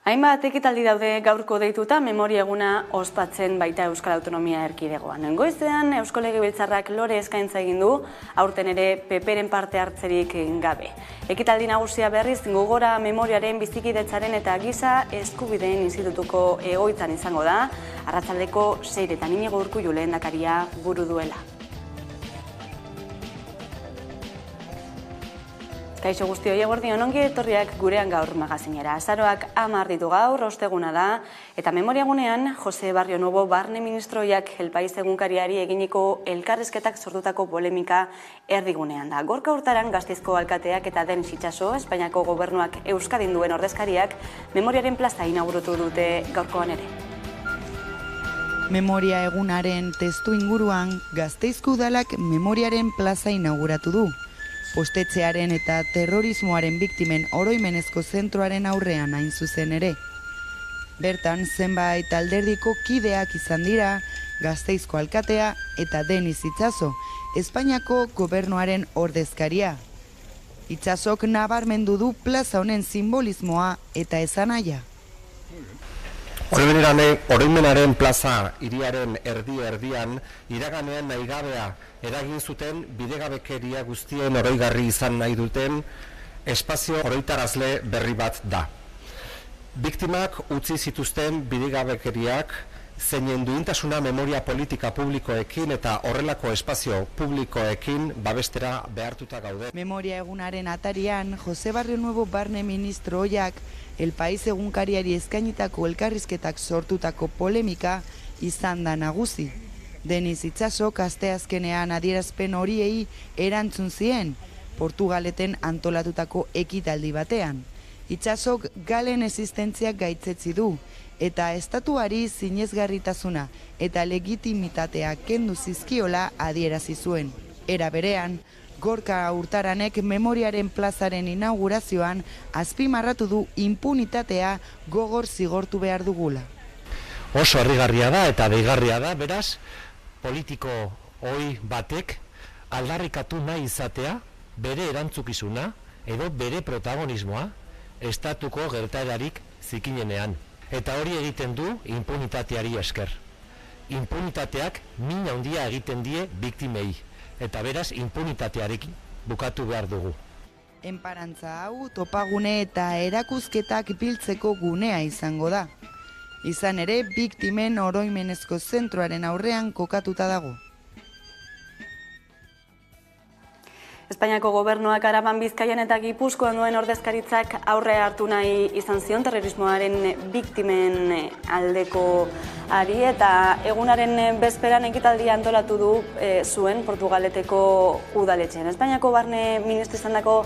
Hainbat ekitaldi daude gaurko deituta memoria eguna ospatzen baita Euskal Autonomia Erkidegoan. Goizean Eusko Legebiltzarrak lore eskaintza egin du, aurten ere PPren parte hartzerik gabe. Ekitaldi nagusia berriz gogora memoriaren bizikidetzaren eta giza eskubideen institutuko egoitzan izango da, arratsaldeko 6etan Iñigo Urkullu lehendakaria buru duela. Kaixo guztioi, eguerdion, ongi etorriak gurean gaur magazinera. Azaroak 10 ditu gaur, osteguna da, eta memoria egunean Jose Barrio Nuevo barne ministroiak El País egunkariari eginiko elkarrizketak sortutako polemika erdigunean da. Gorka urtaran Gasteizko alkateak eta Denis Itxaso, Espainiako gobernuak Euskadin duen ordezkariak, memoriaren plaza inauguratu dute gaurkoan ere. Memoria egunaren testu inguruan, Gasteizko udalak memoriaren plaza inauguratu du. Postetxearen eta terrorismoaren biktimen oroimenezko zentroaren aurrean hain zuzen ere. Bertan, zenbait alderdiko kideak izan dira, Gasteizko alkatea eta Denis Itxaso, Espainiako gobernuaren ordezkaria. Itxasok nabarmendu du plaza honen simbolismoa eta esanahia. Oroimenaren plaza hiriaren erdian iraganean nahigabea eragin zuten bidegabekeria guztien oroigarri izan nahi duten espazio oroitarazle berri bat da. Biktimak utzi zituzten bidegabekeriak zeinen duintasuna memoria politika publikoekin eta horrelako espazio publikoekin babestera behartuta gaude. Memoria egunaren atarian, Jose Barrio Nuevo barne ministro ohiak El País egunkariari eskainitako elkarrizketak sortutako polemika izan da nagusi. Denis Itxasok asteazkenean adierazpen horiei erantzun zien, Portugaleten antolatutako ekitaldi batean. Itxasok galen existentziak gaitzetsi du, eta estatuari zinezgarritasuna eta legitimitatea kendu zizkiola adierazi zuen. Era berean, Gorka Urtaranek memoriaren plazaren inaugurazioan azpimarratu du inpunitatea gogor zigortu behar dugula. Oso harrigarria da eta deigarria da, beraz, politiko ohi batek aldarrikatu nahi izatea bere erantzukizuna edo bere protagonismoa estatuko gertaerarik zikinenean. Eta hori egiten du impunitateari esker. Impunitateak min handia egiten die biktimei. Eta beraz, impunitatearekin bukatu behar dugu. Enparantza hau, topagune eta erakusketak biltzeko gunea izango da. Izan ere, biktimen oroimenezko zentroaren aurrean kokatuta dago. Espainiako gobernuak Araban, Bizkaian eta Gipuzkoan duen ordezkaritzak aurre hartu nahi izan zion terrorismoaren biktimen aldeko ari eta egunaren bezperan ekitaldia antolatu du zuen Portugaleteko udaletxean. Espainiako barne ministro izandako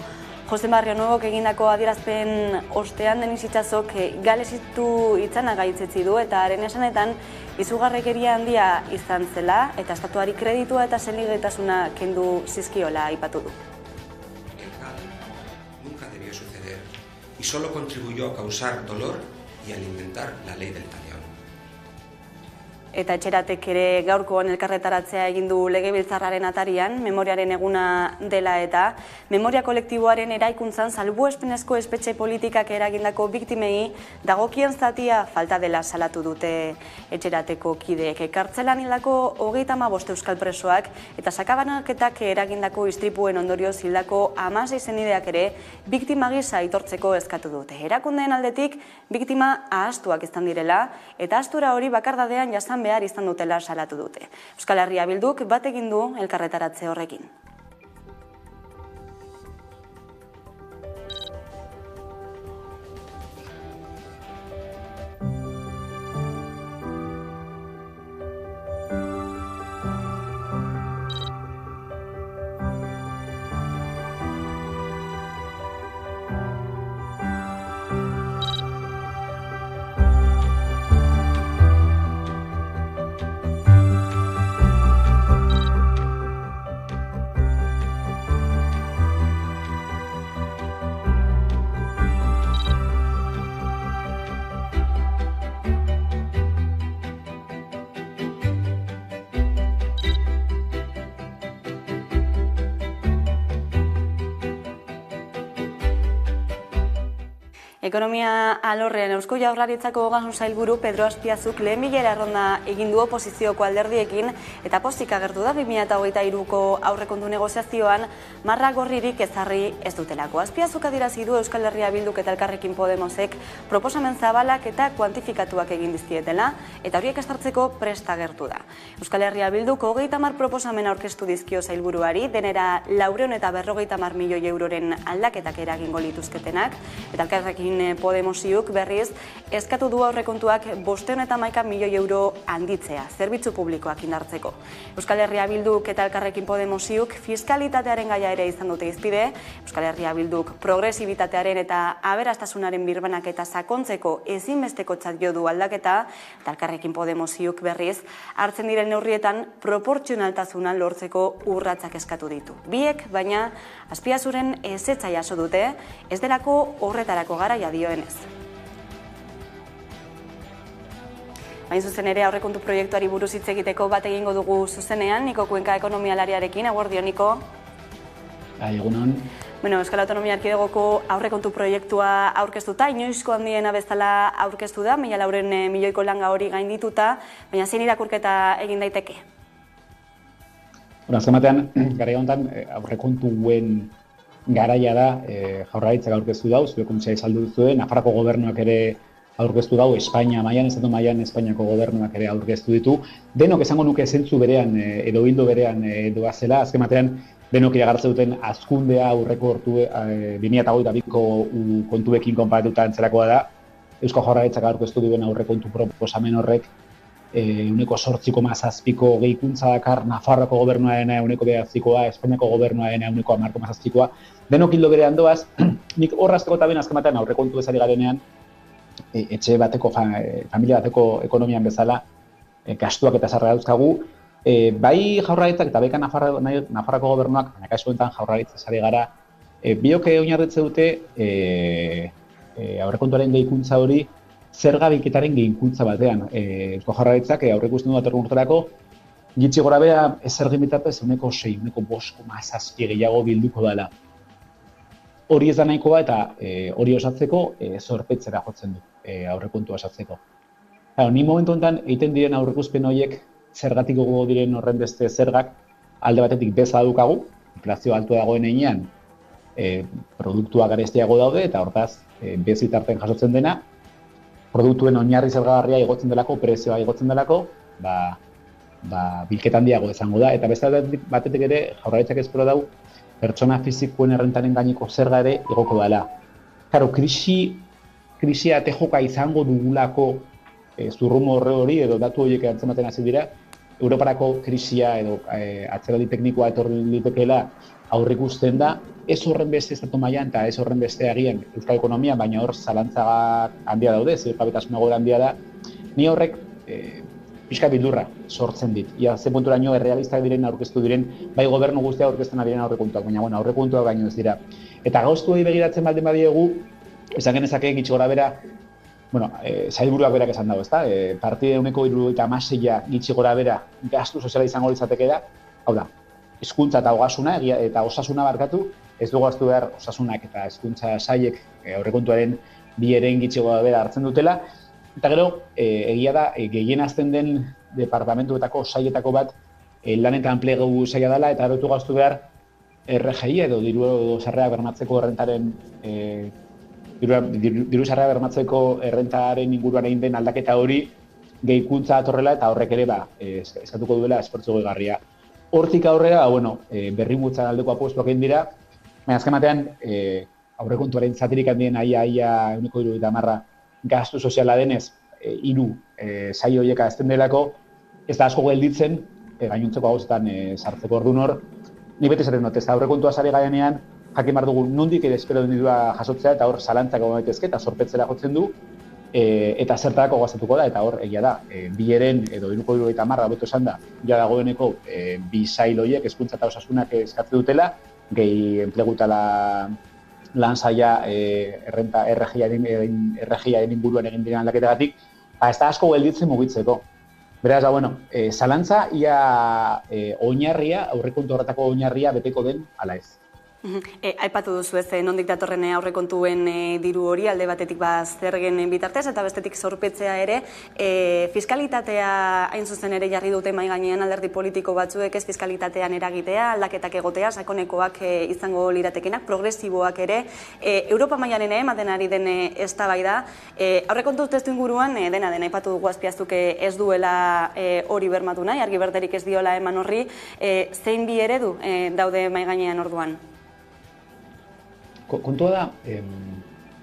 Jose Barrio Nuevok egindako adierazpen ostean Denis Itxasok galesitu itzana gaitzetsi du eta haren esanetan izugarrekeria handia izan zela eta estatuari kreditua eta zenigetasuna kendu zizkiola aipatu du. Nunca debió suceder y solo contribuyó a causar dolor y a alimentar la ley del talión. Eta etxeratek ere gaurkoan elkarretaratzea egin du Legebiltzarraren atarian, memoriaren eguna dela eta memoria kolektiboaren eraikuntzan salbuespenezko espetxe politikak eragindako biktimei dagokien zatia falta dela salatu dute etxerateko kideek. Kartzelan hildako 35 euskal presoak eta sakabanaketak eragindako istripuen ondorioz hildako 16 senideak ere biktima gisa aitortzeko eskatu dute. Erakundeen aldetik biktima ahaztuak izan direla eta ahaztura hori bakardadean jasan behar izan dutela salatu dute. Euskal Herria Bilduk bat egin du elkarretaratze horrekin. Ekonomia alorrean Eusko Jaurlaritzako ogasun sailburu Pedro Azpiazuk lehen bilera erronda egin du oposizioko alderdiekin eta pozik agertu da 2023ko aurrekontu negoziazioan marra gorririk ezarri ez dutelako. Azpiazuk adierazi du Euskal Herria Bilduk eta Elkarrekin Podemosek proposamen zabalak eta kuantifikatuak egin dizkietela eta horiek estartzeko prest agertu da. Euskal Herria Bilduk 30 proposamen aurkeztu dizkio sailburuari, denera 450 milioi euroren aldaketak eragingo lituzketenak eta Elkarrekin Podemosiuk berriz eskatu du aurrekontuak 511 milioi euro handitzea, zerbitzu publikoak indartzeko. Euskal Herria Bilduk eta Elkarrekin Podemosiuk fiskalitatearen gaia ere izan dute hizpide. Euskal Herria Bilduk progresibitatearen eta aberastasunaren birbanaketa sakontzeko ezinbestekotzat jo du aldaketa, eta Elkarrekin Podemosiuk berriz hartzen diren neurrietan proportzionaltasuna lortzeko urratsak eskatu ditu. Biek, baina, Azpiazuren ezetza jaso dute, ez delako horretarako garaia dioenez. Bain zuzen ere aurrekontu proiektuari buruz hitz egiteko bat egingo dugu zuzenean, Niko Kuenka ekonomialariarekin, eguerdio, Niko. Egunon. Euskal Autonomia Erkidegoko aurrekontu proiektua aurkeztuta, inoizko handiena bezala aurkeztu da, 400 milioiko langa hori gaindituta, baina zein irakurketa egin daiteke? Azken batean, garai honetan aurrekontuen garaia da Jaurlaritzak aurkeztu dau, zuek kontxa izaldu zuen, Nafarroko gobernuak ere aurkeztu dau, Espainia mailan, estatu mailan Espainiako gobernuak ere aurkeztu ditu. Denok esango nuke zentzu berean edo ildo berean doazela, azken batean denok iragartzen duten hazkundea aurreko 2022ko kontuekin konparatuta antzerakoa da. Eusko Jaurlaritzak aurkeztu duen aurrekontu proposamen horrek 8,7ko gehikuntza dakar, Nafarroko gobernuarena 9,9koa, Espainiako gobernuarena 10,7koa. Denok hildo berean doaz, nik horrazteko eta ben azken batean aurrekontu bezari garenean, etxe bateko, familia bateko ekonomian bezala, gastuak eta sarrera dauzkagu. Bai Jaurlaritzak eta baita Nafarroko gobernuak, baina kasu honetan Jaurlaritza sari gara, biok oinarritze dute aurrekontuaren gehikuntza hori zerga bilketaren gehikuntza batean. Eusko Jaurlaritzak aurreikusten du datorren urterako gitxi gorabehera zergen bitartez 6, 5,7 gehiago bilduko dela. Hori ez da nahikoa eta hori osatzeko zorpetzera jotzen du aurrekontua osatzeko. Ni momentu honetan egiten diren aurreikuspen horiek zergatik gogo diren horren beste zergak alde batetik beza dukagu, inflazio altua dagoen heinean produktuak garestiago daude eta hortaz bezitarten jasotzen dena, produktuen oinarri zergagarria igotzen delako, prezioa igotzen delako, bilketan diago izango da. Eta beste batetik ere, Jaurlaritzak espero dau, pertsona fizikoen errentaren gaineko zerga ere igoko dela. Claro, krisia tejoka izango dugulako zurrumo hori edo datu horiek antzematen hasi dira, Europarako krisia edo atzeraldi teknikoa etorri litekeela aurreikusten da, ez horren beste estatu mailan eta ez horren beste agian euskal ekonomia, baina hor zalantzak handia daude, ziurgabetasuna gora handia da, ni horrek pixka bildurra sortzen dit. Ia ze punturaino errealistak diren aurkeztu diren, bai gobernu guztia aurkezten diren aurrekontuak, baina aurrekontuak baino ez dira. Eta gauztuei begiratzen baldin badiegu, esan genezake gitxi gora bera, sailburuak berak esan dago, ezta? Partide 1,76 gitxi gora bera gastu soziala izango litzateke da, hau da, hezkuntza eta osasuna barkatu, ez dugu hartu behar osasunak eta hezkuntza sailek aurrekontuaren bi eren gitxi gora bera hartzen dutela, eta gero, egia da, gehien azten den departamentuetako sailetako bat lan eta enplegu saila dela, eta erotu gauztu behar RGI edo diru sarrerak bermatzeko errentaren diru sarrerak bermatzeko errentaren inguruan egin den aldaketa hori gehikuntza atorrela eta horrek ere eskatuko duela esfortzu gehigarria. Hortik aurrera, berrikuntzan aldeko apustuak egin dira, baina azken batean aurrekontuaren zatirik handien aia 1,70 gastu soziala denez, 3 saio horiek azten delako, ez da asko gelditzen, gainontzeko gauzetan sartzeko orduan hor. Ni beti esaten dut, ez da aurrekontua sari garenean, jakin behar dugu nondik ere espero dira jasotzea eta hor zalantzak egon daitezke eta zorpetzera jotzen du, eta zertarako gastatuko da, eta hor egia da, bi eren edo 3,70 beto esan da, ja dagoeneko bi sail horiek hezkuntza eta osasunak eskatzen dutela, gehi enplegu eta lan saila errenta RGIaren inguruan egin diren aldaketagatik, ez da asko gelditzen mugitzeko. Beraz, zalantza ia oinarria, aurrekontu horretako oinarria beteko den ala ez. Aipatu duzu ez, nondik datorren aurrekontuen diru hori, alde batetik zergen bitartez, eta bestetik zorpetzea ere, fiskalitatea hain zuzen ere jarri dute mai gainean alderdi politiko batzuek ez fiskalitatean eragitea, aldaketak egotea, sakonekoak izango liratekenak, progresiboak ere, Europa mailaren ematen ari den eztabaida. Aurrekontu testu inguruan dena aipatu dugu Azpiazuk ez duela hori bermatu nahi, argi berderik ez diola eman horri, zein bi eredu daude mai gainean orduan? Kontua da,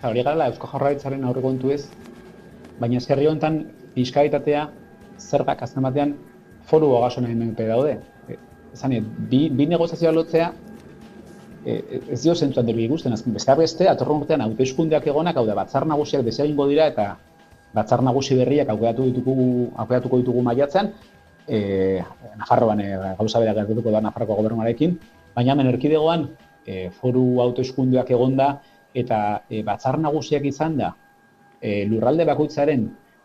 hori garela Eusko Jaurlaritzaren aurrekontu ez, baina eskerri honetan fiskalitatea zergak azken batean foru ogasunaren menpe daude. Esan, bi negoziazioa lotzea ez dio zentzuan derbi ikusten, besteak beste, atorren urtean hauteskundeak egonak, hau da, batzar nagusiak desegingo dira eta batzar nagusi berriak aukeratuko ditugu maiatzean, Nafarroan gauza bera gertatuko da Nafarroko gobernuarekin, baina hemen erkidegoan foru hauteskundeak egonda eta batzar nagusiak izan da lurralde bakoitzaren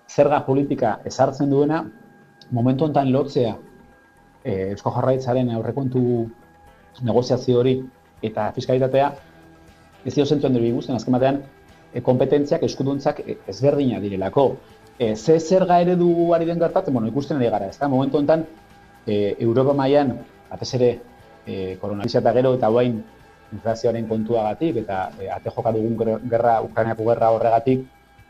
zerga politika ezartzen duena, momentu honetan lotzea Eusko Jaurlaritzaren aurrekontu negoziazio hori eta fiskalitatea ez dio zentuen dut ikusten, azken batean kompetentziak, eskuduntzak ezberdina direlako. Ze zerga eredu ari den gertatzen, ikusten ari gara, ezta? Momentu honetan Europa mailan batez ere koronakrizia eta gero eta orain inflazioaren kontuagatik eta ate joka dugun Ukrainako gerra horregatik,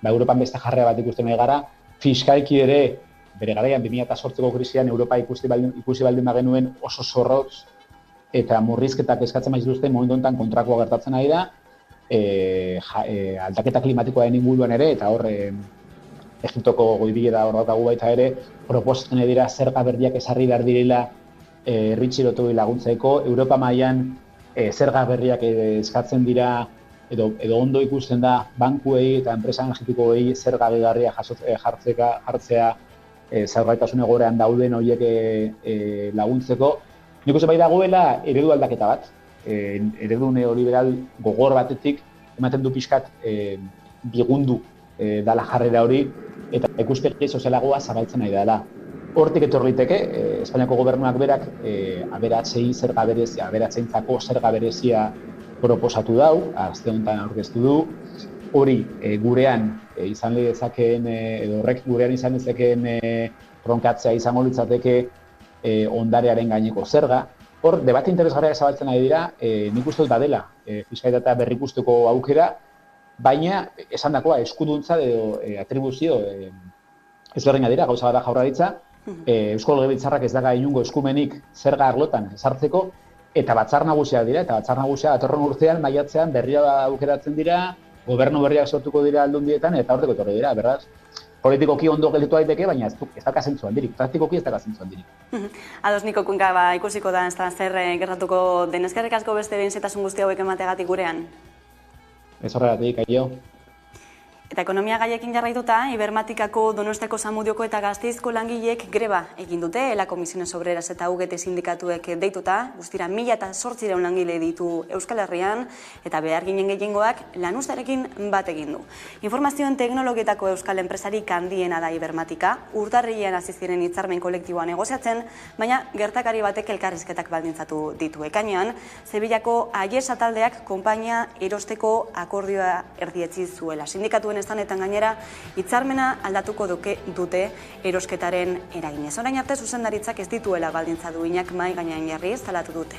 Europan beste jarrera bat ikusten ari gara, fiskalki ere bere garaian 2008ko krisian Europa ikusi baldin bagenuen oso zorrotz eta murrizketak eskatzen baitituzten momentu honetan kontrakoa gertatzen ari da, aldaketa klimatikoaren inguruan ere, eta hor Egiptoko goibilera hor daukagu baita ere, proposatzen dira zerga berriak ezarri behar direla herri txirotuei laguntzeko, Europa mailan zerga berriak eskatzen dira, edo ondo ikusten da bankuei eta enpresa energetikoei zerga gehigarria jartzea zaurgaitasun egoeran dauden horiek laguntzeko. Nik uste bai dagoela eredu aldaketa bat, eredu neoliberal gogor batetik, ematen du pixkat bigundu dala jarrera hori, eta ikuspegi sozialagoa zabaltzen nahi dela. Hortik etorriteke, Espainiako gobernuak berak aberatsei zerga berezia, aberatseintzako zerga berezia proposatu dau, aste honetan aurkeztu du. Hori gurean izan lezakeen, edo horrek gurean izan lezakeen ronkatzea izango litzateke ondarearen gaineko zerga. Hor, debate interesgarriak zabaltzen ari dira, nik uste dut badela fiskalitatea berrikusteko aukera, baina esandakoa eskuduntza edo atribuzio ezberdina dira, gauza bat da Jaurlaritza, Eusko Legebiltzarrak ez daga inongo eskumenik zerga arlotan ezartzeko, eta batzar nagusiak dira, eta batzar nagusiak datorren urtean, maiatzean berria aukeratzen dira, gobernu berriak sortuko dira aldundietan, eta horteko etorri dira, beraz? Politikoki ondo gelditu daiteke, baina ez dauka zentzu handirik, praktikoki ez dauka zentzu handirik. Ados Niko Kuenka, ikusiko da, ez da zer gertatuko den. Eskerrik asko beste behintzetasun guzti hauek emategatik gurean. Ez horregatik, aio. Eta ekonomia gaiekin jarraituta, Ibermatikako, Donostiako, Zamudioko eta Gasteizko langileek greba egin dute, ELA Comisiones Obreras eta UGT sindikatuek deituta, guztira 1.800 langile ditu Euskal Herrian, eta behar ginen gehiengoak lanuztarekin bat egin du. Informazioen teknologietako euskal enpresarik handiena da Ibermatika, urtarrilean hasi ziren hitzarmen kolektiboa negoziatzen, baina gertakari batek elkarrizketak baldintzatu ditu. Ekainean, Sevillako Aiesa taldeak konpainia erosteko akordioa erdietzi zuela. Sindikatuen estanetan gainera, hitzarmena aldatuko dute erosketaren eraginez. Orain arte zuzendaritzak ez dituela baldintza duinak mai gainean jarri salatu dute.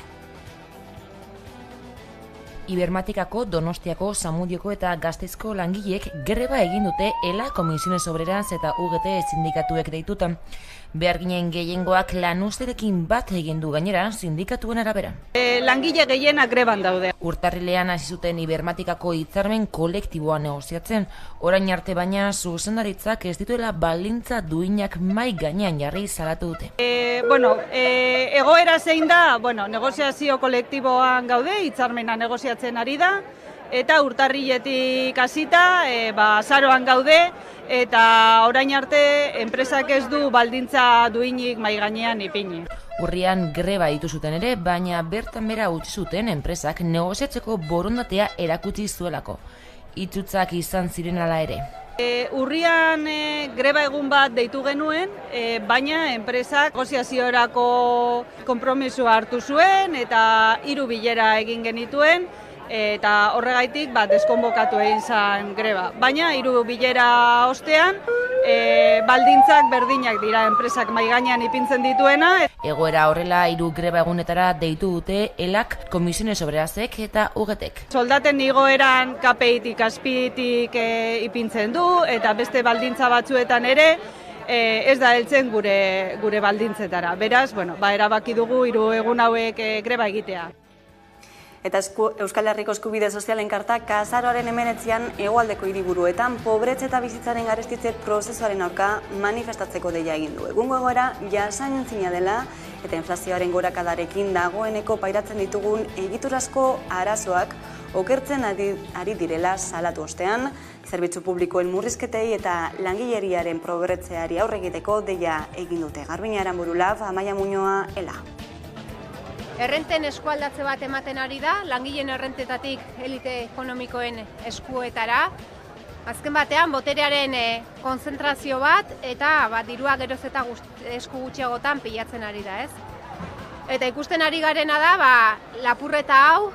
Ibermatikako, Donostiako, Zamudioko eta Gasteizko langileek greba egin dute ELA Comisiones Obreras eta UGT sindikatuek deitutan. Behar ginen gehiengoak lanuzterekin bat egin du gainera sindikatuen arabera. Langile gehienak greban daude. Urtarrilean hasi zuten Ibermatikako hitzarmen kolektiboa negoziatzen. Orain arte baina zuzendaritzak ez dituela baldintza duinak mai gainean jarri salatu dute. Egoera zein da, negoziazio kolektiboan gaude, hitzarmena negoziatzen ari da, eta urtarriletik hasita, azaroan gaude, eta orain arte enpresak ez du baldintza duinik mai gainean ipini. Urrian greba ditu zuten ere, baina bertan bera utzi zuten enpresak negoziatzeko borondatea erakutsi zuelako. Itzutzak izan ziren ala ere. Urrian greba egun bat deitu genuen, baina enpresak negoziaziorako konpromisoa hartu zuen eta 3 bilera egin genituen eta horregaitik deskonbokatu egin zen greba. Baina 3 bilera ostean baldintzak berdinak dira enpresak mahai gainean ipintzen dituena. Egoera horrela 3 greba egunetara deitu dute ELAK, Comisiones Obrerasek eta UGTek. Soldaten igoeran KPItik, azpitik ipintzen du eta beste baldintza batzuetan ere ez da heltzen gure baldintzetara. Beraz, erabaki dugu 3 egun hauek greba egitea. Eta Euskal Herriko Eskubide Sozialen Kartak azaroaren 19an hegoaldeko hiriburuetan pobretze eta bizitzaren garestitze prozesuaren aurka manifestatzeko deia egin du. Egungo egoera jasanezina dela eta inflazioaren gorakadarekin dagoeneko pairatzen ditugun egiturazko arazoak okertzen ari direla salatu ostean, zerbitzu publikoen murrizketei eta langileriaren pobretzeari aurre egiteko deia egin dute. Garbina Aranburu-Lab, Amaia Muñoa, ELA. Errenten eskualdatze bat ematen ari da, langileen errentetatik elite ekonomikoen eskuetara. Azken batean, boterearen konzentrazio bat eta dirua geroz eta esku gutxiagotan pilatzen ari da, ez? Eta ikusten ari garena da, lapurreta hau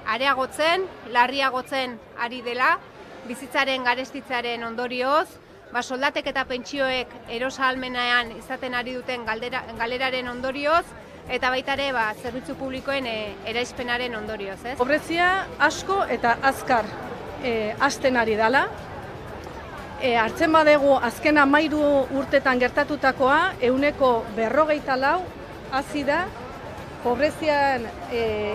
areagotzen, larriagotzen ari dela, bizitzaren garestitzearen ondorioz, soldatek eta pentsioek erosahalmenean izaten ari duten galeraren ondorioz, eta baita ere zerbitzu publikoen eraispenaren ondorioz, ez? Pobrezia asko eta azkar hasten ari dela. Hartzen badegu azken 13 urtetan gertatutakoa 154 hazi da pobrezian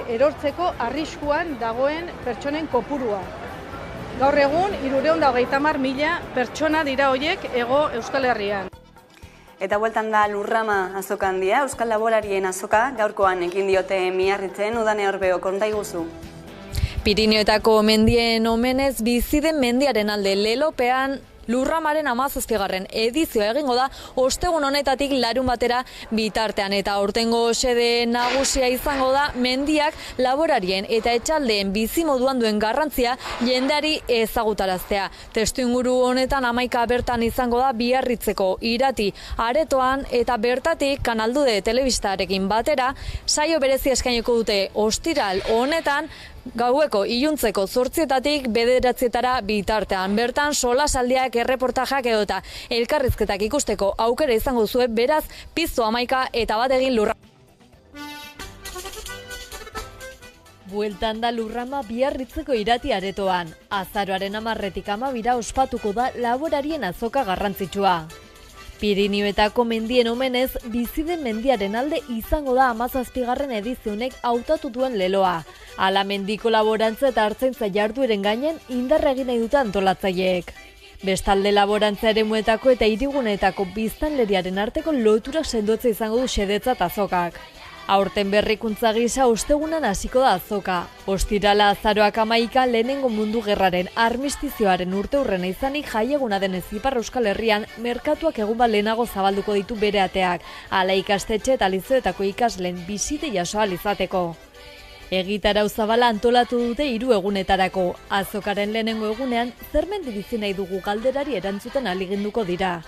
erortzeko arriskuan dagoen pertsonen kopurua. Gaur egun 330.000 pertsona dira horiek hego Euskal Herrian. Eta bueltan da Lurrama azoka handia, Euskal Laborarien azoka, gaurkoan ekin diote Miarritzen, Udane Orbeo, konta iguzu. Pirinioetako mendien omenez bizi den mendiaren alde lelopean Lurramaren 17. edizioa egingo da ostegun honetatik larun batera bitartean eta aurtengo xede nagusia izango da mendiak laborarien eta etxaldeen bizimoduan duen garrantzia jendeari ezagutaraztea. Testuinguru honetan 11 bertan izango da Biarritzeko irati aretoan eta bertatik Kanaldude telebistarekin batera saio berezi eskainiko dute ostiral honetan gaueko iluntzeko 8:00 9:00 bitartean. Bertan solasaldiak, erreportajak edota elkarrizketak ikusteko aukera izango zuen, beraz piztu 11 eta bat egin Lurrama. Bueltan da Lurrama Biarritzeko irati aretoan. Azaroaren 10-etik 12 ospatuko da laborarien azoka garrantzitsua. Pirinioetako mendien omenez, bizi den mendiaren alde izango da 17. edizionek hautatu duen leloa. Hala mendiko laborantza eta artzaintza jardueren gainen indarra egin nahi dute antolatzaileek. Bestalde laborantza eremuetako eta hirigunetako biztanleriaren arteko lotura sendotzea izango du xedetzat azokak. Aurten berrikuntza gisa ostegunan hasiko da azoka. Ostirala azaroak 11 lehenengo mundu gerraren armistizioaren urteurrena izanik jaieguna denez Ipar Euskal Herrian merkatuak egun bat lehenago zabalduko ditu bere ateak, hala ikastetxe eta lizeoetako ikasleen bisite jaso ahal izateko. Egitarau zabala antolatu dute 3 egunetarako. Azokaren lehenengo egunean zer mendi bizi nahi dugu galderari erantzuten ahaleginduko dira.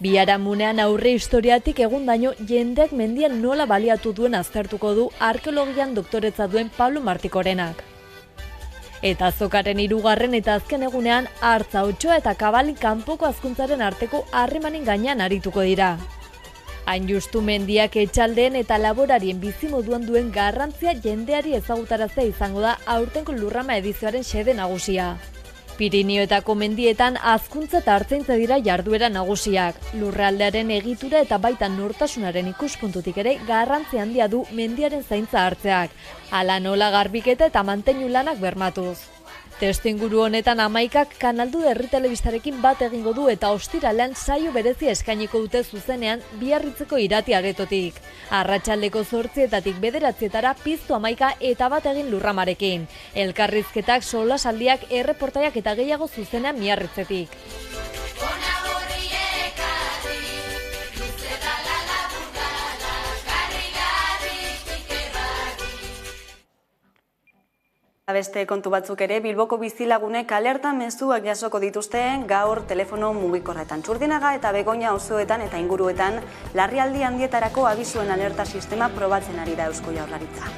Biharamunean aurre historiatik egundaino jendeak mendian nola baliatu duen aztertuko du arkeologian doktoretza duen Pablo Martikorenak. Eta azokaren 3. eta azken egunean hartza, otsoa eta kabali kanpoko hazkuntzaren arteko harremanen gainean arituko dira. Hain justu mendiak etxaldeen eta laborarien bizimoduan duen garrantzia jendeari ezagutaraztea izango da aurtengo Lurrama edizioaren xede nagusia. Pirinioetako mendietan hazkuntza eta artzaintza dira jarduera nagusiak. Lurraldearen egitura eta baita nortasunaren ikuspuntutik ere garrantzi handia du mendiaren zaintza hartzeak. Hala nola garbiketa eta manteinu lanak bermatuz. Testuinguru honetan 11ak Kanaldude herri telebistarekin bat egingo du eta ostiralean saio berezia eskainiko dute zuzenean Biarritzeko irati aretotik. Arratsaldeko 8:00 9:00 piztu 11 eta bat egin Lurramarekin. Elkarrizketak, solasaldiak, erreportaiak eta gehiago zuzenean Miarritzetik. Beste kontu batzuk ere, Bilboko bizilagunek alerta mezuak jasoko dituzte gaur telefono mugikorretan. Txurdinaga eta Begoña auzoetan eta inguruetan larrialdi handietarako abisuen alerta sistema probatzen ari da Eusko Jaurlaritza.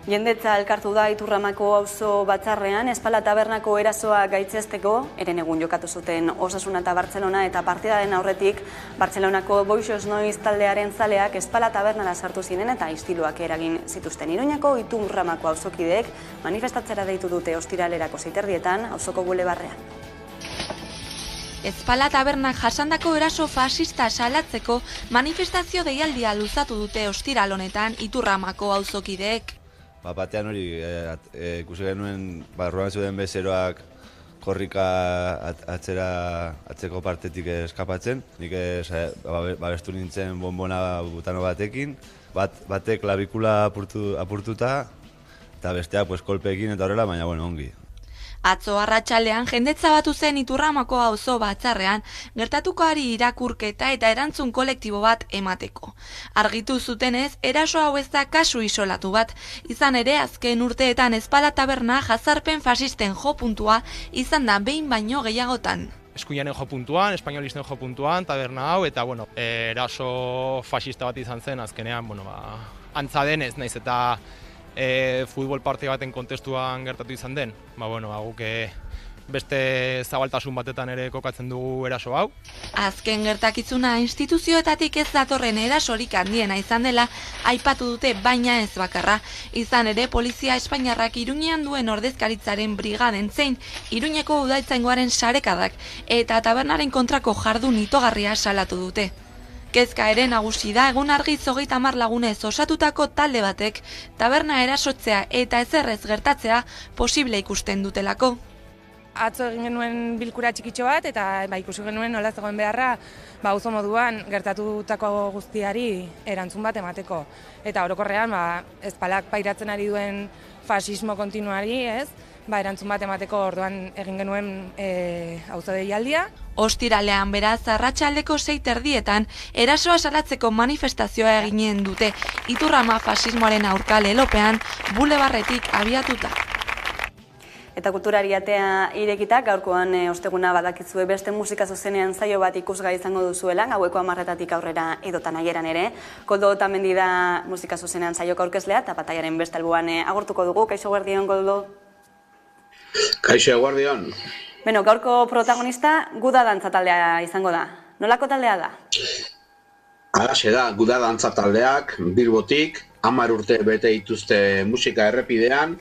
Jendetza elkartu da Iturramako auzo batzarrean, Espala tabernako erasoa gaitzesteko, eren egun jokatu zuten Osasuna eta Bartzelona eta partidaren aurretik Bartzelonako Boixos Noiz taldearen zaleak Espala tabernara sartu ziren eta istiluak eragin zituzten. Iruñako Iturramako auzokideek manifestatzera deitu dute ostiralerako 7:00 auzoko bulebarrean. Espala tabernak jasandako eraso fasista salatzeko manifestazio deialdia luzatu dute ostiral honetan Iturramako auzokideek. Batean hori, ikusi genuen barruan zuden bezeroak korrika atzeko partetik eskapatzen. Nik babestu nintzen bonbona butano batekin, batek klabikula apurtuta eta besteak kolpeekin eta horrela, baina ongi. Atzo arratsaldean jendetza batu zen Iturramako auzo batzarrean gertatukoari irakurketa eta erantzun kolektibo bat emateko. Argitu zutenez, eraso hau ez da kasu isolatu bat, izan ere azken urteetan Espala taberna jazarpen fasisten jo puntua izan da behin baino gehiagotan. Eskuinanen jo puntuan, espainolisten jo puntuan, taberna hau, eta eraso fascista bat izan zen azkenean, antza denez, naiz eta futbol parte baten kontestuan gertatu izan den, guk beste zabaltasun batetan ere kokatzen dugu eraso hau. Azken gertakizuna instituzioetatik ez datorren erasorik handiena izan dela aipatu dute, baina ez bakarra. Izan ere, polizia espainiarrak Iruñean duen ordezkaritzaren brigaden zein Iruñeko udaltzaingoaren sarekadak eta tabernaren kontrako jardun itogarria salatu dute. Kezka ere nagusi da egun argiz 30 lagunez osatutako talde batek taberna erasotzea eta ezerrez gertatzea posible ikusten dutelako. Atzo egin genuen bilkura txikitxo bat eta ikusi genuen nola zegoen beharra auzo moduan gertatutako guztiari erantzun bat emateko. Eta orokorrean Espalak pairatzen ari duen fasismo kontinuari, erantzun bat emateko orduan egin genuen auzo deialdia. Ostiralean beraz, arratsaldeko 6:30 erasoa salatzeko manifestazioa eginen dute Iturrama fasismoaren aurka lelopean bulebarretik abiatuta. Eta kulturari atea irekita, gaurkoan osteguna badakizue beste musika zuzenean zaio bat ikusgai izango duzuela, gaueko 10:00 aurrera edotan aieran ere. Koldo Otamendi da musika zuzenean zaioko aurkezlea, eta pataiaren beste alboan agurtuko dugu. Kaixo guardion, Koldo? Kaixo guardion. Beno, gaurko protagonista Guda dantza taldea izango da. Nolako taldea da? Halaxe da, Guda dantza taldeak, Bilbotik, 10 urte bete dituzte musika errepidean,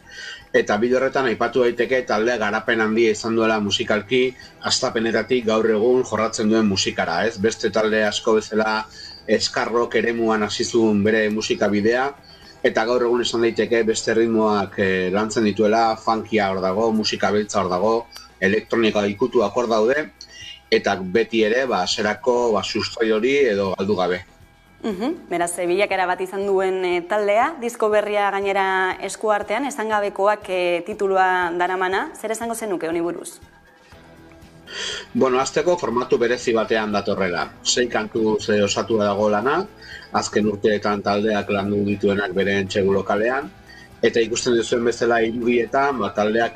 eta bide horretan aipatu daiteke taldea garapen handia izan duela musikalki, hastapenetatik gaur egun jorratzen duen musikara, ez? Beste talde asko bezala eskarrok eremuan hasi zuen bere musika bidea, eta gaur egun esan daiteke beste ritmoak lantzen dituela, funkia hor dago, musika beltza hor dago, elektronika ikutuak hor daude, eta beti ere, zerako sustoi hori edo galdu gabe. Beraz, bilakera bat izan duen taldea, disko berria gainera esku artean, esangabekoak titulua daramana, zer esango zenuke honi buruz? Azteko formatu berezi batean datorrela. 6 kantu osatu dago lana, azken urteetan taldeak landu dituenak beren txegu lokalean, eta ikusten duzuen bezala irudietan, taldeak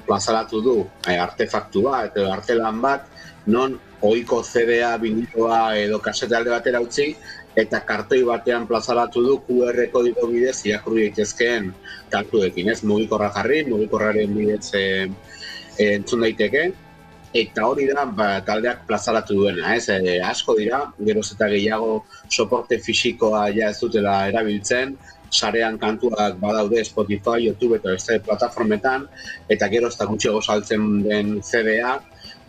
plazaratu du artefaktua eta artelan bat, non ohiko CD-a, biniloa edo kasete alde batera utzi, eta kartoi batean plazaratu du QR kodigo bidez irakurri daitezkeen kantuekin, ez? Mugikorra jarri, mugikorraren bidez entzun daiteke, eta hori da taldeak plazaratu duena, ez? Asko dira, geroz eta gehiago soporte fisikoa ez dutela erabiltzen, sarean kantuak badaude Spotify, YouTube eta beste plataformetan, eta geroz eta gutxiago saltzen den CD-a,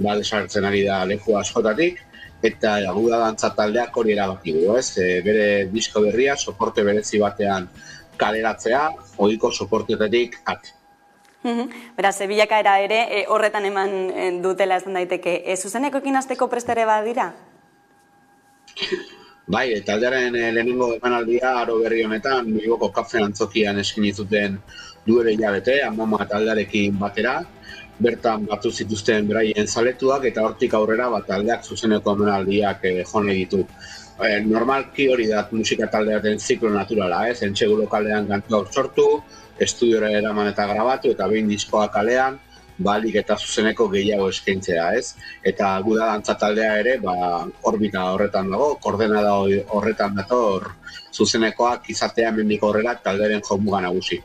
desagertzen ari da leku askotatik, eta Guda Dantza taldeak hori erabaki du, ez? Bere disko berria, soporte berezi batean kaleratzea, ohiko soporteetatik at. Beraz, bilakaera ere horretan eman dutela esan daiteke. Zuzenekoekin hasteko prest ere badira? Bai, taldearen lehenengo emanaldia aro berri honetan Bilboko kafe antzokian eskaini zuten duela hilabete, Amama taldearekin batera. Bertan batu zituzten beraien zaletuak eta hortik aurrera taldeak zuzeneko emanaldiak jone ditu. Normalki hori da musika taldearen ziklo naturala, Entsegu lokalean kantuak sortu, estudiora eraman eta grabatu eta behin diskoa kalean, balik eta zuzeneko gehiago eskaintzea, Eta Guda Dantza taldea ere, orbita horretan dago, koordenada horretan dator zuzenekoak izatea hemendik aurrera taldearen jomuga nagusi.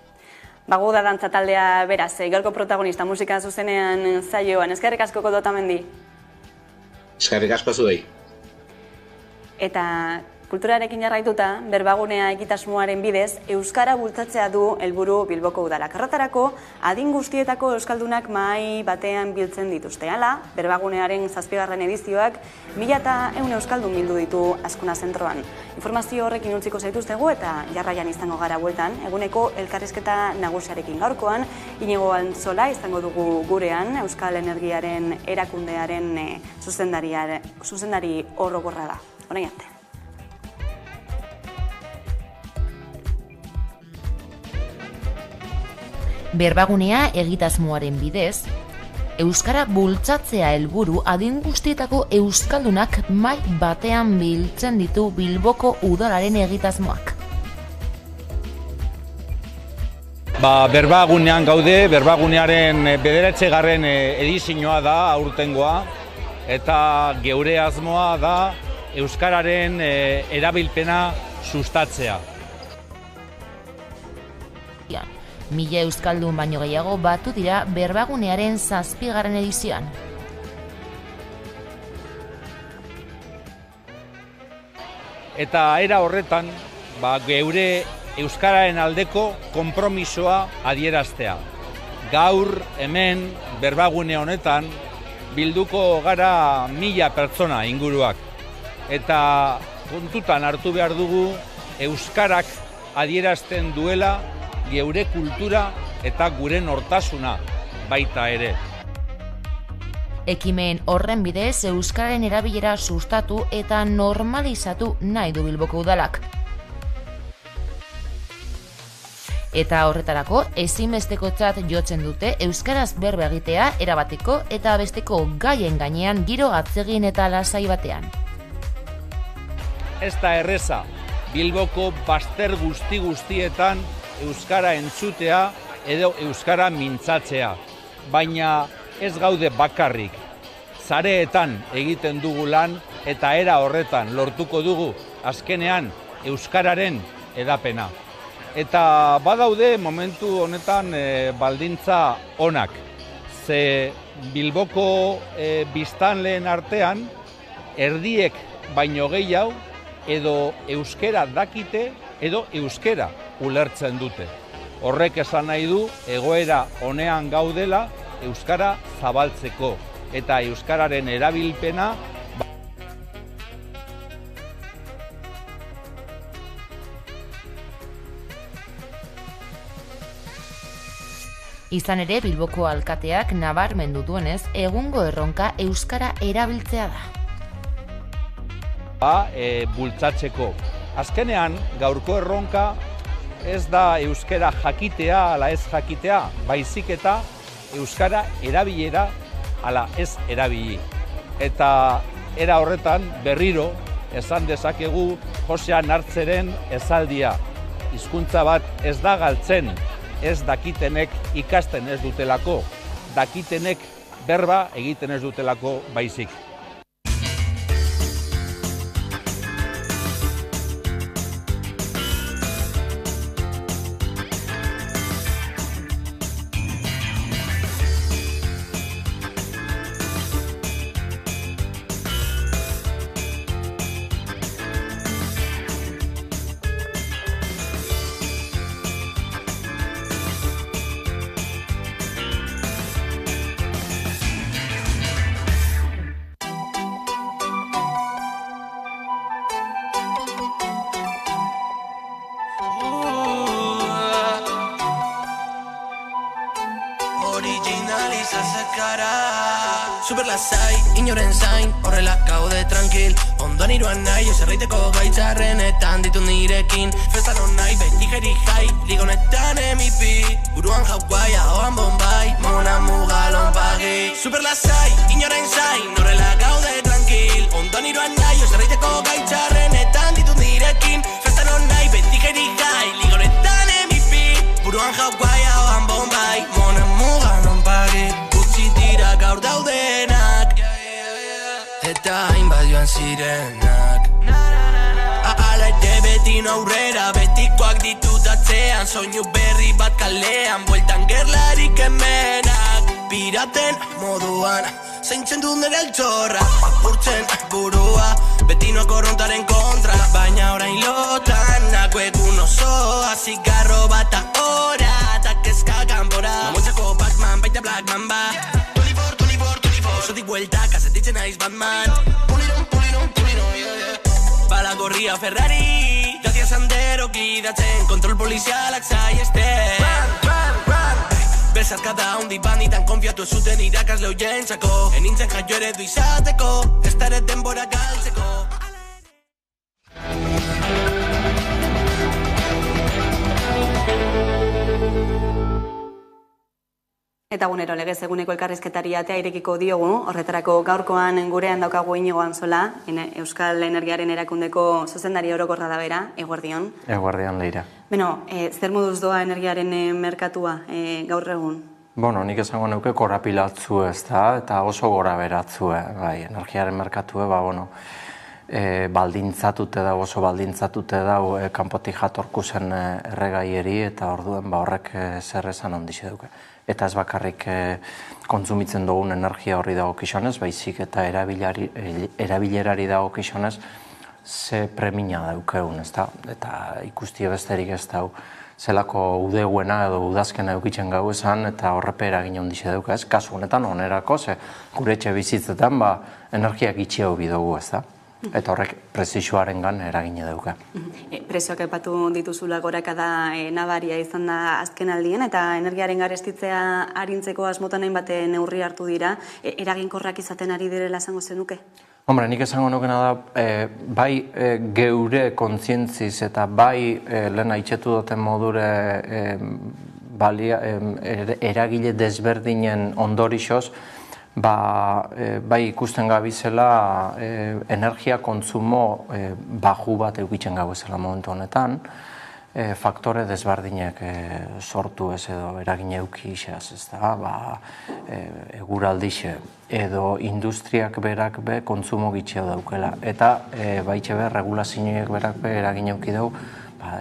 Guda Dantza taldea beraz, gaurko protagonista musika zuzenean zaioan. Eskerrik asko Otamendi. Eskerrik asko zuei. Eta kulturarekin jarraituta, berbagunea egitasmoaren bidez, euskara bultzatzea du helburu Bilboko udalak. Horretarako, adin guztietako euskaldunak mahai batean biltzen dituzte. Hala, berbagunearen 7. edizioak 1100 euskaldun bildu ditu Azkuna zentroan. Informazio horrekin utziko zaituztegu eta jarraian izango gara bueltan. Eguneko elkarrizketa nagusiarekin gaurkoan, Inigo Antzola izango dugu gurean, Euskal Energiaren erakundearen zuzendari orokorra da. Orain arte. Berbagunea egitasmoaren bidez, euskara bultzatzea helburu adin guztietako euskaldunak mahai batean biltzen ditu Bilboko udalaren egitasmoak. Berbagunean gaude, berbagunearen 9. edizioa da aurtengoa, eta geure asmoa da euskararen erabilpena sustatzea. 1000 euskaldun baino gehiago batu dira berbagunearen 7. edizioan. Eta era horretan, geure euskararen aldeko konpromisoa adieraztea. Gaur hemen berbagune honetan bilduko gara 1000 pertsona inguruak. Eta kontutan hartu behar dugu euskarak adierazten duela geure kultura eta gure nortasuna baita ere. Ekimen horren bidez euskararen erabilera sustatu eta normalizatu nahi du Bilboko udalak. Eta horretarako ezinbestekotzat jotzen dute euskaraz berba egitea erabateko eta besteko gaien gainean giro atsegin eta lasai batean. Ez da erreza, Bilboko bazter guztietan euskara entzutea edo euskara mintzatzea, baina ez gaude bakarrik. Sareetan egiten dugu lan eta era horretan lortuko dugu azkenean euskararen edapena. Eta badaude momentu honetan baldintza onak. Ze Bilboko biztanleen artean erdiek baino gehiago edo euskera dakite edo euskera ulertzen dute. Horrek esan nahi du egoera honean gaudela euskara zabaltzeko eta euskararen erabilpena Izan ere Bilboko alkateak nabarmendu duenez egungo erronka euskara erabiltzea da. Bultzatzeko. Azkenean, gaurko erronka ez da euskara jakitea ala ez jakitea, baizik eta euskara erabilera ala ez erabili. Eta era horretan berriro esan dezakegu Josean Hartzeren esaldia. Hizkuntza bat ez da galtzen, ez dakitenek ikasten ez dutelako, dakitenek berba egiten ez dutelako baizik. super lasai, inoren zain, horrela gaude tranquil. Ondoan iruan nahi, eserreiteko gaitzarrenetan ditu nirekin. Festan hon nahi, beti jeri jai, ligonetan MVP. Buruan Hawaii, ahoan Bombay, mona mugalon pagi. Super lasai, inoren zain, horrela gaude tranquil. Ondoan iruan nahi, eserreiteko gaitzarrenetan ditu nirekin. Festan hon nahi, beti jeri jai, ligonetan MVP. Buruan Hawaii, ahoan Bombay, mona mugalon pagi. Gutxi dira gaur daudenak, eta hainbat joan zirenak. Ala ere beti aurrera, betikoak ditut atzean. Soinu berri bat kalean, bueltan gerlarik hemenak. Piraten moduan, zaintzen dut nire altxorra. Apurtzen burua, betinoak korrontaren kontra. Baina orain lotan, nago egun osoa. Zigarro bat ahora, eta kezka kanbora. Mamontzako Pac-Man, baita Black Mamba. 24, osotik buelta, kasetitzen naiz Batman. Puliron, yeah. Bala gorria Ferrari, jatia Sandero gidatzen, kontrol polizialak saiesten. Besarkada handi banditan konfiatu ez zuten irakasle hoientzako. Enintzen jaio eredu izateko, ez da ere denbora galtzeko. Eta gunero legez eguneko elkarrizketari atea irekiko diogu, horretarako gaurkoan gurean daukagu Inigo Antzola, Euskal Energiaren Erakundeko zuzendari orokorra da bera, eguerdion. Eguerdion, Leira. Beno, zer moduz doa energiaren merkatua gaur egun? Bueno, nik esango neuke korapilatzu ez da, eta oso gora beratzue, bai, energiaren merkatue, baldintzatute da, oso baldintzatute da, kanpotik jatorku zen erregaieri, eta orduen horrek zer esan ondixe duke. Eta ez bakarrik kontsumitzen dugun energia horri dagokionez, baizik eta erabilerari dagokionez, ze premina daukeun, ez da? Eta ikustie besterik ez da, zelako udeguena edo udazkena eukitzen gau esan, eta horrepe eragin ondixe duke, ez? Kasu honetan onerako, ze gure etxe bizitzetan, energiak itxi hau bidugu, ez da? Eta horrek prezioaren gan eragine dauka. Prezioak epatu dituzula gorakada nabaria izan da azken aldien, eta energiaren garestitzea arintzeko asmotan hainbat neurri hartu dira, eraginkorrak izaten ari direla esango zenuke? Hombre, nik esango nukena da, bai geure kontzientziz eta bai lehen aitzetu duten modure eragile desberdinen ondorixoz, bai ikusten gabizela energia kontsumo baju bat eukitzen gabizela momentu honetan, faktore desberdinek sortu ez edo eragin euki isaz, ez da, eguraldixe edo industriak berak be kontsumo gitxeo daukela. Eta baitxe be, regulazioek berak be eragin euki dau,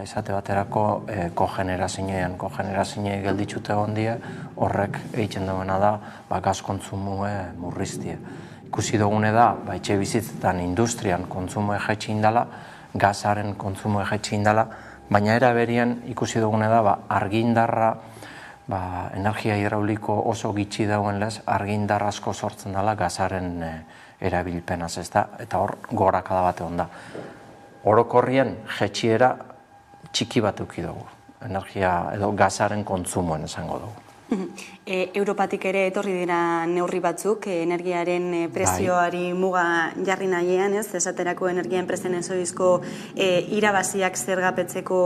esate baterako kogenerazioen gelditxute gondie, horrek egiten duena da gaz kontsumue murriztie. Ikusi dugune da, etxe bizitzetan industrian kontsumo egetxe indala, gazaren kontsumo egetxe indala, baina eraberien ikusi dugune da argindarra, energia hidrauliko oso gitxi dauen lez, argindar asko sortzen dela gazaren erabilpenaz, ez da, eta hor gorakada bate onda. Orokorrien jetxiera txiki bat euki dugu, energia edo gazaren kontsumoen esango dugu. Europatik ere etorri dira neurri batzuk, energiaren prezioari muga jarri nahiean, ez? Esaterako energia enpresen ezoizko irabaziak zergapetzeko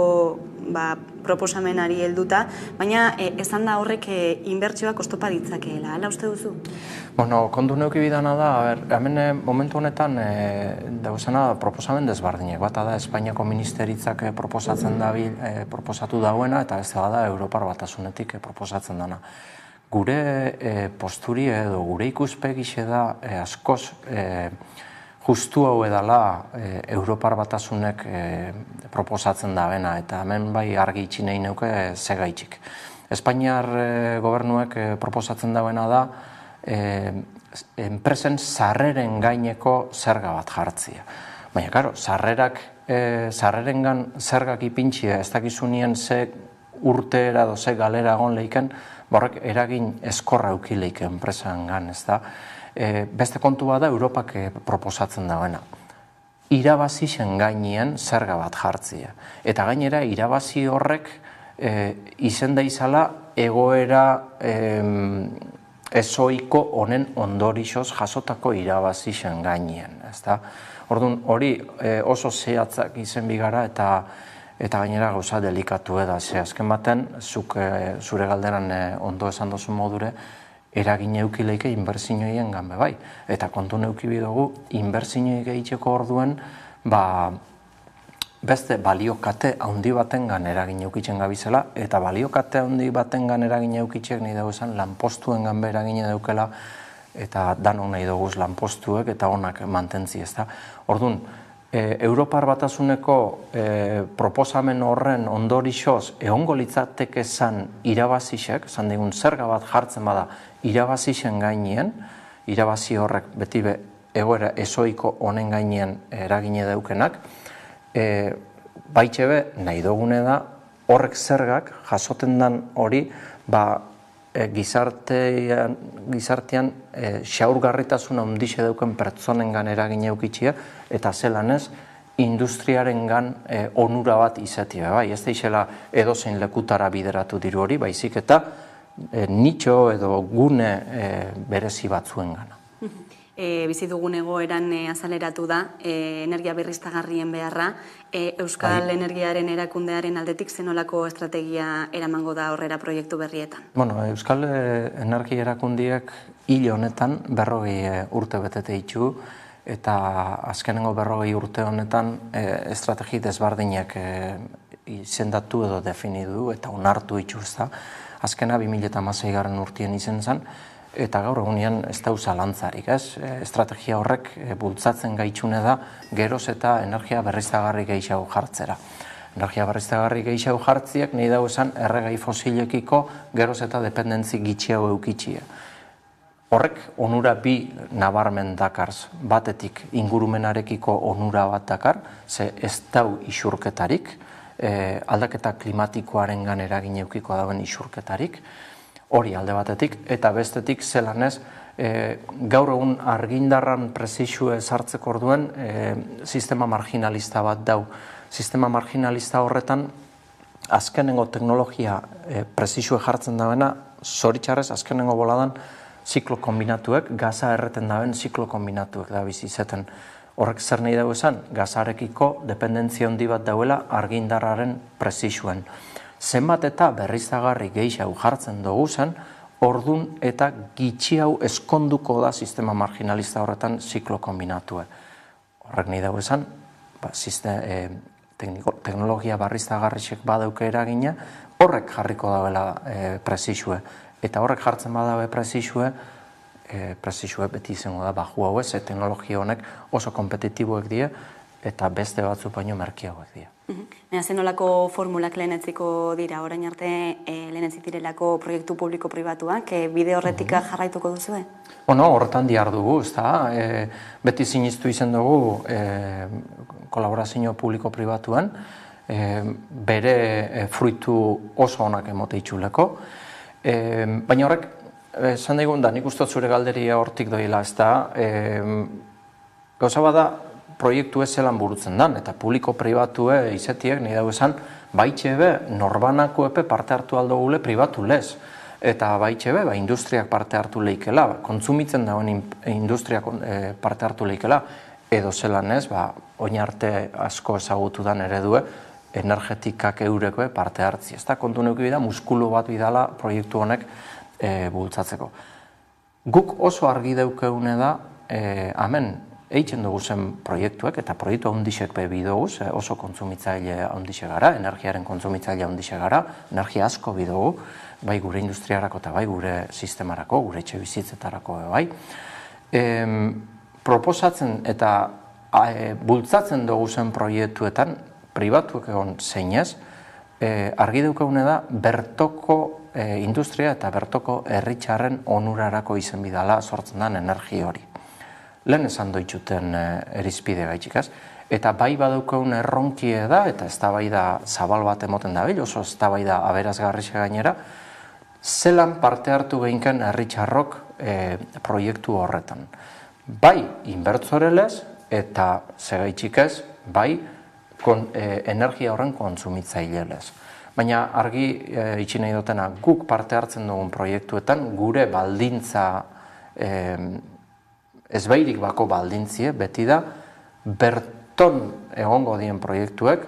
proposamenari helduta, baina esan da horrek inbertsioak oztopa ditzakeela, hala uste duzu? Bueno, kontu neuki bidana da, hemen momentu honetan dauzena proposamen desbardinek, bata da Espainiako ministeritzak proposatu dauena, eta ez da Europar Batasunetik proposatzen dana. Gure posturi edo gure ikuspegixe da askoz justu hau edala Europar Batasunek proposatzen da bena, eta hemen bai argi itxi nahi neuke zegaitxik. Espainiar gobernuek proposatzen dauena da enpresen sarreren gaineko zerga bat jartzia. Baina, karo, sarrerengan zergak ipintxia ez dakizunien ze urteera edo ze galera egon lehiken, horrek eragin eskorra eukileik enpresan gan, ez da. Beste kontu bada Europak proposatzen dauena. Irabazien gainien zerga bat jartzia. Eta gainera, irabazi horrek izen da izala egoera ezoiko honen ondorixoz jasotako irabazixen gainien. Orduan, hori oso zehatzak izen bigara eta gainera gauza delikatu da. Azken baten, zuk zure galderan ondo esan dozu modure, eragin eukileike inbertsioien ganbe bai. Eta kontu neuki bidugu, inbertsioik egiteko orduen, beste baliokate handi batengan eragin eukitzen gabizela, eta baliokate handi batengan eragin eukitzek nahi dugu esan lanpostuen ganbe eragin daukela, eta danok nahi dugu lanpostuek eta honak mantentzi ezta. Orduan, Europar Batasuneko proposamen horren ondorixoz egongo litzateke zan irabazisek, zan digun zerga bat jartzen bada irabazisen gainien, irabazi horrek beti egoera ezoiko honen gainien eragine daukenak, baitxebe nahi dugune da horrek zergak jasoten dan hori gizartean xaurgarritasuna ondixe dauken pertsonengan eragin eukitxia eta zelanez industriarengan onura bat izatea. Ez da izela edozein lekutara bideratu diru hori, baizik eta nitxo edo gune berezi batzuen gana. Bizi dugun egoeran azaleratu da, energia berriztagarrien beharra, Euskal Energiaren erakundearen aldetik zenolako estrategia eramango da horrera proiektu berrietan? Euskal Energia erakundiak hil honetan 40 urte betete ditu, eta azkenengo 40 urte honetan estrategi desberdinak izendatu edo definidu eta onartu dituzta. Azkena 2016 urtien izen zen, eta gaur egunean ez da zalantzarik, estrategia horrek bultzatzen gaitxune da geroz eta energia berriztagarri gehiago jartzera. Energia berriztagarri gehiago jartziak nahi dago esan erregai fosilekiko geroz eta dependentzi gitxiago eukitxia. Horrek onura bi nabarmen dakarz, batetik ingurumenarekiko onura bat dakar, ze ez dau isurketarik, aldaketa klimatikoaren gan eragin eukiko dauen isurketarik, hori alde batetik, eta bestetik zelanez, gaur egun argindarran prezisue sartzeko orduen sistema marginalista bat dau. Sistema marginalista horretan, azkenengo teknologia prezisue jartzen dauena, zoritxarrez azkenengo boladan ziklo kombinatuek, gaza erreten dauen ziklo kombinatuek da bizizeten. Horrek zer nahi dugu esan, gazarekiko dependentzia handi bat dauela argindarraren prezisuen. Zenbat eta berriztagarri gehiago jartzen dugu zen, ordun eta gitxiago eskonduko da sistema marginalista horretan ziklo kombinatue. Horrek nahi dugu esan, teknologia berriztagarrisek badauke eragina, horrek jarriko dauela prezisue. Eta horrek jartzen badabe prezisue beti izango da baju hau ez, teknologia honek oso kompetitiboek die, eta beste batzu baino merkiagoek die. Zenolako formulak lehenetziko dira, orain arte lehenetzik direlako proiektu publiko-pribatuak, bide horretik jarraituko duzue? Horretan dihar dugu, beti siniztu izan dugu kolaborazio publiko-pribatuan, bere fruitu oso onak emote itxuleko, baina horrek, esan daigun da, nik ustot zure galderia hortik doila, gauza bada, proiektu ez zelan burutzen dan, eta publiko-pribatue izetiek, nahi dago esan, baitxebe, norbanako epe parte hartu aldo gule pribatu lez. Eta baitxebe, industriak parte hartu leikela, kontsumitzen dagoen industriak parte hartu leikela, edo zelan ez, oin arte asko ezagutu dan eredue, energetikak eurekoe parte hartzi. Ez da, kontu neuki bida, muskulu bat bidala proiektu honek bultzatzeko. Guk oso argi daukeune da, hemen, eitzen dugu zen proiektuek, eta proiektu handixek bidoguz, oso kontsumitzaile handixe gara, energiaren kontsumitzaile handixe gara, energia asko bidogu, bai gure industriarako eta bai gure sistemarako, gure etxe bizitzetarako bai. Proposatzen eta bultzatzen dugu zen proiektuetan, pribatuek egon zeinez, argi daukagune da, bertoko industria eta bertoko herritxarren onurarako izen bidala sortzen den energia hori. Lehen esan doitxuten erizpide gaitxikaz, eta bai badaukagun erronkie da, eta eztabaida zabal bat emoten da bil, oso eztabaida aberazgarrixe gainera, zelan parte hartu gehinken herritxarrok proiektu horretan. Bai inbertzorelez eta segaitxikez, bai energia horren kontsumitzailelez. Baina argi itxi nahi dutena, guk parte hartzen dugun proiektuetan, gure baldintza ezbairik bako baldintzie, beti da, berton egongo dien proiektuek,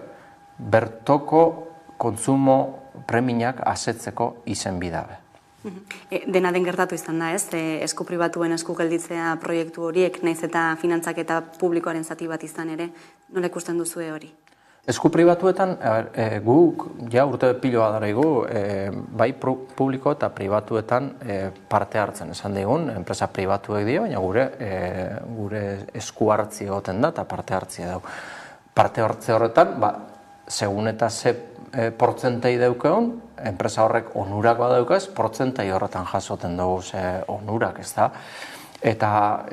bertoko kontsumo premiak asetzeko izen bidabe. Dena den gertatu izan da, ez? Esku pribatuen esku gelditzea proiektu horiek, naiz eta finantzak eta publikoaren zati bat izan ere, nola ikusten duzue hori? Esku pribatuetan, guk, ja urte piloa daraigu, bai publiko eta pribatuetan parte hartzen esan digun, enpresa pribatuek dio, baina gure esku hartzi egoten da eta parte hartzi edo. Parte hartze horretan, segun eta ze portzentei daukeon, enpresa horrek onurak badaukaz, portzentai horretan jasoten dugu onurak, ez da. Eta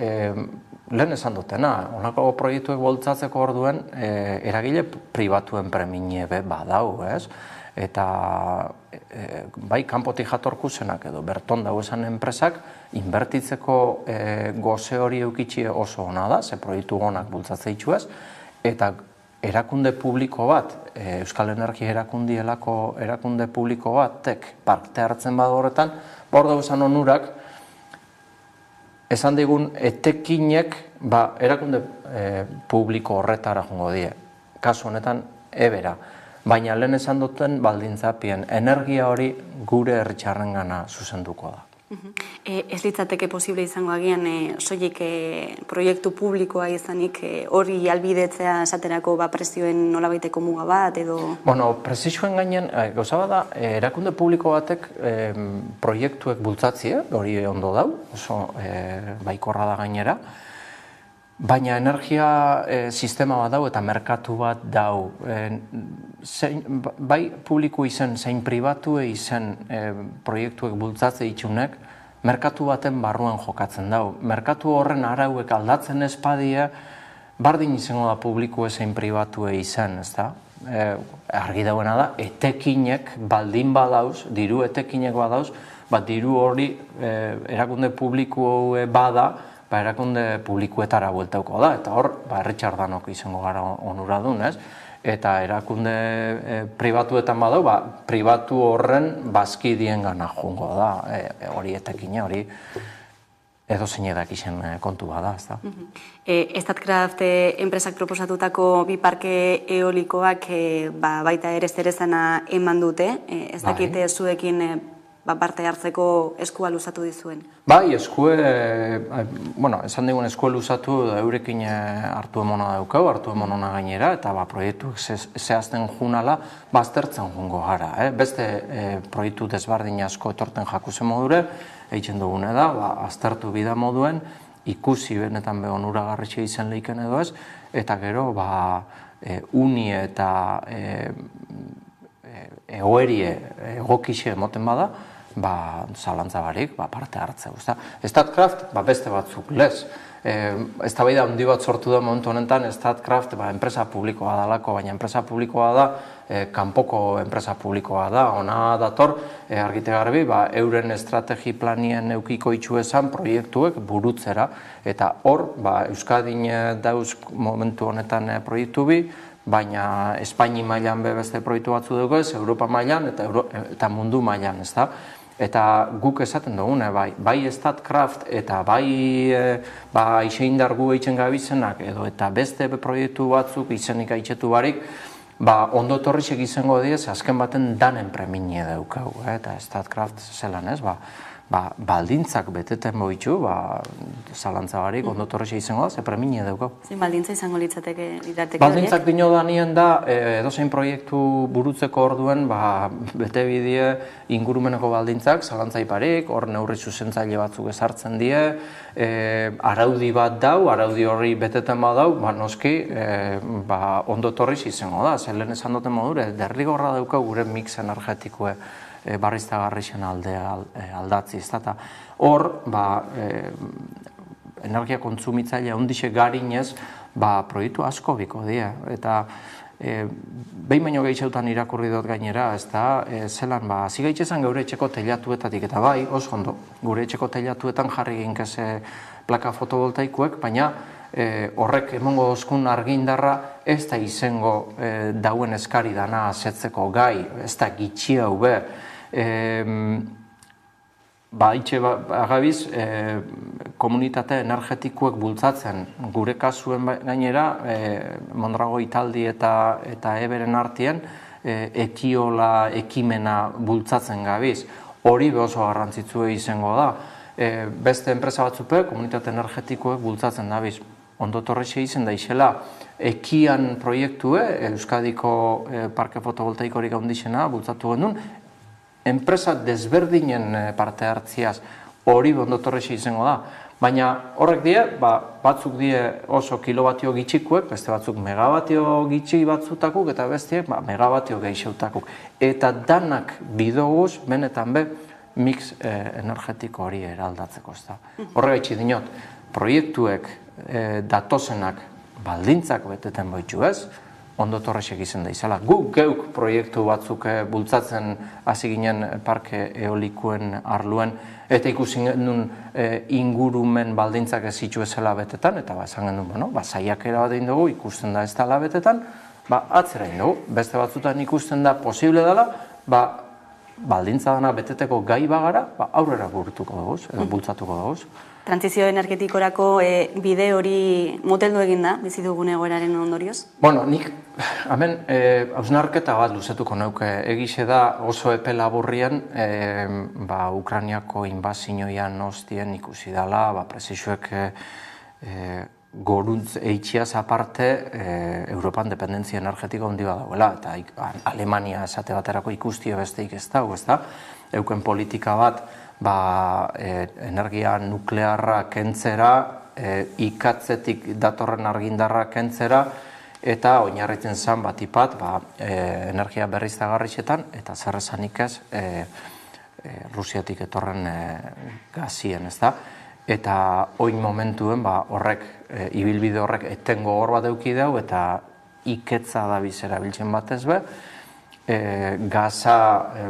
lehen esan dutena, honako proiektuek boltzatzeko orduen, eragile pribatuen preminiebe badau, ez? Eta bai kanpotik jatorkusenak edo berton dauezan enpresak, inbertitzeko goze hori eukitxie oso ona da, ze proiektu gonak bultzatze itxuaz, eta erakunde publiko bat, Euskal Energia erakunde publiko batek parte hartzen badu horretan, hor dauzan onurak, esan digun etekinek erakunde publiko horretara jongo die. Kasu honetan, ebera. Baina lehen esan duten baldintzapien energia hori gure herritxarrengana zuzenduko da. Ez litzateke posible izango agian soilik proiektu publikoa izanik hori albidetzea esaterako prezioen nolabaiteko muga bat edo... Bueno, prezioen gainen, gauza bada, erakunde publiko batek proiektuek bultzatzie, hori ondo dau, oso baikorra da gainera, baina energia sistema bat dau eta merkatu bat dau. Bai publiko izen, zein pribatu izen proiektuek bultzatze itxunek, merkatu baten barruan jokatzen dau. Merkatu horren arauek aldatzen espadie, bardin izango da publiko zein pribatu izen, ez da? Argi dauena da, etekinek baldin badauz, diru etekinek badauz, diru hori erakunde publiko bada, erakunde publikoetara bueltauko da, eta hor, herritxardanok izango gara onuradun, ez? Eta erakunde pribatuetan badau, pribatu horren bazkidien gana jungo da, hori etekine, hori edo zeinedak izen kontu bada, ez da. Statkraft enpresak proposatutako bi parke eolikoak baita ere zerezana eman dute, ez dakite zuekin parte hartzeko eskua luzatu dizuen? Bai, esan digun eskua luzatu eurekin hartu emona daukau, hartu emona gainera, eta proiektu zehazten junala, baztertzen jungo gara. Beste proiektu desbardin asko etorten jakuzen modure, eitzen dugune da, aztertu bida moduen, ikusi benetan onuragarritxe izen leiken edo ez, eta gero uni eta egoerie egokixe emoten bada, zalantza barik, parte hartzeu. Statkraft, beste batzuk lez. Eztabaida handi bat sortu da momentu honetan, Statkraft enpresa publikoa dalako, baina enpresa publikoa da, kanpoko enpresa publikoa da, ona dator, argite garbi, euren estrategi planien eukiko itxu esan proiektuek burutzera, eta hor, Euskadin dauz momentu honetan proiektu bi, baina Espaini mailan beste proiektu batzu dugu ez, Europa mailan eta mundu mailan, ez da? Eta guk esaten dugune, bai Statkraft eta bai iseindar gu eitzen gabizenak edo eta beste proiektu batzuk izenik aitzetu barik, ondo torrizek izango diez, azken baten danen preminie daukau, eta Statkraft zelan ez, baldintzak beteten boitxu, zalantza barik, ondo torrizek izango da, ze preminie daukau. Zein baldintza izango litzateke horiek? Baldintzak dino da nien da, edozein proiektu burutzeko orduen, bete bidie ingurumeneko baldintzak, zalantza iparik, hor neurri zuzentzaile batzuk ezartzen die, araudi bat dau, araudi hori beteten badau, noski, ondo torriz izango da, zer lehen esan duten modure, derrigorra daukau gure mix energetikoe barriztagarrixen aldatzi, ez da. Hor, energia kontsumitzaile ondixek garinez, proiektu asko biko die, eta behin baino gehiagotan irakurri dut gainera, ez da, zelan, hasi gaitxezan geure etxeko teilatuetatik, eta oso ondo, gure etxeko teilatuetan jarri ginkese plaka fotovoltaikoek, baina horrek emongo dozkun argindarra ez da izango dauen eskari dana asetzeko gai, ez da gitxi hau be. Itxe agabiz, komunitate energetikoek bultzatzen gure kasuen gainera, Mondragoi taldi eta eberen artien, ekiola ekimena bultzatzen gabiz. Hori oso garrantzitsua izango da. Beste enpresa batzupe, komunitate energetikoek bultzatzen dabiz. Ondo torrexe izen da izela, ekian proiektue, Euskadiko parke fotovoltaikorik handixena bultzatu genuen, enpresa desberdinen parte hartziaz hori ondo torrexe izango da. Baina horrek die, batzuk die oso kilobatio gitxikuek, beste batzuk megabatio gitxi batzutakuk, eta bestiek megabatio gehixeutakuk. Eta danak bidoguz, benetan be, mix energetiko hori eraldatzeko. Horregaitzi dinot, proiektuek datozenak baldintzak beteten boitxu ez, ondo torresek izan da izala. Guk geuk proiektu batzuk bultzatzen hasi ginen parke eolikuen arluen, eta ikusi genuen ingurumen baldintzak ez zitu ezela betetan, eta esan genuen, saiakera bat egin dugu, ikusten da ez dela betetan, atzera egin dugu. Beste batzutan ikusten da posible dela, baldintza dana beteteko gai bagara, aurrera burutuko dugu, edo bultzatuko dugu. Trantzizio energetikorako bide hori moteldu egin da, bizi dugun egoeraren ondorioz? Nik, hemen, hausnarketa bat luzetuko neuke. Egixe da oso epe laburrian, Ukrainiako inbazioian ostien ikusi dela, presisuek goruntz eitxiaz aparte, Europan dependentzia energetiko handi bat dauela, eta Alemania esate baterako ikustia besteik ez da, euken politika bat, energia nuklearra kentzera, ikatzetik datorren argindarra kentzera, eta oinarritzen zen batipat energia berriztagarrixetan, eta zer esanik ez Rusiatik etorren gazien, ez da? Eta oin momentuen horrek, ibilbide horrek etengo hor bat euki dau, eta iketza da bizera biltzen batez be, gaza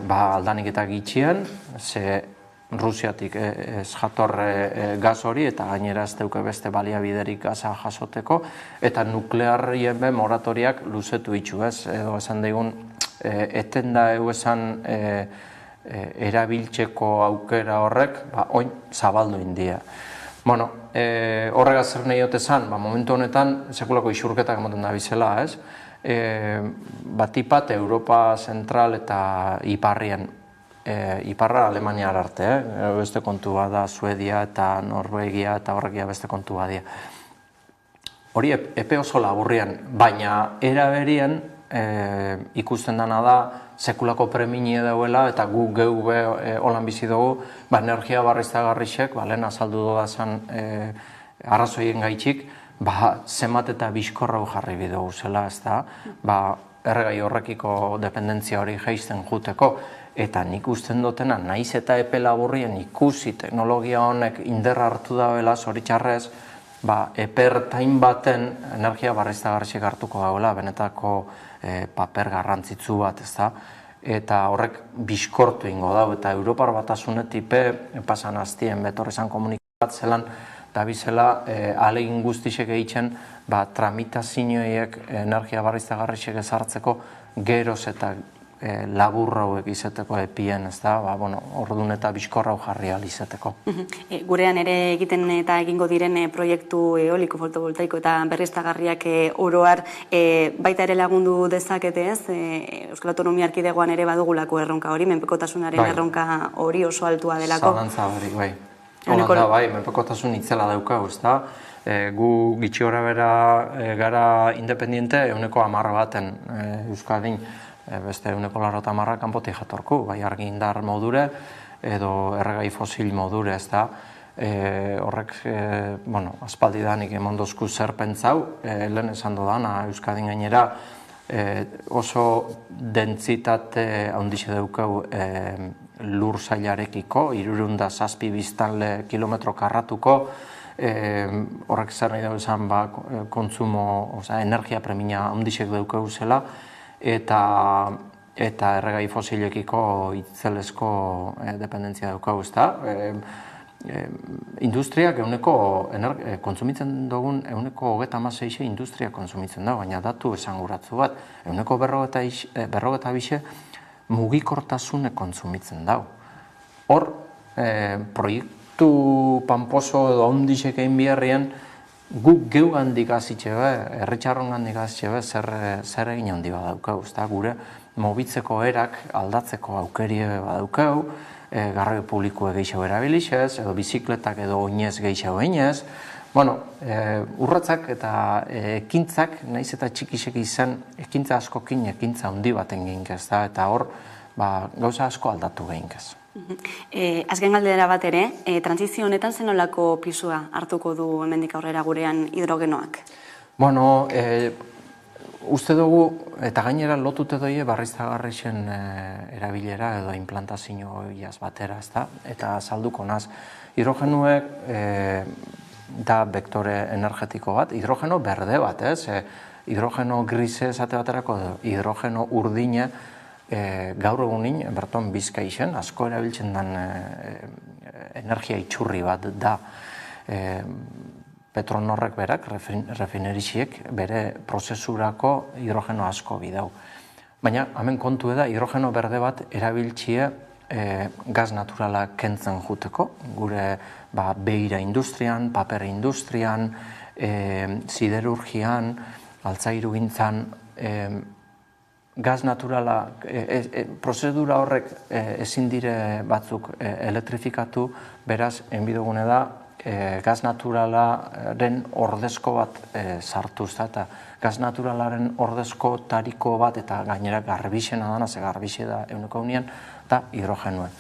aldanik eta gitxien, ze Rusiatik ez jator gaz hori, eta gainera ez deuke beste baliabiderik gaza jasoteko, eta nuklearrien be moratoriak luzetu itxu ez, edo esan daigun, eten da esan erabiltzeko aukera horrek, oin zabaldu india. Horregaz zer nahi otezan, momentu honetan, sekulako isurketak emoten da bizela, ez? Batipat Europa Zentral eta Iparrien, Iparra Alemaniar arte, beste kontu da Suedia eta Norvegia eta horrekia beste kontu badia. Hori epe oso laburrian, baina eraberien ikusten dana da sekulako preminie dauela eta gu geu be holan bizi dugu, energia berriztagarrixek, lehen azaldu dudazan arrazoien gaitxik, zemat eta bizkorrau jarri bidugu zela, ez da, erregai horrekiko dependentzia hori jaisten juteko, eta nik usten dutena, naiz eta epe laburrien ikusi teknologia honek inderra hartu dauela, zoritxarrez, epertain baten energia berriztagarrixek hartuko dauela, benetako paper garrantzitsu bat, ez da, eta horrek bizkortu ingo dau, eta Europar Batasunetik pasan aztien betorrezan komunikabat zelan, da bizela alegin guztisek egiten tramitazioiek energia berriztagarrixek ezartzeko geroz eta laburrauek izeteko epien, ez da, orduan eta bizkorrau jarri alizeteko. Gurean ere egiten eta egingo diren proiektu eoliko, fotovoltaiko eta berriztagarriak oroar baita ere lagundu dezakete ez, Euskal Autonomia Erkidegoan ere badugulako erronka hori, menpekotasunaren erronka hori oso altua delako. Zalantza hori, bai. Hola da, menpekotasun itzela daukau, ez da. Gu gitxi gora bera gara independiente, 10% baten Euskadin, beste 90% kanpotik jatorku, bai argindar modure edo erregai fosil modure, ez da. Horrek, aspaldidanik emondozku zer pentsau, lehen esan dudana, Euskadin gainera oso dentzitate handixe daukau lur zailarekiko, 307 biztanle kilometro karratuko, horrek zer nahi dugu esan kontsumo, energia premia handixek daukau zela, eta erregai fosilekiko itzelezko dependentzia daukau, ez da. industriak kontsumitzen dugun 36 industria kontsumitzen da, baina datu esanguratzu bat, 52 mugikortasune kontsumitzen da. Hor, proiektu panposo edo ondixek egin biharrian, guk geu handik azitxe herritxarron handik azitxe zer egin handi badaukau, gure mobitzeko erak aldatzeko aukerie badaukau, garraio publikoa gehiago erabilixez, edo bizikletak edo oinez gehiago einez. Urratzak eta ekintzak, nahiz eta txikisek izan, ekintza askokin ekintza handi baten ginkez, eta hor gauza asko aldatu gehinkez. Azken galdera bat ere, transizio honetan zenolako pisua hartuko du hemendik aurrera gurean hidrogenoak? Uste dugu, eta gainera lotute doie berriztagarrien erabilera edo implantazioaz batera, eta salduko naz. Hidrogenuek da vektore energetiko bat, hidrogeno berde bat, hidrogeno grise esate baterako, hidrogeno urdine gaur egunin, berton Bizkaixen, asko erabiltzen den energia itxurri bat da. Petronorrek berak, refinerixiek, bere prozesurako hidrogeno asko bidau. Baina, hemen kontu da, hidrogeno berde bat erabiltzie gaz naturala kentzen juteko, gure beira industrian, paper industrian, siderurgian, altzairu gintzan, gaz naturala, prozedura horrek ezin dire batzuk elektrifikatu, beraz, enbidogune da, gaz naturalaren ordezko bat sartuz, eta gaz naturalaren ordezko tariko bat, eta gainera garbixena dana, ze garbixe da euneko unian, eta hidrogenuen.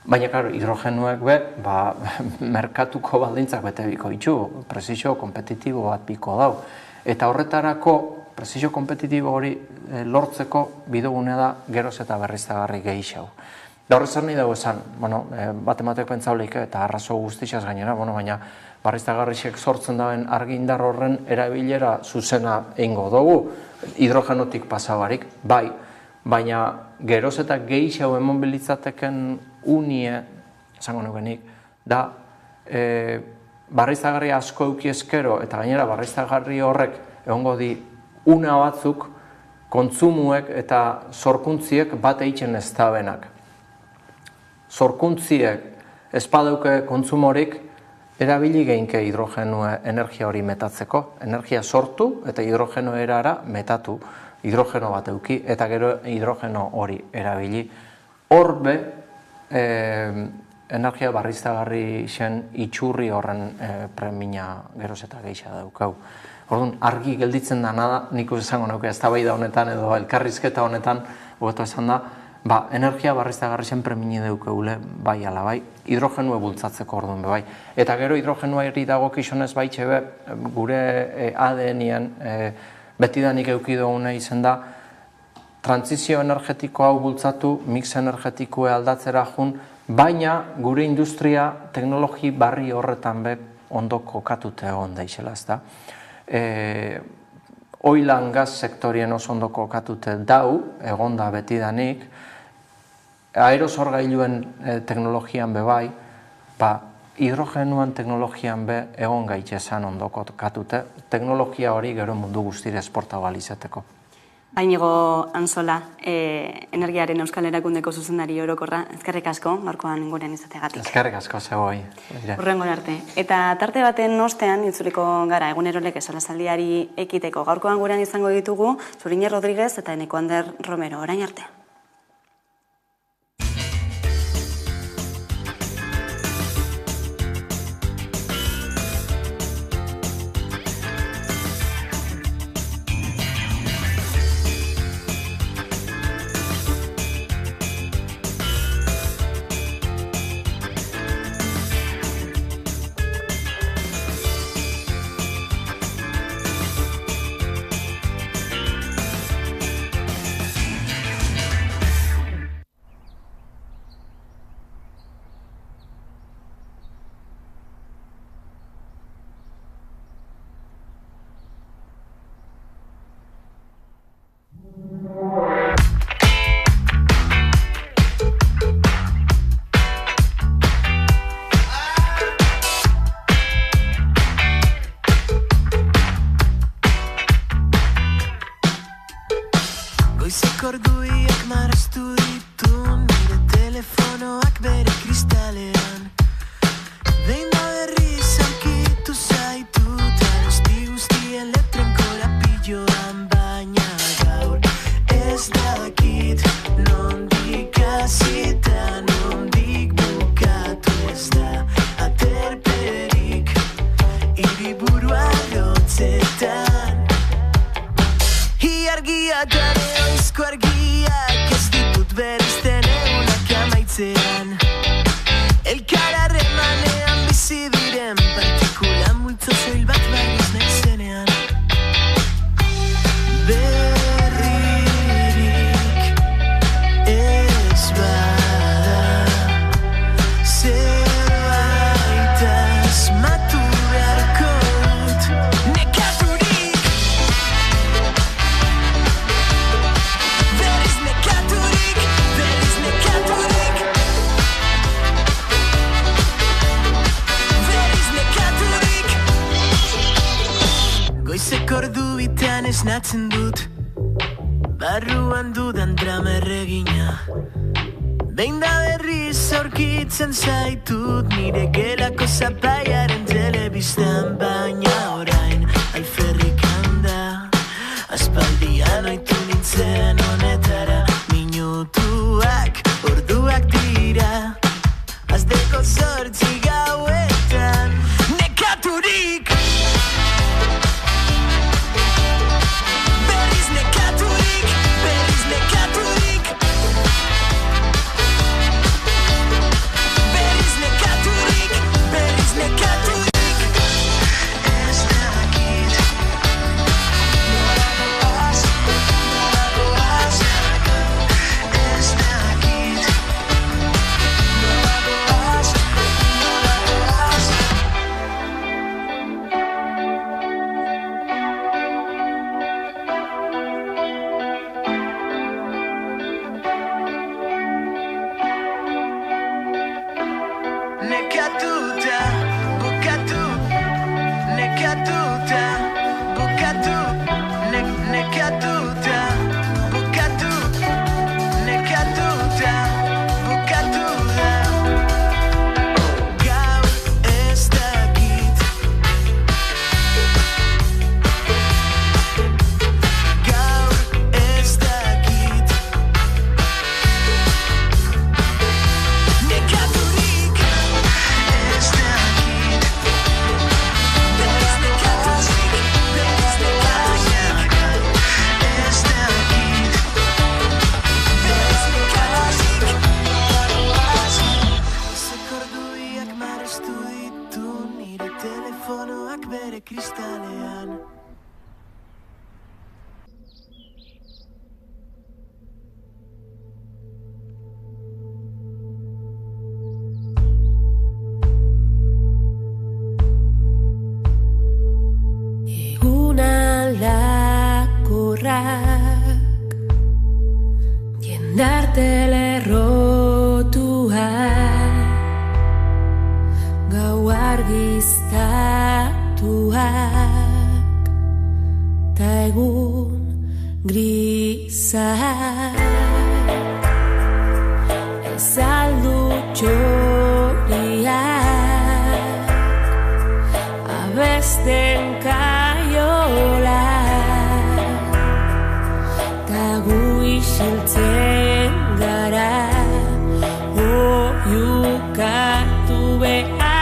Baina, klaro, hidrogenuek merkatuko baldintzak bete biko itxu, prezisio kompetitibo bat biko dau. Eta horretarako, prezisio kompetitibo hori lortzeko bidogune da geroz eta berriztagarri gehiago. Da horrez nahi dago esan, bat ematek pentsauleik eta arrazo guztixaz gainera, baina berriztagarrixek sortzen dauen argindar horren erabilera zuzena eingo dugu, hidrogenotik pasabarik, bai, baina geroz eta gehiago emonbilitzateken unie, esango nukenik, da berriztagarri asko eukiezkero eta gainera berriztagarri horrek egongo di una batzuk kontsumuek eta sorkuntziek bat eitzen ez dabenak. Sorkuntziek espadauke kontsumorik erabili geinke hidrogeno energia hori metatzeko, energia sortu eta hidrogeno erara metatu, hidrogeno bat euki eta gero hidrogeno hori erabili. Horbe energia berriztagarri zen itxurri horren premia geroz eta gehiago daukau. Orduan, argi gelditzen dana da, nik esango nuke eztabaida honetan edo elkarrizketa honetan, hobeto esan da, energia berriztagarri zen premia daukeule, bai ala bai, hidrogenua bultzatzeko orduan bai. Eta gero hidrogenua eri dago kixonez baitxe be, gure ADN-ien betidanik eukidogune izen da, transizio energetiko hau bultzatu, mix energetikoa aldatzera jun, baina gure industria teknologi barri horretan be ondo kokatute egon daixela, ez da. Oil and gas sektorien oso ondo kokatute dau, egonda betidanik, aerosorgailuen teknologian be bai, hidrogenuan teknologian be egon gaitxezan ondo kokatute, teknologia hori gero mundu guztire esportabal izateko. Bainigo Ansola, Energiaren Euskal Erakundeko zuzendari orokorra, ezkerrik asko, gaurkoan gurean izateagatik. Ezkerrik asko, zegoi. Hurrengon arte. Eta tarte baten ostean, itzuliko gara egunerolek esolazaldiari ekiteko. Gaurkoan gurean izango ditugu, Zurine Rodríguez eta Eneko Ander Romero. Orain arte. orduiak marraztu ditu nire telefonoak bere kristalean. Behin da berriz aurkitu zaituta guztien letren korapiloan, baina gaur ez dakit nondik hasita, nondik bukatu, ez da aterperik hiriburua lotzetan. Iargiatan eoizko argiak ez ditut bereizten egunak amaitzean. Elkararen manean bizi diren partikula multzo soil bat baino naizenean. Berririk ez bada zerbait asmatu beharko dut. Nekaturik, berriz nekaturik, berriz nekaturik, berriz nekaturik. Goizeko ordu bitan esnatzen dut, barruan dudan drama erregina. Behin da berriz aurkitzen zaitut nire gelako zapaiaren telebistan, baina orain alferrik handa. Aspaldian oitu nintzen honetara, minutuak, orduak dira, asteko 8 gauetan. Nekaturik, berriz nekaturik, berriz nekaturik, berriz nekaturik, berriz nekaturik. Ez dakit nola goaz, nola goaz. Ez dakit nola goaz, nola goaz. Nekatuta, bukatu, nekatuta, bukatu, nekatuta, bukatu, nekatuta, bukatu da. Gaur ez dakit, gaur ez dakit. Nekaturik, ez dakit, berriz nekaturik, berriz nekaturik, ez dakit, berriz nekaturik, nola goaz. Goizeko orduiak marraztu ditu nire telefonoak bere kristalean. Egun aldakorrak, jendarte lerrotuak, gau argiztatuak, ta egun grisak. Ez aldu txoriak, abesten kaiola, ta gu isiltzen gara, oiukatu beharrean.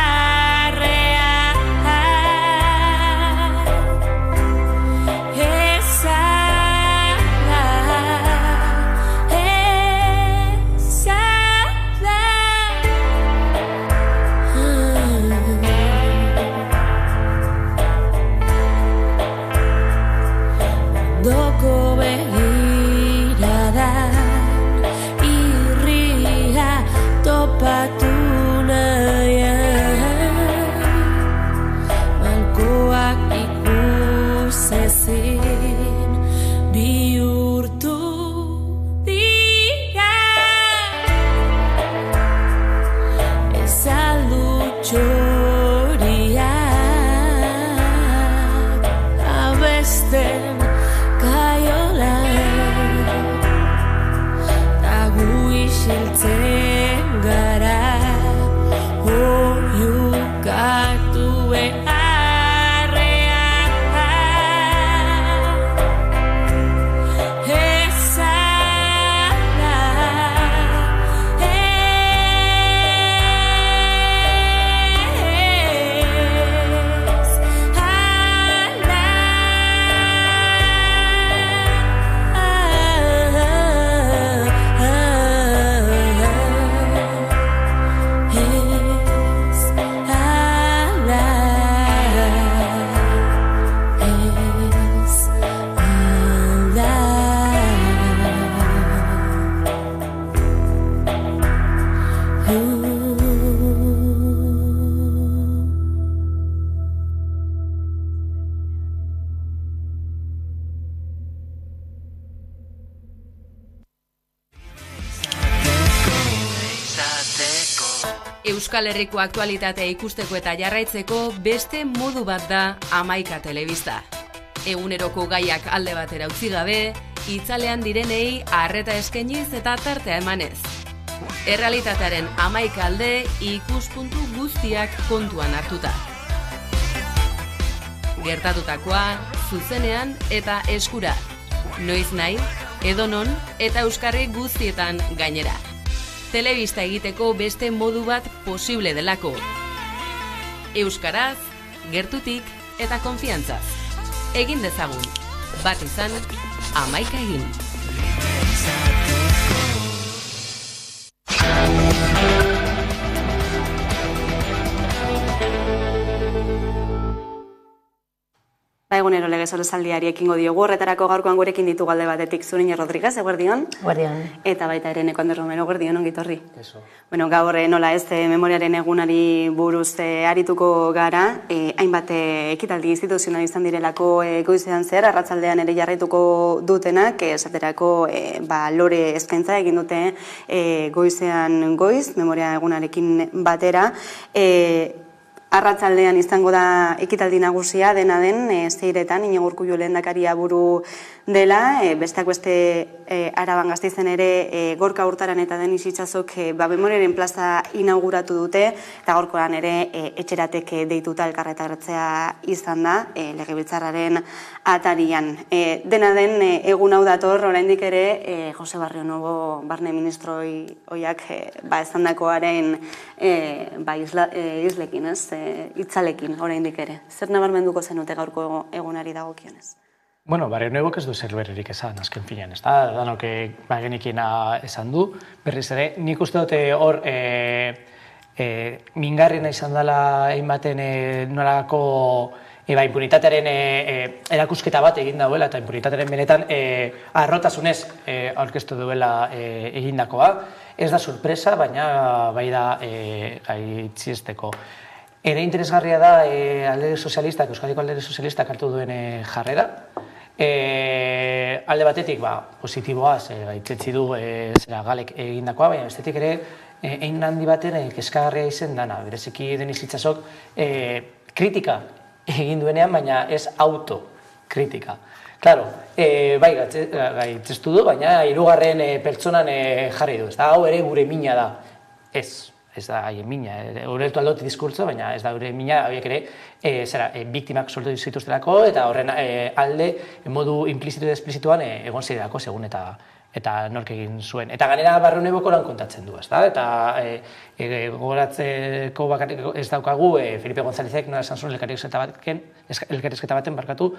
Euskal Herriko aktualitatea ikusteko eta jarraitzeko beste modu bat da Hamaika Telebista. Eguneroko gaiak alde batera utzi gabe, itzalean direnei arreta eskainiz eta tartea emanez. Errealitatearen 11 alde ikuspuntu guztiak kontuan hartuta. Gertatutakoa, zuzenean eta eskura. Noiz nahi, edonon eta euskarri guztietan gainera. Telebista egiteko beste modu bat posible delako. Euskaraz, gertutik eta konfiantzaz. Egin dezagun, bat izan, 11 egin. Egunero lege solasaldiari ekingo diogu, horretarako gaurkoan gurekin ditu galde batetik Zuriñe Rodríguez, eguerdion. Eguerdion. Eta baita ere Neko Ander Romero, eguerdion, ongitorri. Bueno, gaur nola ez memoriaren egunari buruz arituko gara, hainbat ekitaldi instituzional izan direlako goizean zer, arratsaldean ere jarraituko dutenak, esaterako lore eskaintza egin dute goizean goiz, memoria egunarekin batera, arratsaldean izango da ekitaldi nagusia dena den, zeiretan, Iñigo Urkullu lehendakaria buru dela, besteak beste Araban Gasteizen ere Gorka Hurtaran eta Denis Itsasok memoriaren plaza inauguratu dute, eta gaurkoan ere etxeratek deituta elkarretaratzea izan da, legebiltzarraren atarian. Dena den egun hau dator, oraindik ere Jose Barrio Nuevo barne ministro oiak esandakoaren islekin, hitzalekin oraindik ere. Zer nabarmenduko zenute gaurko egunari dagokionez? Bueno, Barrio Nuevok ez du zer berririk esan, azken finean, ez da? Danok genekiena esan du. Berriz ere, nik uste dute hor mingarriena izan dela hainbaten nolako impunitatearen erakusketa bat egin dauela, eta impunitatearen benetan arrotasunez aurkeztu duela egindakoa. Ez da sorpresa, baina bai da gaitziesteko. Ere interesgarria da Alderdi Sozialistak, Euskadiko Alderdi Sozialistak hartu duen jarrera. Alde batetik positiboa, gaitzetsi du Galek egindakoa, baina bestetik ere egin handi baten kezkagarria izen dana. Bereziki Denis Itsasok kritika egin duenean, baina ez autokritika. Claro, bai gaitzestu du, baina hirugarren pertsonan jarri du. Hau ere gure mina da. Ez da haien mina, horretu aldoti diskurtso, baina ez da gure mina, horiek ere biktimak sortu zituztelako, eta horren alde, modu implizitu eta esplizituan egon zirelako segun eta nork egin zuen. Eta ganera Barrio Nuevok oran kontatzen du, eta gogoratzeko ez daukagu Felipe Gonzálezek nola esan zuen elkarrizketa baten barkatu,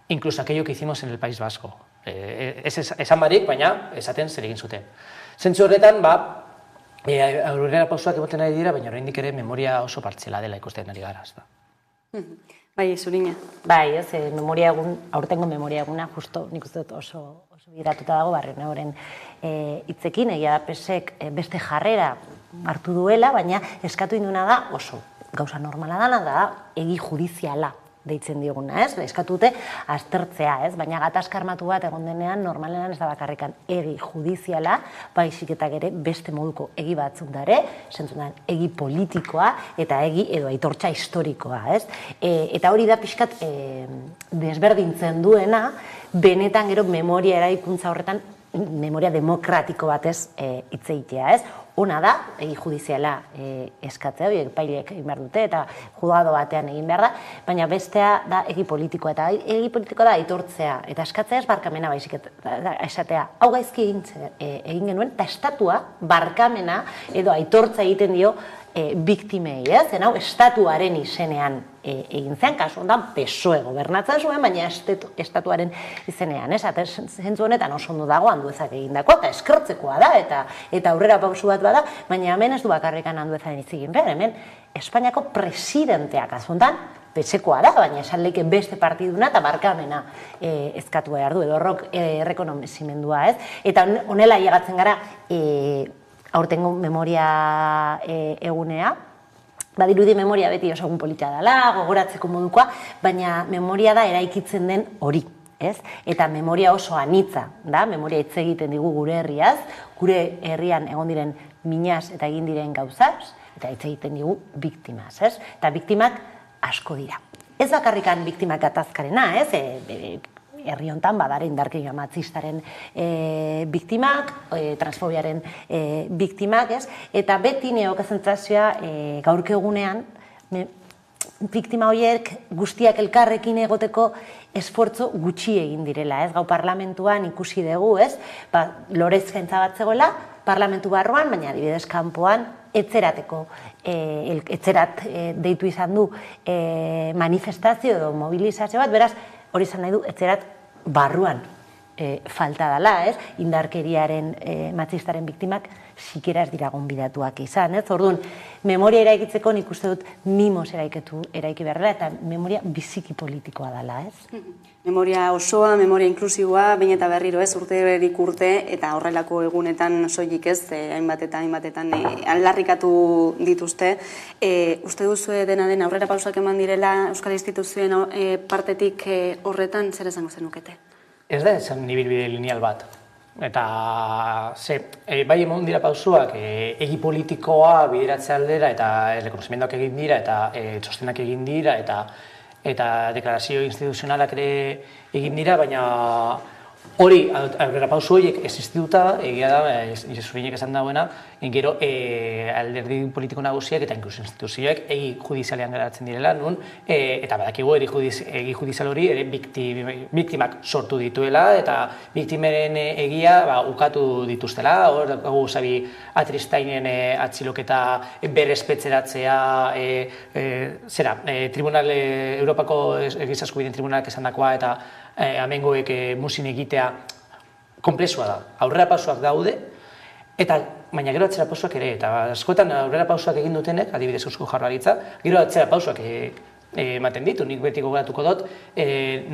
incluso aquello que hicimos en el País Vasco. Esan barik, baina esaten zer egin zuten. Zentzu horretan, aurrera pausuak emoten ari dira, baina oraindik ere memoria oso partzela dela ikusten ari gara. Bai, Zuriña. Bai, aurtengo memoria eguna, justo nik uste dut oso biratuta dago Barrio Nuevoren hitzekin, egia da PSek beste jarrera hartu duela, baina eskatu induna da oso gauza normala dana da egi judiziala deitzen dioguna, ez? Eskatu dute aztertzea, ez? Baina gatazka armatu bat egon denean normalean ez da bakarrikan egi judiziala, baizik eta ere beste moduko egi batzuk dare, zentzunan egi politikoa eta egi edo aitortza historikoa, ez? Eta hori da pixkat desberdintzen duena, benetan gero memoria eraikuntza horretan, memoria demokratiko batez hitz egitea, ez? Ona da, egi judiziala eskatzea, epaileek egin behar dute, eta juzgado batean egin behar da, baina bestea da egi politikoa, eta egi politikoa da aitortzea, eta eskatzea ez barkamena baizik esatea. Hau gaizki egin genuen, eta estatua barkamena edo aitortza egiten dio biktimei, ez? Hau estatuaren izenean egin zen, kasu hondan PSOE gobernatzen zuen, baina estatuaren izenean, ez? Zentzu honetan oso ondo dago Anduezak egindakoa, eta eskertzekoa da, eta aurrera pausu bat bada, baina hemen ez du bakarrikan Anduezaren hitz egin behar, hemen Espainiako presidenteak kasu hondan PSekoa da, baina esan leike beste partiduna eta barkamena eskatu behar du, edo horrok errekonozimendua, ez? Eta honela llegatzen gara aurtengo memoria egunea, badirudi memoria beti oso egun polita dela, gogoratzeko modukoa, baina memoria da eraikitzen den hori, ez? Eta memoria oso anitza, da? Memoria hitz egiten digu gure herriaz, gure herrian egon diren minaz eta egin diren gauzaz, eta hitz egiten digu biktimaz, ez? Eta biktimak asko dira. Ez bakarrikan biktimak gatazkarena, ez? Herri hontan badare indarkeria matxistaren biktimak, transfobiaren biktimak, ez? Eta beti neoke zentzazioa gaurko egunean, biktima horiek guztiak elkarrekin egoteko esfortzu gutxi egin direla, ez? Gau parlamentuan ikusi dugu, ez? Lorezkaintza bat zegoela, parlamentu barruan, baina adibidez kanpoan, etzerat deitu izan du manifestazio edo mobilizazio bat, beraz, hori izan nahi du, etzerat barruan falta dela, ez? Indarkeriaren matxistaren biktimak sikera ez dira gonbidatuak izan, ez? Orduan, memoria eraikitzeko nik uste dut mimos eraiki beharrela eta memoria biziki politikoa dela, ez? Memoria osoa, memoria inklusiboa, baina eta berriro ez, urterik urte, eta horrelako egunetan soilik ez, hainbatetan aldarrikatu dituzte. Uste duzu dena den aurrera pausak eman direla Euskal Instituzioen partetik horretan, zer esango zenukete? Ez da esan ibilbide lineal bat. Eta, bai emon dira pausuak, egi politikoa bideratze aldera, eta rekonozimenduak egin dira, eta txostenak egin dira, eta deklarazio instituzionalak ere egin dira, baina hori, aurrera pausu horiek existituta, egia da, Jesurinek esan dauena, gero alderdi politiko nagusiak eta inkluso instituzioek egi judizialean geratzen direla, nun, eta badakigu egi judizial hori ere biktimak sortu dituela, eta biktimeren egia ukatu dituztela, hor dugu Xabi Atristainen atxiloketa berrespetxeratzea, Europako Giza Eskubideen Tribunalak esandakoa eta amengoek muzin egitea konplexua da. Aurrera pausoak daude, baina gero atzera pausoak ere, eta askotan aurrera pausoak egin dutenek, adibidez Eusko Jaurlaritza, gero atzera pausoak ematen ditu, nik beti gogoratuko dut,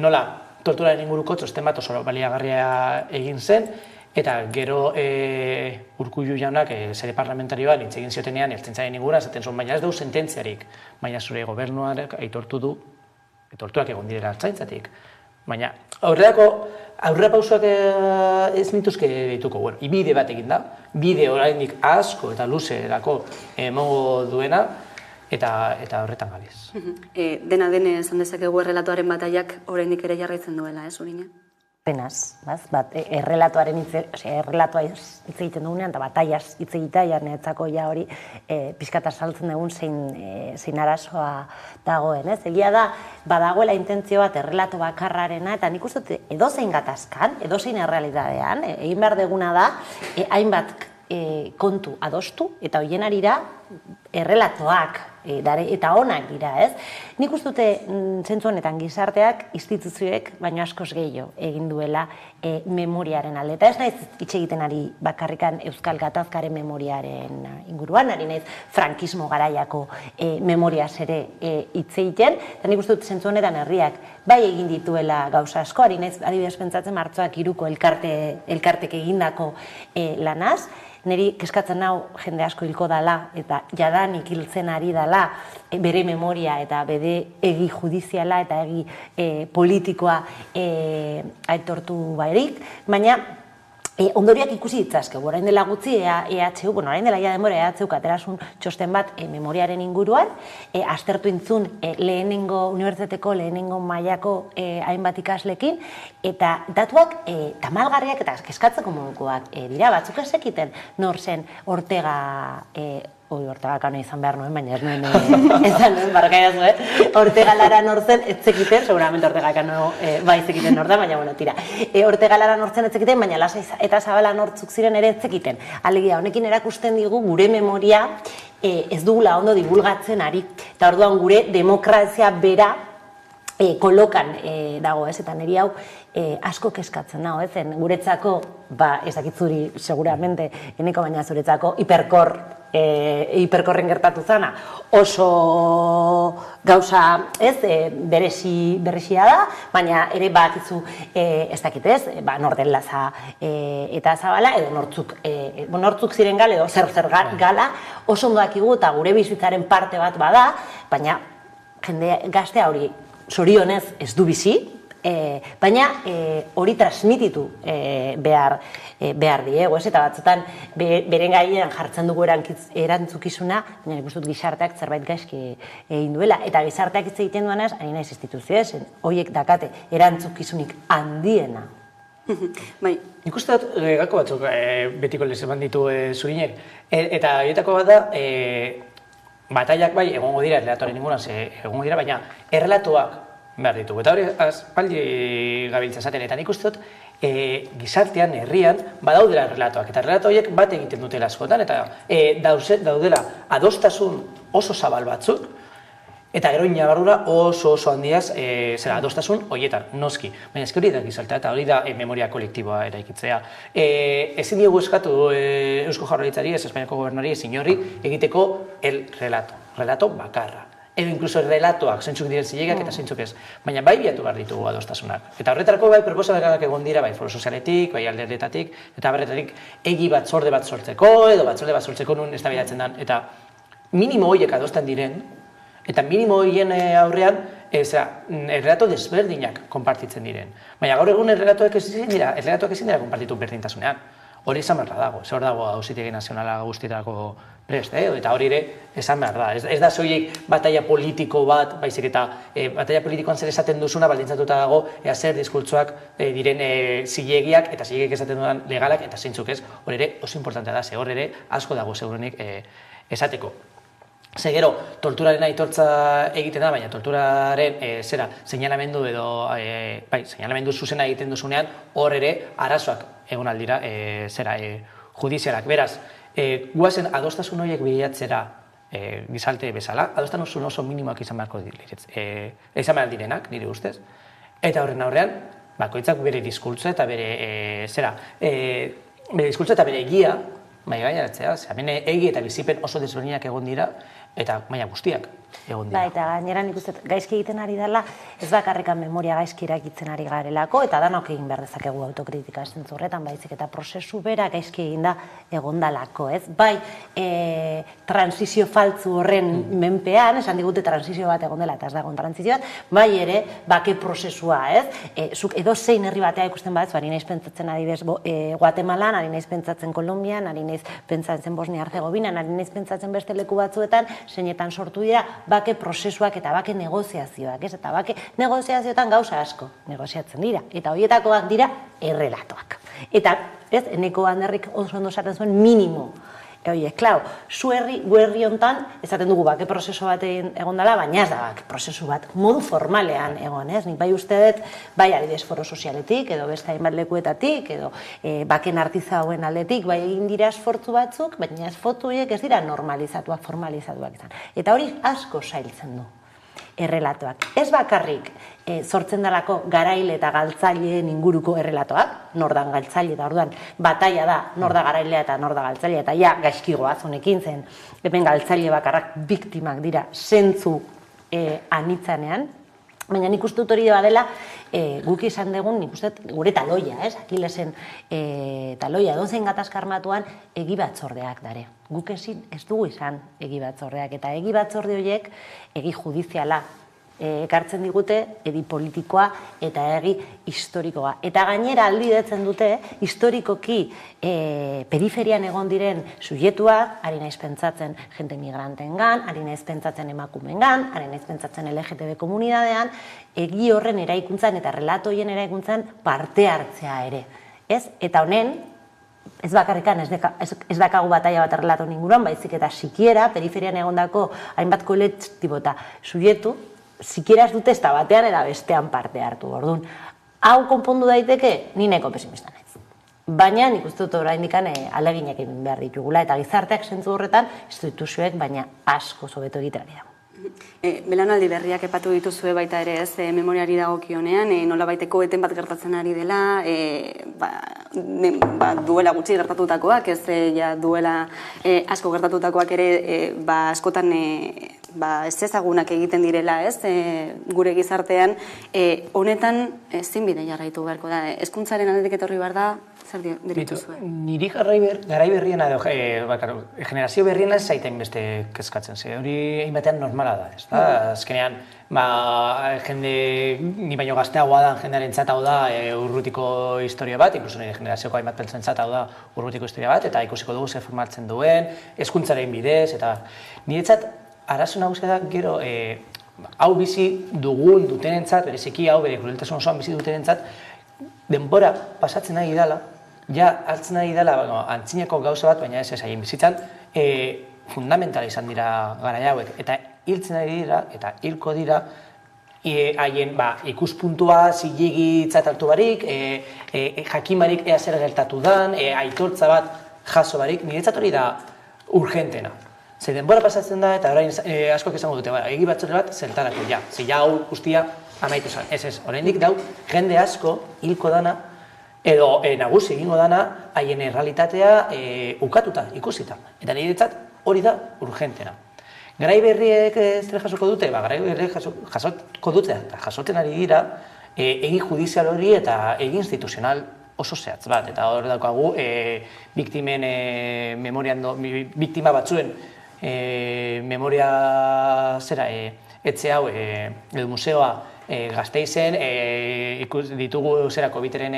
nola torturaren inguruko txosten bat oso baliagarria egin zen, eta gero Urkullu jaunak sare parlamentarioan hitz egin ziotenean ertzaintzaren inguruan esaten zuen, baina ez dugu sententziarik, baina zure gobernuak aitortu du, torturak egon direla ertzaintzatik. Baina aurrera pausoak ez nituzke dituko. Ibide bat egin da, bide oraindik asko eta luzerako emango duena, eta horretan gabiz. Dena dene esan dezakegu errelatoaren bataiak oraindik ere jarraitzen duela, ez, Urine? Penaz, errelatoa hitz egiten dugunean, eta bataiaz hitz egitea, jarneetzako ja hori pixkata saltzen dugun zein arazoa dagoen, ez? Egia da, badagoela intentzio bat errelato bakarrarena, eta nik uste dut edozein gatazkan, edozein errealitatean, egin behar deguna da, hainbat kontu adostu, eta horien arira errelatoak eta onak dira, ez? Nik uste dute zentzu honetan gizarteak, instituzioek, baino askoz gehiago egin duela memoriaren alde. Eta ez naiz hitz egiten ari bakarrikan Euskal Gatazkaren memoriaren inguruan, ari naiz frankismo garaiako memoriaz ere hitz egiten, eta nik uste dut zentzu honetan herriak bai egin dituela gauza asko, ari naiz adibidez pentsatzen martxoak 3ko elkartek egindako lanaz, niri keskatzen nau jende asko hilko dala eta jadanik hiltzen ari dala bere memoria eta bere egi judiziala eta egi politikoa aitortu barik, baina ondoriak ikusi ditzazke, orain dela gutxi EHU, orain dela ja denbora EHU aterasun txosten bat memoriaren inguruan, aztertu intzun unibertsitateko lehenengo mailako hainbat ikaslekin, eta datuak tamalgarriak eta keskatzeko modukoak dira, batzuk ez ekiten nor zen Ortega Ortega kano izan behar nuen, baina ez nuen barkaidazu, Ortega Lara nortzen ez zekiten, seguramente Ortega kano bai zekiten nor da, baina bueno, tira. Ortega Lara nortzen ez zekiten, baina Lasa eta Zabala nortzuk ziren ere ez zekiten. Alegia, honekin erakusten digu gure memoria ez dugula ondo divulgatzen ari, eta orduan gure demokrazia bera kolokan dago, ez, eta niri hau asko keskatzen nago, ez, guretzako, ez dakitzuri seguramente, eneko baina zuretzako hiperkorren gertatu zana, oso gauza, ez, berezia da, baina ere bakizu, ez dakitez, norden Lasa eta Zabala, edo nortzuk ziren gala, edo zer gala, oso ondo dakigu eta gure bizitzaren parte bat bada, baina jende gaztea hori zorionez ez du bizi, Baina hori transmititu behar diegu, eta batzutan beren gainean jartzen dugu erantzukizuna, baina nik uste dut gizarteak zerbait gaizki egin duela, eta gizarteak hitz egiten duanaz, ari naiz instituzioez, horiek dakate erantzukizunik handiena. Bai. Nik uste dut gako batzuk betiko lezeman ditu Zurinek, eta horietako bat da, bataiak bai egongo dira errelatoaren inguruan, egongo dira, baina errelatoak behar ditugu. Eta hori aspaldi gabiltza esaten, eta nik uste dut gizartean, herrian, badaudela errelatoak. Eta errelato horiek bat egiten dutela askotan, eta daudela adostasun oso zabal batzuk, eta gero inabardura oso handiaz adostasun horietan, noski. Baina ezke hori da gizartea, eta hori da memoria kolektiboa eraikitzea. Ezin diogu eskatu Eusko Jaurlaritzari, Espainiako Gobernari, inorri egiteko relato bakarra. Edo inkluso relatoak, zeintzuk diren zilegak eta zeintzuk ez. Baina bai biatu behar ditugu adostasunak. Eta horretarako bai proposamenak egon dira, bai foro sozialetik, bai alderdietatik, eta berretatik egi batzorde bat sortzeko, edo batzorde bat sortzeko nun eztabaidatzen den. Eta minimo horiek adostan diren, eta minimo horien aurrean, errelato desberdinak konpartitzen diren. Baina gaur egun errelatoak ezin dira konpartitu berdintasunean. Hori esan behar dago, hor dago Auzitegi Nazionala guztietako prest, eta hori ere esan behar da. Ez da soilik bataia politiko bat, baizik eta bataia politikoan zer esaten duzuna baldintzatuta dago zer diskurtsoak diren zilegiak eta zilegiak esaten dudan legalak eta zeintzuk ez, hori ere oso importantea da, hor ere asko dago segurenik esateko. Ze gero, torturaren aitortza egiten da, baina torturaren seinalamendu edo seinalamendu zuzena egiten duzunean, hor ere arazoak egon aldira judizialak. Beraz, guazen adostasun horiek bilatzera gizalte bezala, adostasun oso minimoak izan behar direnak, nire ustez, eta horren aurrean, bakoitzak bere diskurtso eta bere egia, bai gaineratzea, hemen egi eta bizipen oso desberdinak egon dira, eta baina guztiak egon dira. Ba, eta gainera nik uste gaizki egiten ari dela, ez bakarrikan memoria gaizki erakitzen ari garelako, eta danok egin behar dezakegu autokritika zentzu horretan, baizik eta prozesu bera gaizki eginda egondalako, ez? Bai, transizio faltzu horren menpean, esan digute transizio bat egondela eta ez dagoen transizio bat, bai ere, bake prozesua, ez? Zuk edo zein herri batea ikusten bat, ari naiz pentsatzen adibidez Guatemalan, ari naiz pentsatzen Kolonbian, ari naiz pentsatzen Bosnia-Herzegovinan, ari naiz pentsatzen beste leku batzuetan, zeinetan sortu dira bake prozesuak eta bake negoziazioak, ez? Eta bake negoziazioetan gauza asko negoziatzen dira, eta horietakoak dira errelatoak. Eta, ez, Eneko Anderrik oso ondo esaten zuen minimo. Oie, klau, zu herri hontan, esaten dugu bake prozesu bat egon dela, baina ez da bake prozesu bat modu formalean egon, ez? Nik bai uste dut, bai adibidez foro sozialetik, edo beste hainbat lekuetatik, edo baken artizauen aldetik, bai egin dira esfortzu batzuk, baina esfortzu horiek ez dira normalizatuak, formalizatuak izan. Eta hori asko zailtzen du errelatoak. Ez bakarrik sortzen dalako garaile eta galtzaileen inguruko errelatoak, nor da galtzaile eta orduan bataia da nor da garailea eta nor da galtzailea, eta ja gaizkigoaz honekin zen, hemen galtzaile bakarrak biktimak dira zentzu anitzanean, baina nik uste dut hori badela guk izan dugun, nik uste gure taloia, ez? Akilesen taloia, edozein gatazka armatuan egi batzordeak dare. Guk ez dugu izan egi batzordeak, eta egi batzorde horiek egi judiziala ekartzen digute, egi politikoa eta egi historikoa. Eta gainera albidetzen dute, historikoki periferian egon diren subjektuak, ari naiz pentsatzen jente migrantengan, ari naiz pentsatzen emakumeengan, ari naiz pentsatzen LGTB komunidadean, egi horren eraikuntzan eta relatoien eraikuntzan parte hartzea ere. Ez? Eta honen, ez bakarrikan ez dakagu bataia bat errelato ninguruan, baizik eta sikiera periferian egondako hainbat kolektibo eta subjektu, sikiera ez dute ez da batean eta bestean parte hartu. Orduan, hau konpondu daiteke, ni nahiko pesimista naiz. Baina nik uste dut oraindik ahaleginak egin behar ditugula, eta gizarteak zentzu horretan instituzioek baina asko hobeto egiten ari dago. Belaunaldi berriak epatu dituzue baita ere ez, memoriari dagokionean, nolabaiteko eten bat gertatzen ari dela, duela gutxi gertatutakoak, ez duela asko gertatutakoak ere askotan ez ezagunak egiten direla, ez, gure gizartean, honetan ezin bide jarraitu beharko da. Hezkuntzaren aldetik etorri behar da, zer derituzue? Niri garai berriena edo generazio berriena ez zaitain beste kezkatzen, ze hori hainbatean normala da, ez da? Azkenean, jende ni baino gazteagoa da jendearentzat hau da urrutiko historia bat, inkluso nire generazioko hainbat peltzentzat hau da urrutiko historia bat, eta ikusiko dugu zer formatzen duen, hezkuntzaren bidez, eta niretzat arazo nagusia da gero hau bizi dugun dutenentzat, bereziki hau bere krudeltasun osoan bizi dutenentzat, denbora pasatzen ari dela, ja hartzen ari dela antzinako gauza bat, baina ez haien bizitzan, fundamentala izan dira garai hauek, eta hiltzen ari dira, eta hilko dira, haien ikuspuntua zilegitzat hartu barik, jakimarik ea zer gertatu dan, aitortza bat jaso barik, niretzat hori da urgentena. Ze denbora pasatzen da, eta orain askok esango dute, egi batzore bat, zeltarako, ja, ze ja hau guztia amaitu zen. Ez, oraindik dau, jende asko hilko dana, edo nagusi egingo dana, haien errealitatea ukatuta, ikusita. Eta niretzat hori da urgentena. Garai berriek zer jasoko dute? Garai berriek jasoko dute, eta jasoten ari dira, egi judizial hori eta egi instituzional oso zehatz bat. Eta hor daukagu, biktima batzuen memoria etxe hau, edo museoa Gasteizen, ditugu Coviteren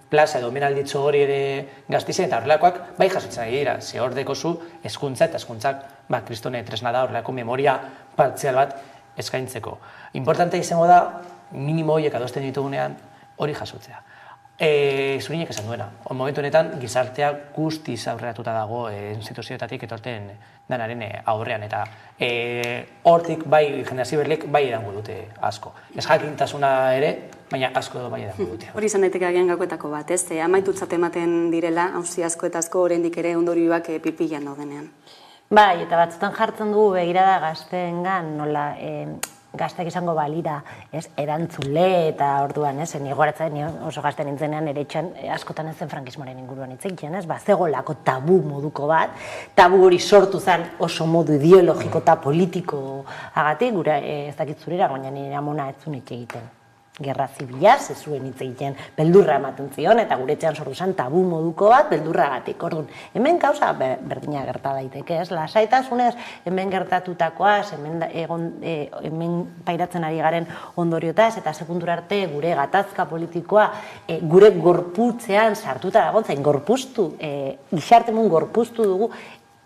plaza edo omenalditxo hori ere Gasteizen, eta horrelakoak bai jasotzen ari dira, ze hor dekozu hezkuntza eta hezkuntzak kristone tresna da horrelako memoria partzial bat eskaintzeko. Importantea izango da, minimo horiek adosten ditugunean hori jasotzea. Zurinek esan duena, momentu honetan gizartea guztiz aurreratuta dago instituzioetatik etorten danaren aurrean, eta hortik bai generazio berriek bai edango dute asko. Ez jakintasuna ere, baina asko bai edango dute. Hori izan daiteke agian gakoetako bat, ez? Amaitutzat ematen direla, auzi asko eta asko oraindik ere ondorioak pipilan daudenean. Bai, eta batzutan jartzen dugu begirada gazteengan, nola gazteak izango balira, erantzule eta orduan, ni gogoratzen oso gazte nintzenean ere etxean askotan ez zen frankismoaren inguruan hitz egiten, zegolako tabu moduko bat, tabu hori sortu zen oso modu ideologiko eta politiko agatik, gura ez dakit zurera, baina nire amona ez zuen hitz egiten. Gerra zibilaz, ez zuen hitz egiten beldurra ematen zion, eta gure etxean sortu zen tabu moduko bat beldurragatik. Orduan, hemen gauza berdina gerta daiteke, lasaitasunez hemen gertatutakoaz, hemen pairatzen ari garen ondoriotaz, eta sekuntura arte gure gatazka politikoa gure gorputzean sartuta dagoen, zain gorpuztu, gizartemun gorpuztu dugu,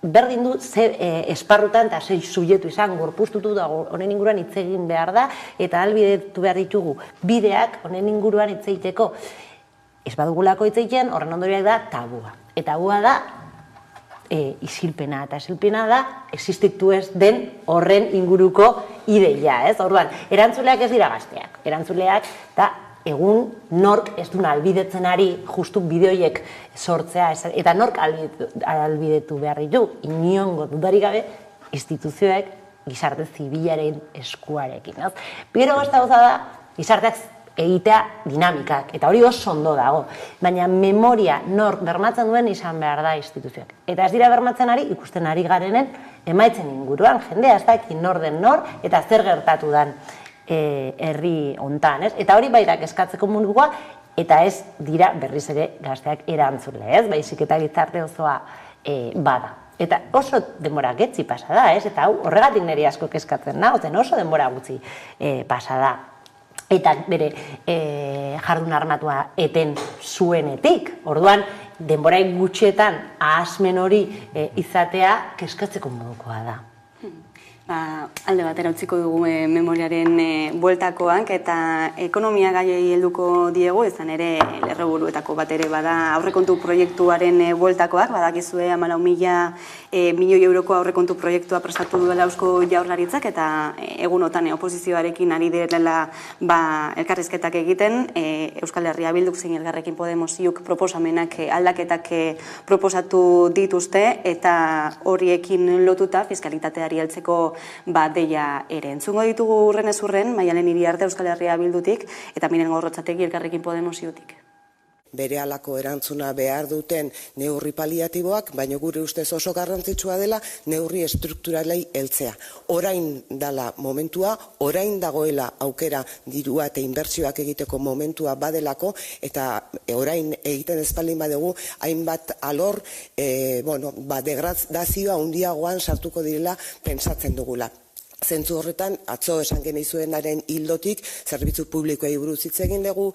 berdin du ze esparrutan eta ze subjektu izan gorpuztutu dago honen inguruan hitz egin behar da, eta ahalbidetu behar ditugu bideak honen inguruan hitz egiteko. Ez badugulako hitz egiten, horren ondorioak da tabua. Eta tabua da isilpena, eta isilpena da existitu ez den horren inguruko ideia, ez? Orduan, erantzuleak ez dira gazteak, erantzuleak da egun nork ez duen albidetzen ari justu bideoiek sortzea, eta nork albidetu behar ditu, inongo dudarik gabe instituzioek gizarte zibilaren eskuarekin. Gero beste gauza da, gizarteak egitea dinamikak, eta hori oso ondo dago, baina memoria nork bermatzen duen izan behar da instituzioak. Eta ez dira bermatzen ari, ikusten ari garenen emaitzen inguruan, jendea ez dakit nor den nor, eta zer gertatu den herri hontan, ez? Eta hori bairak eskatzeko mundukoa, eta ez dira berriz ere gazteak erantzule, ez? Baizik eta gizarte osoa bada. Eta oso denbora getzi pasa da, ez? Eta horregatik niri asko eskatzen da, oso denbora gutxi pasa da. Eta bere jardun armatua eten zuenetik. Orduan, denbora gutxietan ahasmen hori izatea keskatzeko modukoa da. Alde batera utziko dugu memoriaren bueltakoak, eta ekonomia gaiei helduko diegu, izan ere lerroburuetako bat ere bada aurrekontu proiektuaren bueltakoak, badakizue 14.000 milioi euroko aurrekontu proiektua prestatu duela Eusko Jaurlaritzak, eta egunotan oposizioarekin ari direla elkarrizketak egiten, Euskal Herria Bilduk zein Elkarrekin Podemosiuk proposamenak aldaketak proposatu dituzte, eta horiekin lotuta fiskalitateari heltzeko deia ere. Entzungo ditugu urrenez urren, Maialen Iriarte Euskal Herria Bildutik, eta Miren Gorrotxategi Elkarrekin Podemosiotik. berehalako erantzuna behar duten neurri paliatiboak, baina gure ustez oso garrantzitsua dela neurri estrukturalei heltzea. Orain dala momentua, orain dagoela aukera dirua eta inbertsioak egiteko momentua badelako, eta orain egiten ez baldin badugu hainbat alor degradazioa handiagoan sartuko direla pentsatzen dugula. Zentzu horretan, atzo esan genizuenaren hildotik, zerbitzu publikoei buruz hitz egin dugu,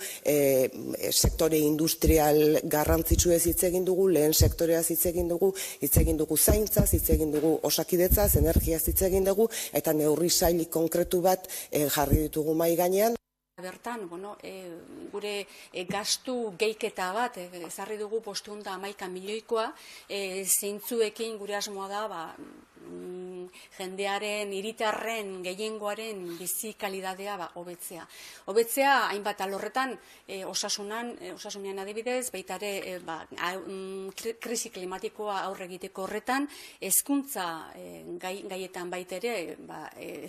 sektore industrial garrantzitsuez hitz egin dugu, lehen sektoreaz hitz egin dugu zaintzaz, hitz egin dugu osakidetzaz, energiaz hitz egin dugu, eta neurri sail konkretu bat jarri ditugu mahai gainean. Bertan, gure gastu geiketa bat, ezarri dugu 511 milioikoa, zeintzuekin gure asmoa da, jendearen, hiritarren, gehiengoaren bizi kalidadea hobetzea. Hobetzea hainbat alorretan, osasunean adibidez, baita ere krisi klimatikoa aurre egiteko horretan, hezkuntza gaietan baita ere,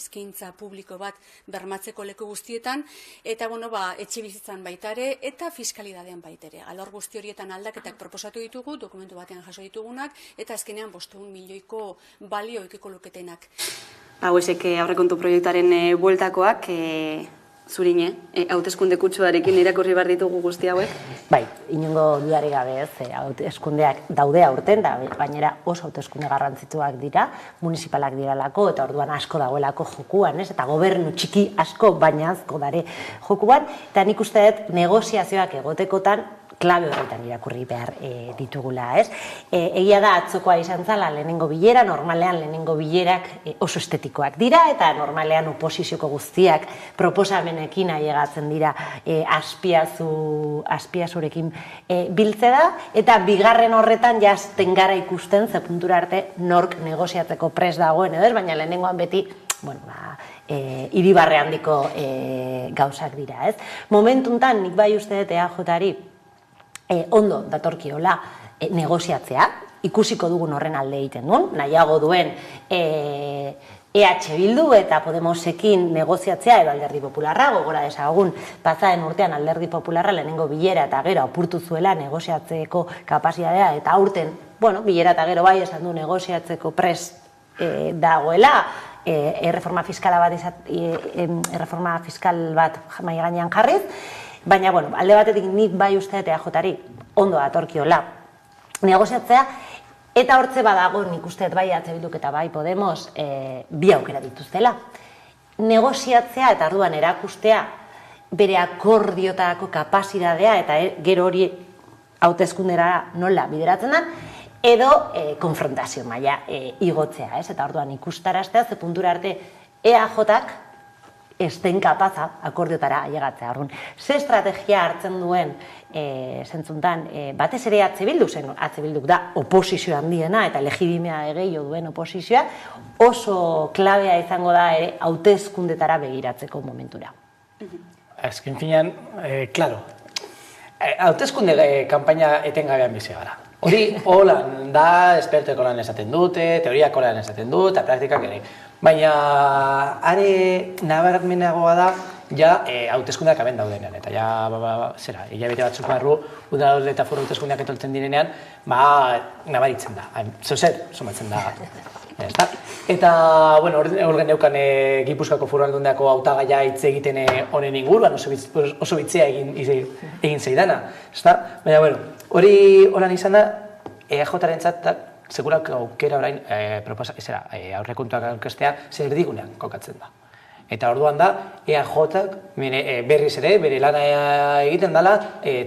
eskaintza publiko bat bermatzeko leku guztietan, eta etxebizitzan baita ere, eta fiskalidadean baita ere. Alor guzti horietan aldaketak proposatu ditugu, dokumentu batean jaso ditugunak, eta azkenean 500 milioiko balio ikiko luketenak. Hauesek aurrekontu proiektuaren bueltakoak, zurine, hauteskunde kutsuarekin irakurri behar ditugu guzti hauek? Bai, inongo dudari gabe ez, hauteskundeak daude aurten, bainera oso hauteskunde garrantzituak dira, municipalak diralako, eta orduan asko dagoelako jokuan, ez? Eta gobernu txiki asko, baina asko dare jokuan, eta nik uste dut negoziazioak egotekotan, klabe horretan irakurri behar ditugula, ez? Egia da atzokoa izan zala lehenengo bilera, normalean lehenengo bilerak oso estetikoak dira, eta normalean oposizioko guztiak proposamenekin ailegatzen dira azpiazurekin biltze da, eta bigarren horretan jazten gara ikusten, ze puntura arte nork negoziatzeko pres dagoen, edo ez? Baina lehenengoan beti, iribarre handiko gauzak dira, ez? Momentuntan, nik bai uste dut EAJ-ari ondo datorkiola negoziatzea, ikusiko dugun horren alde egiten duen, nahiago duen EH Bildu eta Podemosekin negoziatzea edo Alderdi Popularra, gogora desagun pasaden urtean Alderdi Popularra lehenengo bilera eta gero apurtu zuela negoziatzeko kapazitatea, eta aurten, bilera eta gero bai esan du negoziatzeko prest dagoela, erreforma fiskal bat mahai gainean jarriz, baina, alde batetik nik bai uste EAJ-ari ondo datorkiola negoziatzea, eta hortze badago nik uste bai EH Bilduk eta bai Podemos bi aukera dituztela. Negoziatzea eta orduan erakustea bere akordiotako kapazitatea eta gero hori hauteskundera nola bideratzen da, edo konfrontazio maila igotzea, ez? Eta orduan ikustaraztea ze puntura arte EAJ-ak esten kapaza akordiotara ailegatzea. Orduan, ze estrategia hartzen duen zentzuntan, batez ere EH Bildu, zen EH Bilduk da oposizio handiena eta legitimea gehiago duen oposizioa, oso klabea izango da ere hauteskundetara begiratzeko momentura. Azken finean, klaro, hauteskunde kanpaina etengabean bizi gara. Hori holan da, espertoeko lan esaten dute, teoriako lan esaten dut, eta praktikak ere. Baina, are nabarmenagoa da, ja, hauteskundeak aben daudenean, eta ja, hilabete batzuk barru, udal eta foru hauteskundeak etoltzen direnean, nabaritzen da, zer, somatzen da. Eta, hor geneukan Gipuzkoako Foru Aldundiako hautagaia hitz egiten honen inguruan, oso bitzea egin zeidana. Baina, hori horan izan da, EAJ-arentzat segurak aukera orain aurrekontuak aurkeztea zer erdigunean kokatzen da. Eta orduan da, EAJ-ak berriz ere, bere lana egiten dela,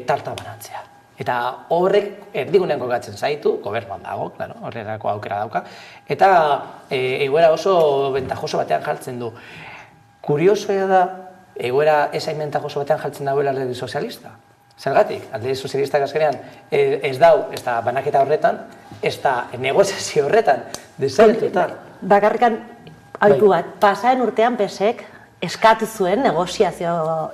tarta banatzea. Eta horrek erdigunean kokatzen zaitu, gobernuan dago, horrerako aukera dauka, eta egoera oso bentajoso batean jartzen du. Kuriosoa da, egoera esain bentajoso batean jartzen dagoela Alderdi Sozialista. Zergatik, Alderdi Sozialistak azkenean ez dau, ez da banaketa horretan, ez da negoziazio horretan, desagertuta. Bakarrikan, haitu bat, pasaren urtean PSek eskatu zuen negoziazio,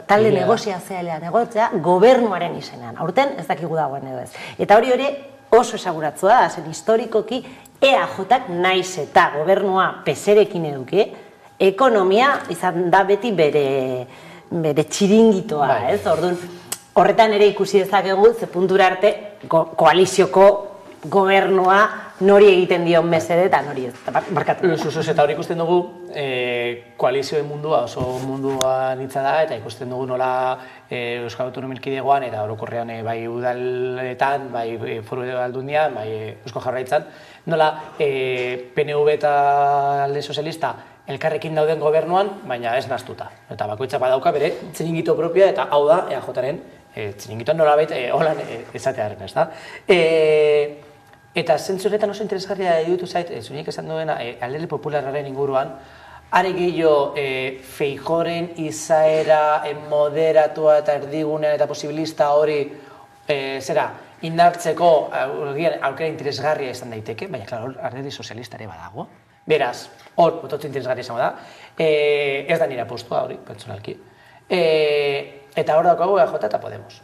talde negoziazioa negotzea gobernuaren izenean. Aurten ez dakigu dagoen edo ez. Eta hori oso esaguratzua da, zen historikoki EAJ-ak naiz eta gobernua PSerekin eduki, ekonomia izan da beti bere txiringitoa, ez? Orduan, horretan ere ikusi dezakegu, ze puntura arte koalizioko gobernua nori egiten dion mesede eta nori ez. Barkatu. Eta hori ikusten dugu, koalizioen mundua oso mundua nitza da, eta ikusten dugu nola Euskal Autonomia Erkidegoan eta orokorrean bai udaletan, bai foru aldundian, bai Eusko Jaurlaritzan, nola PNV eta Alde Sozialista elkarrekin dauden gobernuan, baina ez naztuta. Eta bakoitzak badauka bere txiringito propioa, eta hau da EAJaren txiringitoan nolabait holan esatearen, ez da? Eta zentzu horretan oso interesgarria iruditu zait, zunik esan duena, Alderdi Popularraren inguruan, are gehiago Feijóoren izaera moderatua eta erdigunean eta posibilista hori indartzeko aukera interesgarria izan daiteke, baina, klaro, Alderdi Sozialista ere badago. Beraz, hor, bototze interesgarria izango da, ez da nire apostua hori, pertsonalki. Eta hor daukagu EAJ eta Podemos.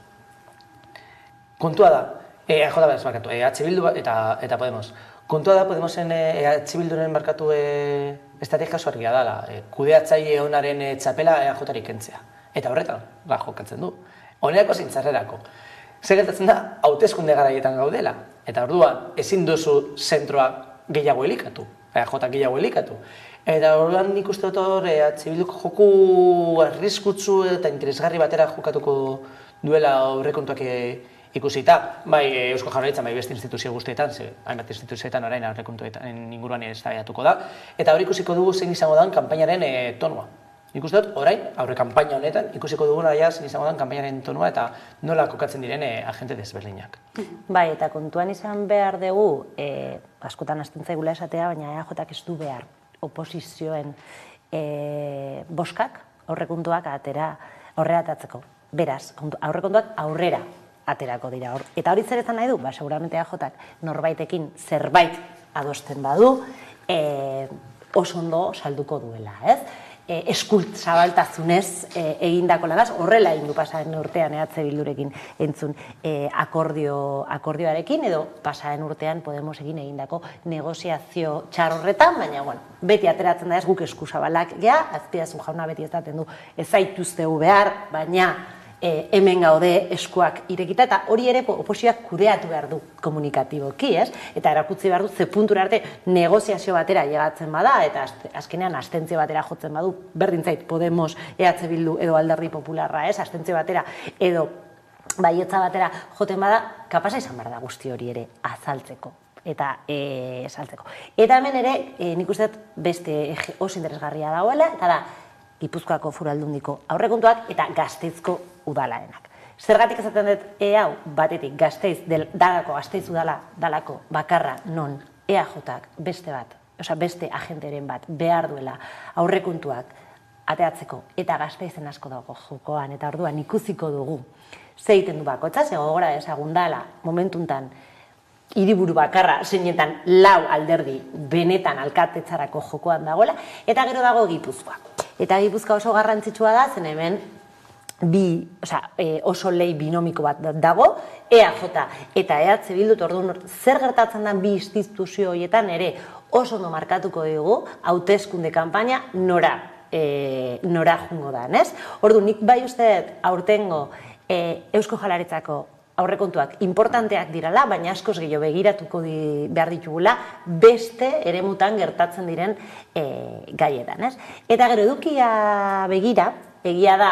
Kontua da, EH Bildu eta Podemos. Kontua da, Podemosen EH Bilduren markatu estrategia oso argia dela, kudeatzaile onaren txapela EAJari kentzea. Eta horretan, jokatzen du. Honerako zintzarrerako. Zer gertatzen da, hauteskunde garaietan gaudela. Eta orduan, ezin duzu zentroa gehiago elikatu. EAJ gehiago elikatu. Eta orduan nik uste dut hor, EH Bilduko joku arriskutsu eta interesgarri batera jokatuko duela aurrekontuak ikusita, bai Eusko Jaurlaritzan, bai beste instituzio guztietan, hainbat instituzioetan orain aurrekontuetan inguruan eztabaidatuko da, eta hor ikusiko dugu zein izango den kanpainaren tonua. Nik uste dut, orain, aurre kanpaina honetan, ikusiko duguna zein izango den kanpainaren tonua eta nola kokatzen diren agente desberdinak. Bai, eta kontuan izan behar dugu, askotan hasten zaigula esatea, baina EAJak ez du behar oposizioen boskak aurrekontuak aurrera atatzeko. Beraz, aurrekontuak aurrera aterako dira. Eta hori zer ezan nahi du? Seguramente EAJak norbaitekin zerbait adosten badu, oso ondo salduko duela, ez? Eskult zabaltazunez egindako lanaz, horrela egin du pasaren urtean EH Bildurekin entzun akordioarekin, edo pasaren urtean Podemos egindako negoziazio txar horretan, baina, beti ateratzen da ez guk eskuzabalak, Azpiazu jauna beti esaten du, ez zaituztegu behar, baina hemen gaude eskuak irekita, eta hori ere oposizioak kudeatu behar du komunikatiboki, ez? Eta erakutsi behar du ze puntura arte negoziazio batera llegatzen bada, eta azkenean abstentzio batera jotzen badu, berdin zait Podemos, EH Bildu edo Alderdi Popularra, ez? Abstentzio batera edo baietza batera joten bada, kapasa izan behar da guzti hori ere azaltzeko. Eta saltzeko. Eta hemen ere, nik uste beste oso interesgarria dagoela, eta da, Gipuzkoako Foru Aldundiko aurrekontuak eta Gasteizko udalarenak. Zergatik esaten dut hau, batetik Gasteiz, dalako Gasteiz udala dalako bakarra non EAJak beste agenteren bat behar duela aurrekontuak ateatzeko eta Gasteizen asko dago jokoan, eta orduan ikusiko dugu ze egiten du bakoitza, ze gogora ezagun dela momentuntan hiriburu bakarra zeinetan lau alderdi benetan alkatetzarako jokoan dagoela, eta gero dago Gipuzkoa. Eta Gipuzkoa oso garrantzitsua da, zen hemen oso lei binomiko bat dago, EAJ eta EH Bildu, orduan zer gertatzen da bi instituzio horietan ere oso ondo markatuko dugu hauteskunde kanpaina nora jungo da, ez? Orduan nik bai uste aurtengo Eusko Jaurlaritzako aurrekontuak importanteak dirala, baina askoz gehiago begiratuko behar ditugula beste eremutan gertatzen diren gaietan, ez? Eta gero edukia begira, egia da,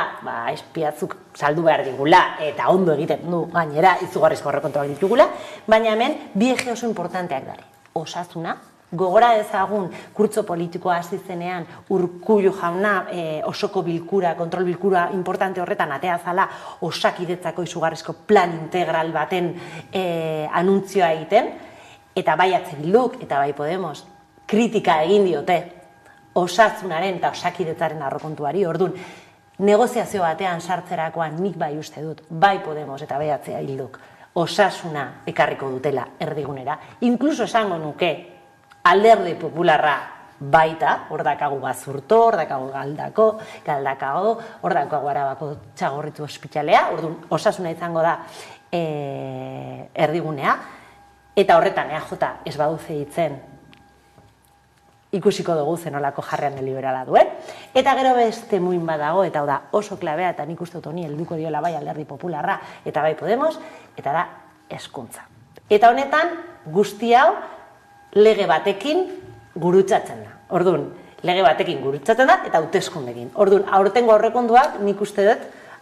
espiatzuk saldu behar digula eta ondo egiten du gainera izugarrizko aurrekontuak ditugula, baina hemen bi eje oso importanteak dira. Osasuna, gogora ezagun kurtso politikoa hasi zenean Urkullu jauna osoko bilkura, kontrol bilkura importante horretan atea zala Osakidetzako izugarrizko plan integral baten anuntzioa egiten, eta bai EH Bilduk eta bai Podemos kritika egin diote osasunaren eta Osakidetzaren aurrekontuari. Orduan, negoziazio batean sartzerakoan nik bai uste dut, bai Podemos eta bai EH Bilduk osasuna ekarriko dutela erdigunera. Inkluso esango nuke Alderdi Popularra baita, hor dakagu Bazurto, hor dakagu Galdakago, hor dakagu Arabako Txagorritxu ospitalea, orduan osasuna izango da erdigunea, eta horretan EAJ ez badu hitzen ikusiko dugu zenolako jarrean deliberala duen. Eta gero beste muin badago, eta da oso klabea, eta nik uste dut honi helduko diola bai Alderdi Popularra, eta bai Podemos, eta da hezkuntza. Eta honetan, guzti hau lege batekin gurutzatzen da. Orduan, lege batekin gurutzatzen da, eta hauteskundekin. Orduan, aurtengo aurrekontuak, nik uste dut,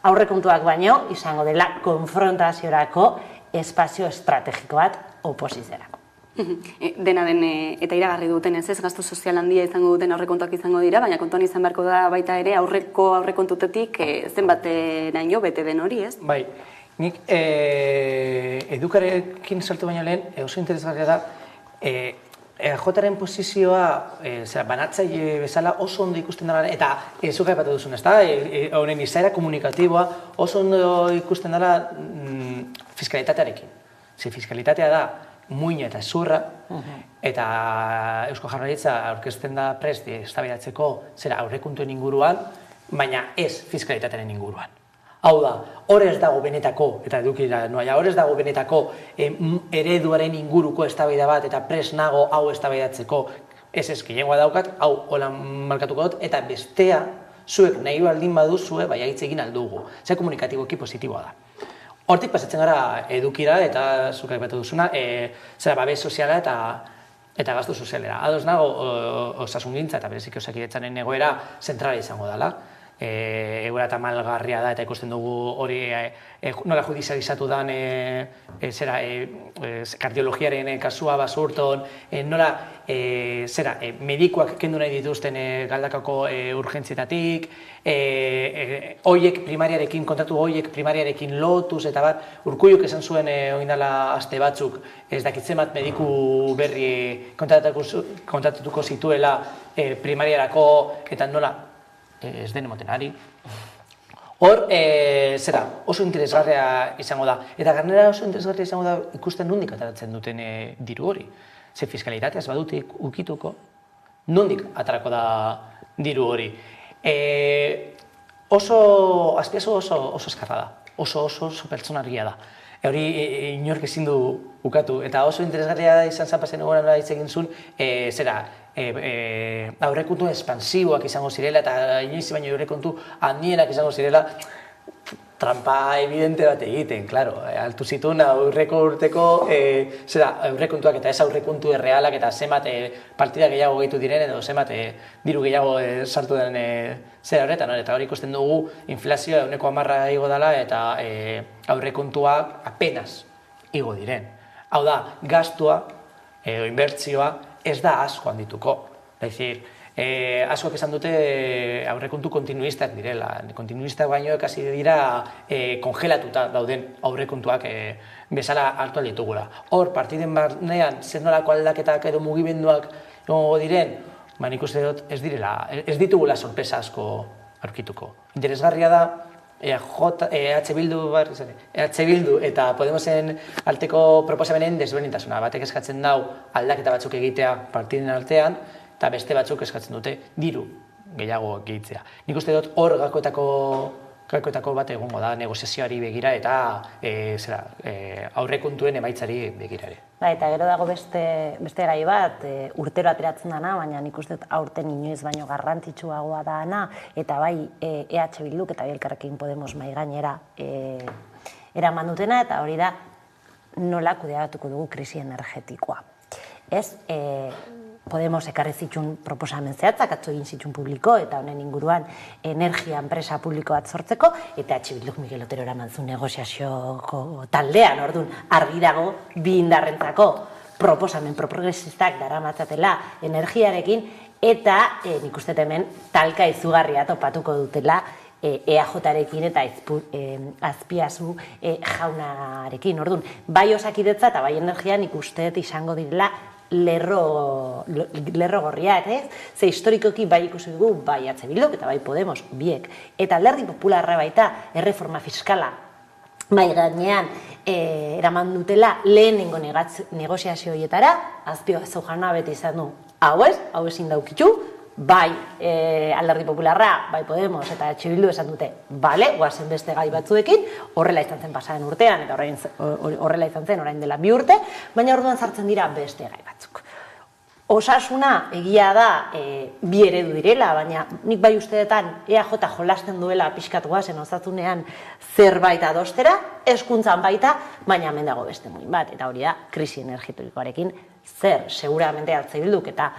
aurrekontuak baino, izango dela konfrontaziorako espazio estrategiko bat oposiziorako. Dena den eta iragarri duten ez gastu sozial handia izango duten aurrekontuak izango dira, baina kontuan izan beharko da baita ere aurrekontutetik zenbateraino bete den hori, ez? Bai, nik edukarekin sartu baino lehen, oso interesgarria da, EAJaren posizioa banatzaile bezala oso ondo ikusten dara, eta zuk aipatu duzun, ez da, honen izaera komunikatiboa oso ondo ikusten dara fiskalitatearekin. Fiskalitatea da, muina eta zurra, eta Eusko Jaurlaritza aurkezten da prest eztabaidatzeko zera aurrekontuen inguruan, baina ez fiskalitatearen inguruan. Hau da, hor ez dago benetako, eta edukira noaia, hor ez dago benetako ereduaren inguruko eztabaida bat, eta prest nago hau eztabaidatzeko, ez gehiengoa daukat, hau hola markatuko dut, eta bestea zuek nahi baldin baduzue, bai hitz egin aldugu. Zer komunikatiboki positiboa da. Hortik pasatzen gara edukira eta zuk aipatu duzuna, babes soziala eta gastu sozialera. Ados nago osasungintza eta bereziki Osakidetzaren egoera zentrala izango dela. Egoera tamalgarria da eta ikusten dugu hori nola judizializatu den kardiologiaren kasua Basurton, nola medikuak kendu nahi dituzten Galdakako urgentzietatik, kontratu hoiek primariarekin lotuz eta bat, Urkulluk esan zuen oindala aste batzuk ez dakitzen bat mediku berri kontratatuko zituela primariarako eta nola ez den emoten ari. Hor, oso interesgarria izango da. Eta gainera oso interesgarria izango da ikusten nondik ataratzen duten diru hori. Ze fiskalitatea ez badutik ukituko, nondik atarako da diru hori. Azpiazu oso eskarra da. Oso pertsonargia da. Hori inork ezin du ukatu. Eta oso interesgarria izan zapazen egoera nola hitz egin zuen, aurrekontu espansiboak izango zirela eta inoiz baino aurrekontu handienak izango zirela, trampa evidente bat egiten, klaro. Altu zituen aurreko urteko aurrekontuak eta ez aurrekontu errealak eta zenbat partida gehiago gehitu diren edo zenbat diru gehiago sartu den zera horretan. Eta hori ikusten dugu inflazioa 10% igo dela eta aurrekontuak apenas igo diren. Hau da, gastua edo inbertsioa ez da asko handituko. Askoak esan dute aurrekontu kontinuistak direla. Kontinuistak baino ekasi dira kongelatuta dauden aurrekontuak bezala hartu ditugula. Hor, partiden barnean, zer nolako aldaketak edo mugimenduak egongo diren, nik uste dut ez ditugula sorpresa asko aurkituko. Interesgarria da, EH Bildu eta Podemosen arteko proposamenen desberdintasuna. Batek eskatzen dau aldaketa batzuk egitea partiden artean, eta beste batzuk eskatzen dute diru gehiago gehitzea. Nik uste dut hor gakoetako bat egongo da negoziazioari begira eta aurrekontuen emaitzari begira ere. Eta gero dago beste gai bat, urtero ateratzen dana, baina nik uste dut aurten inoiz baino garrantzitsuagoa dana, eta bai EH Bilduk eta Elkarrekin Podemos mahai gainera eraman dutena, eta hori da nola kudeatuko dugu krisi energetikoa. Podemos ekarri zituen proposamen zehatzak, atzo egin zituen publiko, eta honen inguruan energia enpresa publiko bat sortzeko, eta EH Bilduk Mikel Otero eraman zuen negoziazioko taldean, orduan argi dago bi indarrentzako proposamen progresistak daramatzatela energiarekin, eta nik uste hemen talka izugarria topatuko dutela EAJarekin eta Azpiazu jaunarekin. Orduan, bai Osakidetza eta bai energia nik uste izango direla lerro gorriak, ze historikoki bai ikusi dugu bai EH Bilduk eta bai Podemos biek. Eta Alderdi Popularra baita erreforma fiskala bai gainean eraman dutela lehenengo negoziazio horietara, Azpiazu jauna beti izan du, hau ezin daukitu, bai Alderdi Popularra, bai Podemos eta EH Bildu esan dute, bale, guazen beste gai batzuekin, horrela izan zen pasaren urtean, eta horrela izan zen orain dela 2 urte, baina orduan sartzen dira beste gai batzuk. Osasuna egia da bi eredu direla, baina nik bai usteetan EAJ jolasten duela pixkat goazen osasunean zerbait adostera, hezkuntzan baita, baina hemen dago beste muin bat, eta hori da krisi energetikoarekin zer, seguramente hartze bilduk eta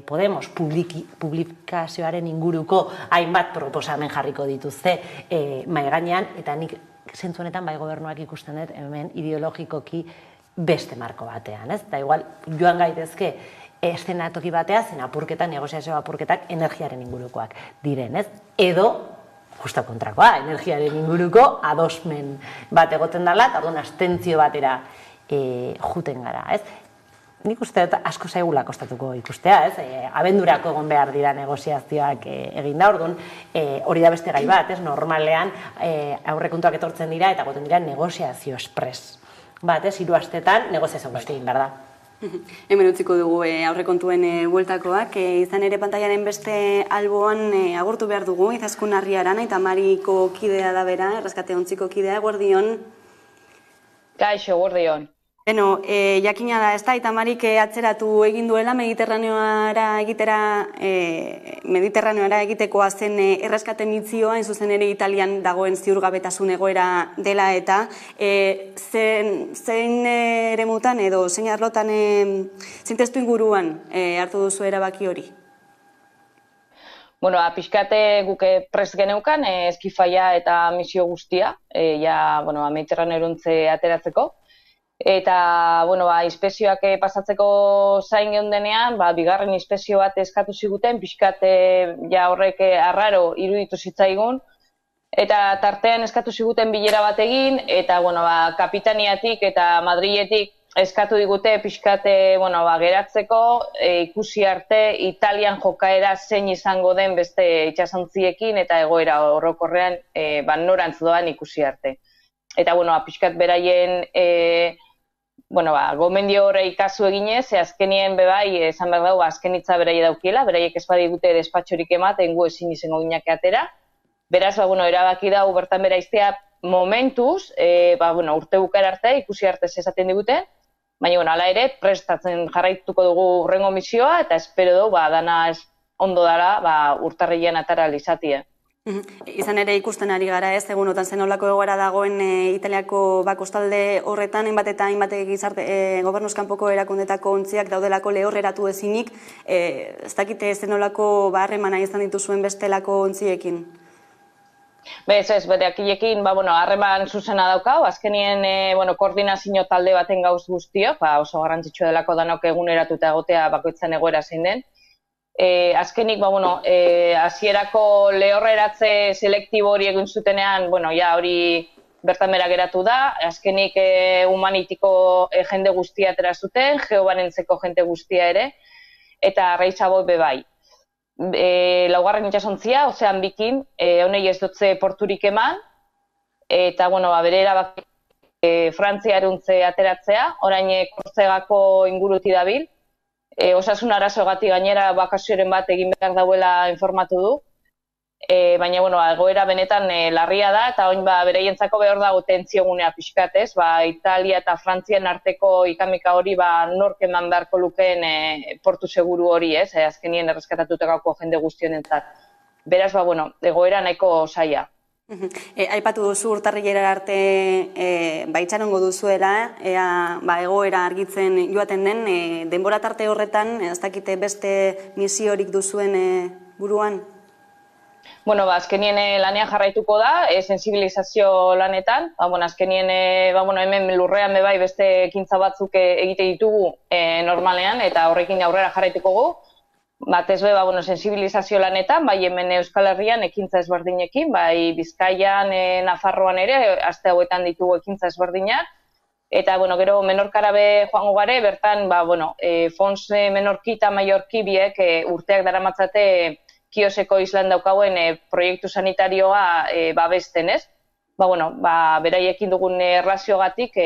Podemos publikazioaren inguruko hainbat proposamen jarriko dituzte mahai gainean, eta nik zentzu honetan bai gobernuak ikusten dut hemen ideologikoki beste marko batean, ez? Eta igual joan gaitezke eszenatoki batea, zen apurketak, negoziazio apurketak energiaren ingurukoak diren, ez? Edo, justa kontrakoa, energiaren inguruko adosmen bat egoten dela, eta orduan abstentzio batera juten gara, ez? Nik uste dut asko zaigula kostatuko ikustea, ez? Abendurako egon behar dira negoziazioak egin da, orduan hori da beste gai bat, ez? Normalean aurrekontuak etortzen dira eta goten dira negoziazio espres. Bat, ez? 3 astetan negoziazio guzti egin behar da. Hemen utziko dugu aurrekontuen bueltakoak, izan ere pantaiaren beste alboan agurtu behar dugu, Izaskun Arriaran, Aita Mariko kidea da bera, erreskate ontziko kidea, guardion. Kaixo, guardion. Beno, jakina da, ez da, Aita Marik atzeratu egin duela Mediterraneoara egitekoa zen erreskate mitzioa, hain zuzen ere Italian dagoen ziurgabetasun egoera dela eta zein eremutan edo zein arlotan zein testu inguruan hartu duzu erabaki hori? Bueno, pixkate guke prest geneukan eskifaia eta misio guztia, Mediterraneoruntze ateratzeko. Eta, inspezioak pasatzeko zain geundenean, bigarren inspezio bat eskatu ziguten, pixkat horrek arraro iruditu zitzaigun, eta tartean eskatu ziguten bilera bat egin, eta, kapitaniatik eta Madriletik eskatu digute pixkat, geratzeko, ikusi arte Italian jokaera zein izango den beste itsasontziekin eta egoera orokorrean norantz doan ikusi arte. Eta, pixkat beraien gomendio horre ikazu eginez, azkenien bebai, esan behar dago, azken hitza beraie daukiela, beraiek ez badigute despatxorik ematen gu ezin izango ginak atera. Beraz, erabaki dau bertan bera iztea momentuz, urte bukara arte, ikusi arte esaten diguten, baina, hala ere, prestatzen jarraituko dugu urrengo misioa, eta espero dugu, dana ondo dara, urtarrilean atara lizatia. Izan ere ikusten ari gara ez, egunotan zenolako egoera dagoen Italiako kostalde horretan, hainbat eta hainbat gobernuzkanpoko erakundetako ontziak daudelako lehorreratu ezinik, ez dakite zenolako harremana izan dituzuen bestelako ontziekin? Ez, bereakilekin harreman zuzena daukau, azkenien koordinazio talde baten gauz guztiok, oso garrantzitsua delako danok eguneratuta egotea bakoitzan egoera zein den. Azkenik, hasierako lehorreratze selektibo hori egin zutenean, hori bertan bera geratu da, azkenik humanitiko jende guztia atera zuten, geobanentzeko jende guztia ere, eta Reizaboi bebai. Laugarren itsasontzia, Ozean Bikin, honei ez dutze porturik eman, eta bere erabaki Frantziaruntze ateratzea, orain Korzegako inguruti dabil, osasun arazoagatik gainera bakazioren bat egin behar dauela informatu du, baina egoera benetan larria da, eta oin beraientzako behar dago tentziogunea pixkat, ez? Italia eta Frantzian arteko ikamika hori nork eman beharko lukeen portu seguru hori, ez? Azkenien erreskatatutako jende guztionentzat. Beraz, egoera nahiko zaila. Aipatu duzu urtarrilera arte itxarongo duzuela, egoera argitzen joaten den, denbora tarte horretan, ez dakite beste misiorik duzuen buruan? Azkenien lanean jarraituko da, sensibilizazio lanetan, azkenien hemen lurrean bebai beste ekintza batzuk egite ditugu normalean, eta horrekin aurrera jarraituko gu. Batez be, sensibilizazio lanetan, bai hemen Euskal Herrian ekintza ezberdinekin, bai Bizkaian, Nafarroan ere, aste hauetan ditugu ekintza ezberdinak. Eta, gero Menorkara be joango gare, bertan, Fons Menorki eta Mallorki biek urteak daramatzate Kioseko islan daukauen proiektu sanitarioa babesten, ez? Beraiekin dugun erlaziogatik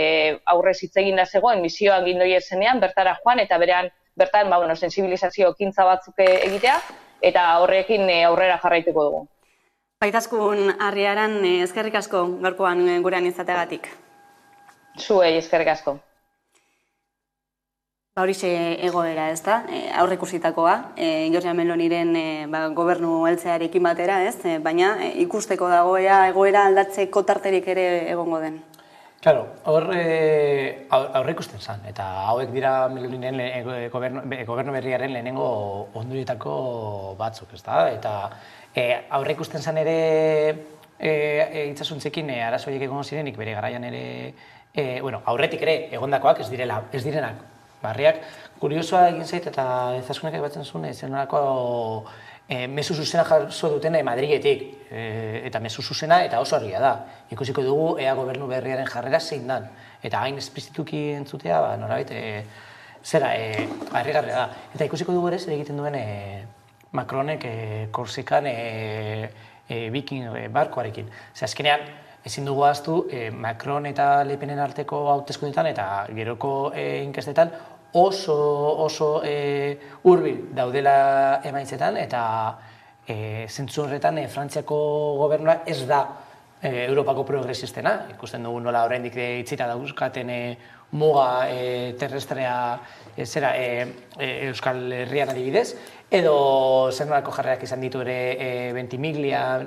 aurrez hitz egin da zegoen, misioan gindoie zenean, bertara joan, eta bertan sensibilizazio ekintza batzuk egitea, eta horrekin aurrera jarraituko dugu. Izaskun Arriaran, eskerrik asko gaurkoan gurean izateagatik. Zuei, eskerrik asko. Horixe egoera, ez da, aurreikusitakoa, Giorgia Meloniren gobernu heltzearekin batera, ez, baina ikusteko dagoea egoera aldatzeko tarterik ere egongo den. Claro, hor aurreikusten zen, eta hauek dira Meloninen gobernu berriaren lehenengo ondorietako batzuk, ez da, eta aurreikusten zen ere itsasuntzekin arazoiek egon zirenik bere garaian ere, aurretik ere egondakoak ez direnak barriak. Kuriosoa egin zait eta ezasunek aipatzen zuen zenolako mezu zuzena jaso duten Madriletik, eta mezu zuzena eta oso argia da. Ikusiko dugu ea gobernu berriaren jarrera zein dan, eta hain esplizituki entzutea, norabait, harrigarria da. Eta ikusiko dugu ere zer egiten duen Macronek Korsikan Viking barkoarekin. Azkenean, ezin dugu ahaztu Macron eta Le Penen arteko hauteskundeetan eta geroko inkestetan oso hurbil daudela emaitzetan, eta zentzu horretan Frantziako gobernua ez da Europako progresistena. Ikusten dugu nola oraindik itxita dauzkaten muga terrestrea Euskal Herrian adibidez, edo zer nolako jarrerak izan ditu ere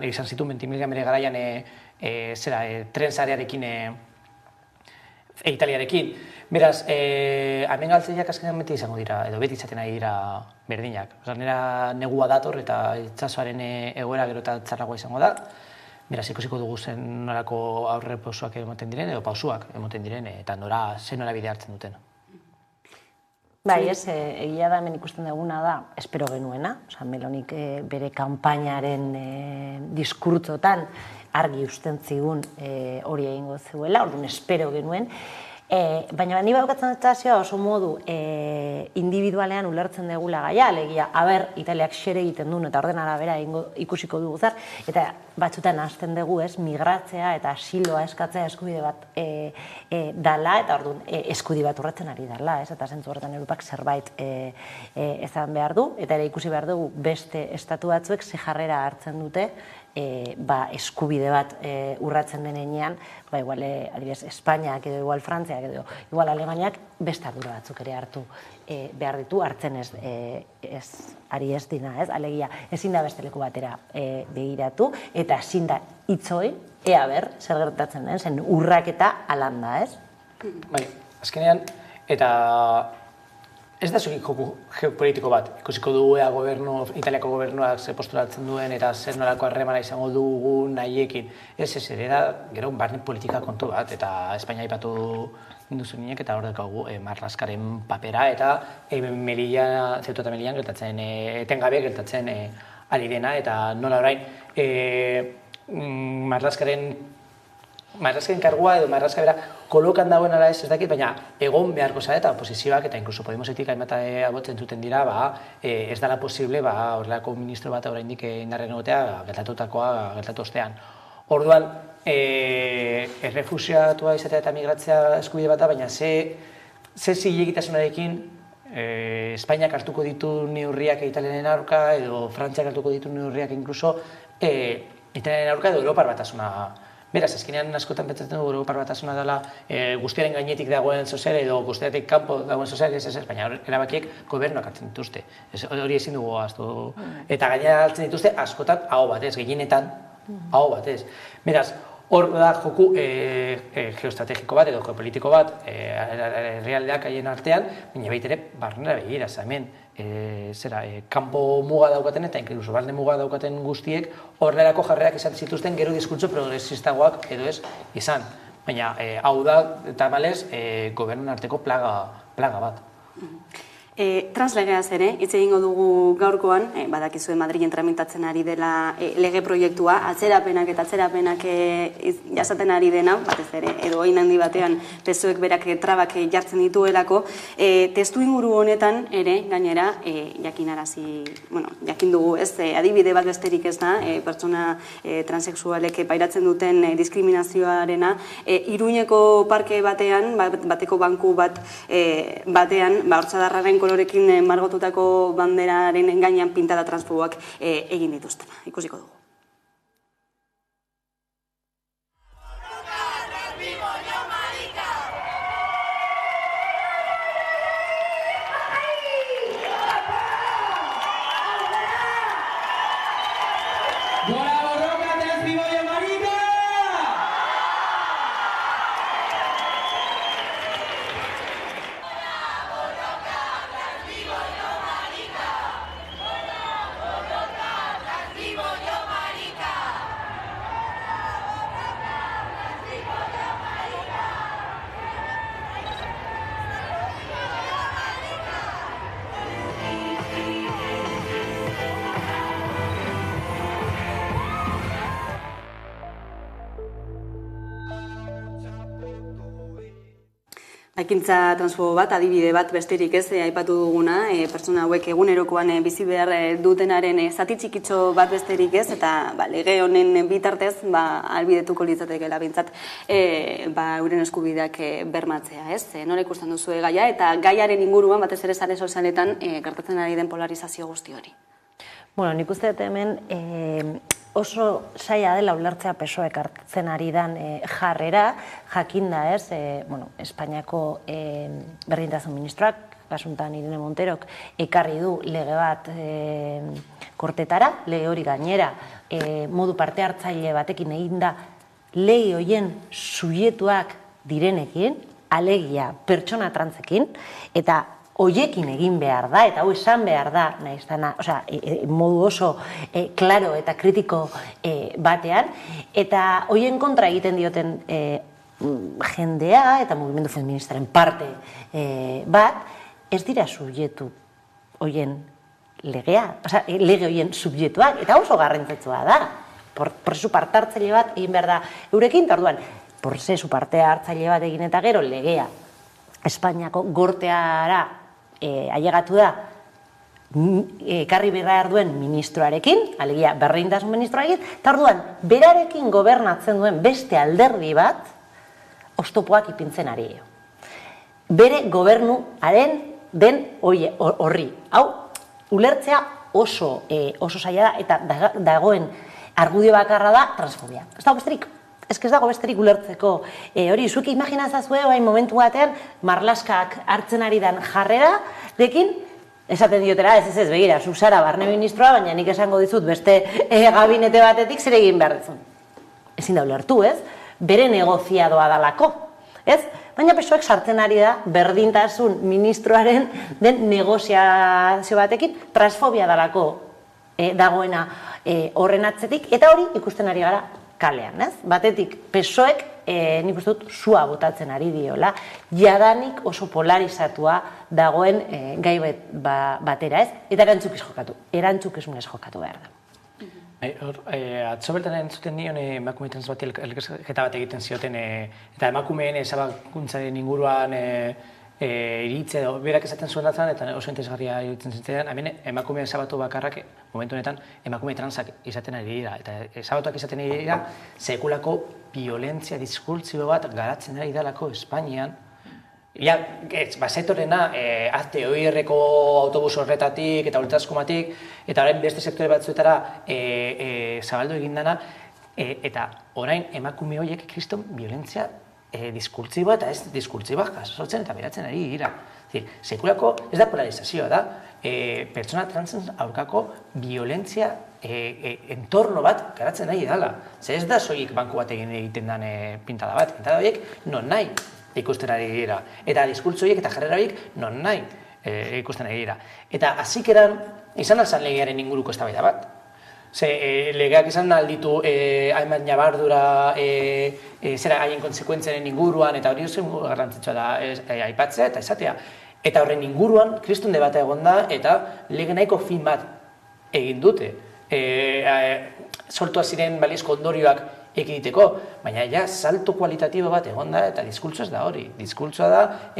izan zituen Ventimiglia bere garaian tren sarearekin Italiarekin. Beraz, hemen galtzeiak azkenean beti izango dira, edo beti izaten ari dira berdinak. Nera negua dator eta itsasoaren egoera gero eta txarragoa izango da. Beraz, ikusiko dugu zen nolako aurre pausuak emoten diren, edo pausuak emoten diren, eta zen norabide hartzen duten. Bai, egia da hemen ikusten duguna da, espero genuena, Melonik bere kanpainaren diskurtzotan argi usten zigun hori egingo zeuela, orduan espero genuen, baina ni badaukatzen zazioa oso modu individualean ulertzen degula gaia, alegia, Italiak xere egiten duen eta orden arabera ikusiko dugu zer, eta batzutan hasten dugu migratzea eta asiloa eskatzea eskubide bat dala, eta orduan eskudi bat urratzen ari dala, eta zentzu horretan Europak zerbait ezan behar du, eta ere ikusi behar dugu beste estatu batzuek ze jarrera hartzen dute eskubide bat urratzen denean, igual adibidez Espainiak edo igual Frantziak edo igual Alemaniak beste ardura batzuk ere hartu behar ditu, hartzen ari ez dina, alegia ezin da beste leku batera begiratu, eta ezin da hitzoi, ea ber, zer gertatzen den, zen urraketa alanda, ez? Bai, azkenean, eta ez da zurik joku geopolitiko bat. Ikusiko dugu ea Italiako gobernuak ze postulatzen duen eta zer nolako harremana izango dugu nahiekin. Ez ere da, gero, barne politika kontu bat, eta Espainia aipatu duzunik eta hor dekagu Marlaskaren papera eta Ceuta eta Melillan gertatzen, etengabe gertatzen ari dena, eta nola orain Marlaskaren kargua edo Marlaska bera kolokan dagoen ala ez dakit, baina egon beharko zara eta oposizioak eta inkluso Podemosetik hainbat abotzen zuten dira, ez dela posible horrelako ministro bat oraindik indarren egotea gertatu ostean. Orduan, errefuxiatua izatea eta migratzea eskubide bat da, baina ze zilegitasunarekin Espainiak hartuko ditu neurriak Italiaren aurka, edo Frantziak hartuko ditu neurriak inkluso Italiaren aurka edo Europar Batasuna. Beraz, azkenean askotan pentsatzen dugu Europar Batasuna dela guztiaren gainetik dagoen sozial edo guztiatik kanpo dagoen sozial, baina erabakiek gobernuak hartzen dituzte. Hori ezin dugu ahaztu. Eta gainera hartzen dituzte askotan aho batez, gehienetan aho batez. Beraz, hor da joku geoestrategiko bat edo geopolitiko bat herrialdeak haien artean, baina baita ere barnera begira, hemen kanpo muga daukaten eta inkluso barne muga daukaten guztiek horrelako jarrerak izan zituzten gero diskurtso progresistagoak edo ez izan. Baina hau da, eta malez, gobernun arteko plaga bat. Translegeaz ere, hitz egingo dugu gaurkoan, badakizuen Madrilen tramitatzen ari dela lege proiektua, atzerapenak jasaten ari dena, batez ere, edo hain handi batean PSOEk berak trabak jartzen dituelako, testu inguru honetan ere, gainera, jakin dugu, adibide bat besterik ez da, pertsona transexualek pairatzen duten diskriminazioarena, Iruñeko parke batean, bateko banku batean, hortzadarraren kolorekin margotutako banderaren gainean pintada transfoboak egin dituzten. Ikusiko dugu. Ekintza transfobo bat, adibide bat besterik ez aipatu duguna, pertsona hauek egunerokoan bizi behar dutenaren zati txikitxo bat besterik ez, eta lege honen bitartez albidetuko litzatekeela bintzat euren eskubideak bermatzea, ez? Nola ikusten duzu gaia, eta gaiaren inguruan batez ere sare sozialetan gertatzen ari den polarizazio guzti hori. Bueno, nik uste dut hemen oso zaila dela ulertzea PSOEk hartzen ari dan jarrera, jakinda ez, Espainiako berdintasun ministroak, kasuntan Irene Monterok, ekarri du lege bat kortetara, lege hori gainera, modu parte hartzaile batekin egin da, lege horien subjektuak direnekin, alegia pertsona trantzekin, eta hoiekin egin behar da, eta hau esan behar da, modu oso klaro eta kritiko batean, eta hoien kontra egiten dioten jendea eta mugimendu feministaren parte bat, ez dira subjektu hoien legea, lege hoien subjektuak, eta oso garrantzitsua da. Prozesu parte hartzaile bat egin behar da eurekin, eta orduan, prozesu parte hartzaile bat egin eta gero legea Espainiako gorteara ailegatu da ekarri behar duen ministroarekin, alegia berdintasun ministroarekin, eta orduan, berarekin gobernatzen duen beste alderdi bat, oztopoak ipintzen ari. Bere gobernuaren den horri. Hau, ulertzea oso zaila da, eta dagoen argudio bakarra da transfobia. Ez dago besterik. Ez dago besterik ulertzeko. Hori, zuek imaginazazue, momentu batean, marlaskak hartzen ari dan jarrera, dekin, esaten diotera, ez, begira, zuzara barne ministroa, baina nik esango dizut beste gabinete batetik zer egin behar dizun. Ezin da ulertu, ez? Bere negoziadoa dalako, ez? Baina PSOEk sartzen ari da berdintasun ministroaren den negoziazio batekin transfobia dalako dagoena horren atzetik, eta hori ikusten ari gara kalean, ez? Batetik, PSOEk nik uste dut sua botatzen ari diola, jadanik oso polarizatua dagoen gai batera, ez? Eta erantzukizunez jokatu behar da. Atzo bertan entzuten nion emakume trans bati elkarrizketa bat egiten zioten, eta emakumeen ezabakuntzaren inguruan iritze edo berak esaten zuen datzen, eta oso interesgarria iruditzen zitzen, hemen emakume ezabatu bakarrak, momentu honetan, emakume transak izaten ari dira, eta ezabatuak izaten ari dira, sekulako violentzia diskurtzio bat garatzen ari dalako Espainian. Basetorena, azte OIR-eko autobus horretatik eta ultraskomatik, eta orain beste sektore batzuetara zabaldu egin dana, eta orain emakume horiek kriston violentzia diskurtziboa eta ez diskurtziboa jasotzen eta beratzen ari dira. Sekulako, ez da polarizazioa da, pertsona transen aurkako violentzia entorno bat garatzen nahi dela. Ez da soilik banku bat egiten den pintada bat, pintada horiek non nahi ikusten ari dira. Eta diskurtzo horiek eta jarrera horiek non nahi ikusten ari dira. Eta hasikeran izan alzan legearen inguruko eztabaida bat. Legeak izan alditu hainbat ñabardura zera haien konsekuentziaren inguruan, eta hori oso garrantzitsua da aipatzea eta esatea. Eta horren inguruan, kristun debata egon da, eta lege nahiko fin bat egin dute. Sortua ziren balizko ondorioak ekiditeko, baina ja salto kualitatibo bat egon da, eta diskurtsoa ez da hori. Diskurtsoa da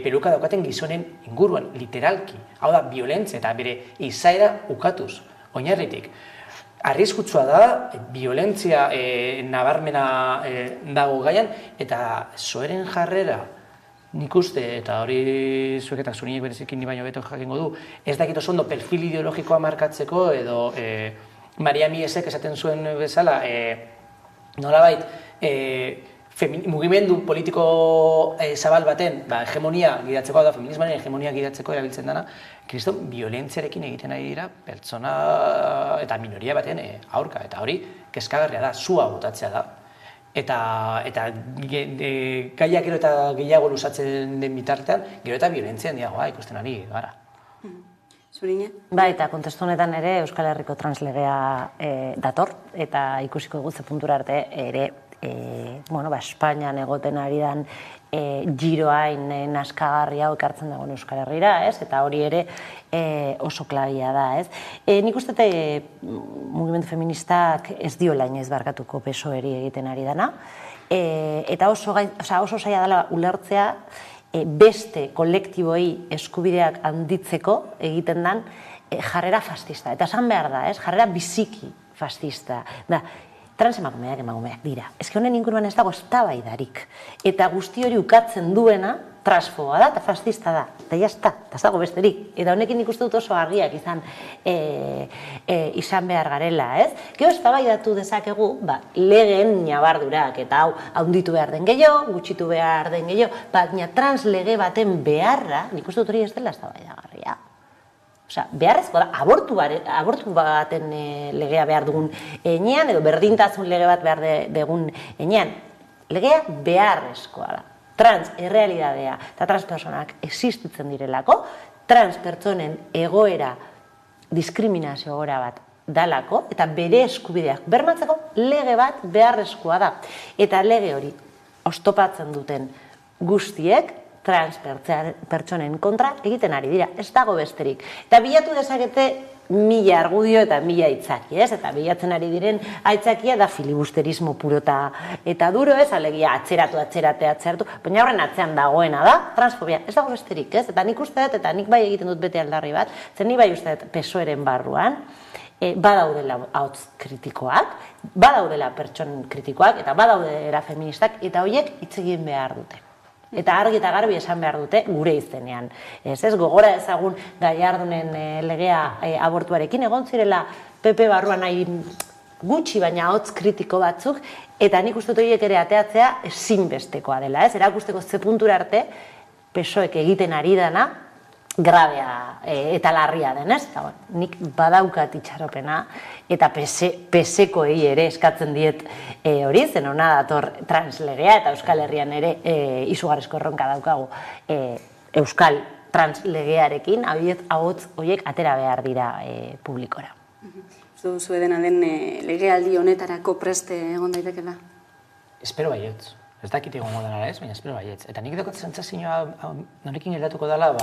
peluka daukaten gizonen inguruan, literalki. Hau da, violentzia eta bere izaera ukatuz, oinarritik. Arriskutsua da, violentzia nabarmena dago gaian, eta zoeren jarrera, nik uste, eta hori zuek eta zurinek berezikin ni baino beto jakingo du, ez dakit oso ondo perfil ideologikoa markatzeko, edo Maria Miesek esaten zuen bezala, nolabait, mugimendu politiko zabal baten hegemonia gidatzeko, da feminismaren hegemonia gidatzeko erabiltzen dena, kriston violentziarekin egiten ari dira pertsona eta minoria baten aurka, eta hori kezkagarria da, sua botatzea da. Eta gaiak gero eta gehiago luzatzen den bitartean, gero eta violentzia handiagoa ikusten ari gara. Zurine? Ba, eta kontestu honetan ere Euskal Herriko translegea dator, eta ikusiko dugu ze puntura arte ere Espainian egoten ari dan giroain naskagarria ekartzen dagoen Euskal Herrira, eta hori ere oso klabia da. Nik uste mugimendu feministak ez diola inoiz barkatuko PSOEri egiten ari dana, eta oso zaila dela ulertzea beste kolektiboi eskubideak handitzeko egiten dan jarrera fascista. Eta esan behar da, jarrera biziki fascista. Da, transemakumeak dira. Ez honen inguruan ez dago eztabaidarik. Eta guzti hori ukatzen duena transfoba da eta fascista da. Eta jazta, eta ez dago besterik. Eta honekin ikusten dut oso argiak izan behar garela, ez? Gero eztabaidatu dezakegu, legeen nabardurak, eta hau handitu behar den gehiago, gutxitu behar den gehiago, baina trans lege baten beharra, nik uste dut hori ez dela eztabaidagarria. Osea, beharrezko da, abortu baten legea behar dugun enean, edo berdintasun lege bat behar dugun enean. Legea beharrezkoa da. Trans errealidadea eta transpersonak existitzen direlako, transpertsonen egoera diskriminazio egoera bat dalako, eta bere eskubideak bermatzeko lege bat beharrezkoa da. Eta lege hori oztopatzen duten guztiek, transpertsonen kontra egiten ari dira, ez dago besterik. Eta bilatu dezakete 1000 argudio eta 1000 aitzaki, ez? Eta bilatzen ari diren aitzakia da filibusterismo puro eta duro, ez? Alegia atzeratu, baina horren atzean dagoena da, transfobia, ez dago besterik, ez? Eta nik uste dut, eta nik bai egiten dut bete aldarri bat, zen nik bai uste dut PSOEren barruan, badaudela ahots kritikoak, badaudela pertsonen kritikoak, eta badaudela feministak, eta horiek hitz egin behar dute. Eta argi eta garbi esan behar dute gure izenean. Ez gogora ezagun Gallardonen legea abortuarekin egon zirela PP barruan nahi gutxi baina ahots kritiko batzuk, eta nik uste dut horiek ere ateatzea ezinbestekoa dela. Erakusteko ze puntura arte PSOEk egiten ari dana grabea eta larria denez. Nik badaukat itxaropena eta PSkoei ere eskatzen diet hori, zen hona dator translegea eta Euskal Herrian ere izugarrizko erronka daukagu Euskal translegearekin, ahots horiek atera behar dira publikora. Zue dena den legealdi honetarako preste egon daitekela? Espero baietz. Ez dakit egongo dena ez, baina espero baietz. Eta nik dakot zentzazioa norekin geratuko dela,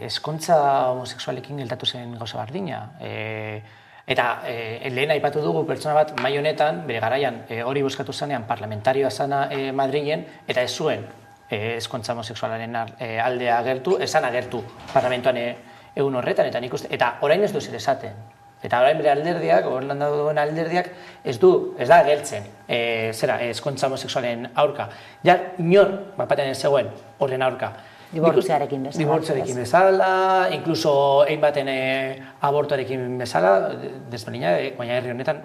eskontza homosexualekin gertatu zen gauza bardina. Eta lehen aipatu dugu pertsona bat mai honetan, bere garaian hori buskatu zanean parlamentarioa zana Madrilen, eta ez zuen eskontza homosexualaren aldea agertu, esan agertu parlamentuan egun horretan, eta orain ez du zer esaten. Eta orain bere alderdiak, horretan duen alderdiak, ez da agertzen eskontza homosexualen aurka. Ja, inor, batean ez zegoen horren aurka. Dibortziarekin bezala. Dibortziarekin bezala, inkluso egin baten abortuarekin bezala, desberdina, baina herri honetan,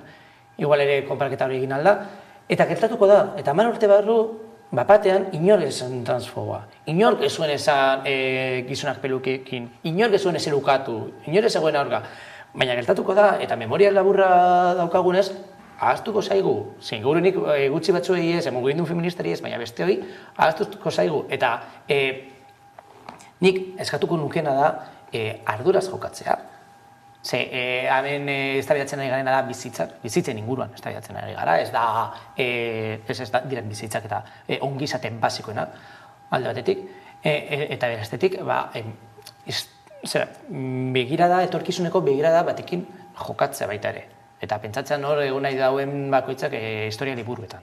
igual ere konparaketa hori egin alda. Eta gertatuko da, eta 10 urte barru, batean, inor esan transfoba. Inor ez zuen esan gizonak pelukekin, inor ez zuen esan ukatu, inor ez zegoen aurka. Baina gertatuko da, eta memoria laburra daukagunez, ahaztuko zaigu. Segurunik gutxi batzuei ez, mugimendun feministari ez, baina beste hori, ahaztuko zaigu. Eta nik eskatuko nukena da arduraz jokatzea. Ze, hemen eztabaidatzen ari garena da bizitzen inguruan eztabaidatzen ari gara, ez da diren bizitzak eta ongizaten basikoena alde batetik, eta bestetik, begirada, etorkizuneko begirada batekin jokatzea baita ere. Eta pentsatzen hor egon nahi dauen bakoitzak historia liburuetan.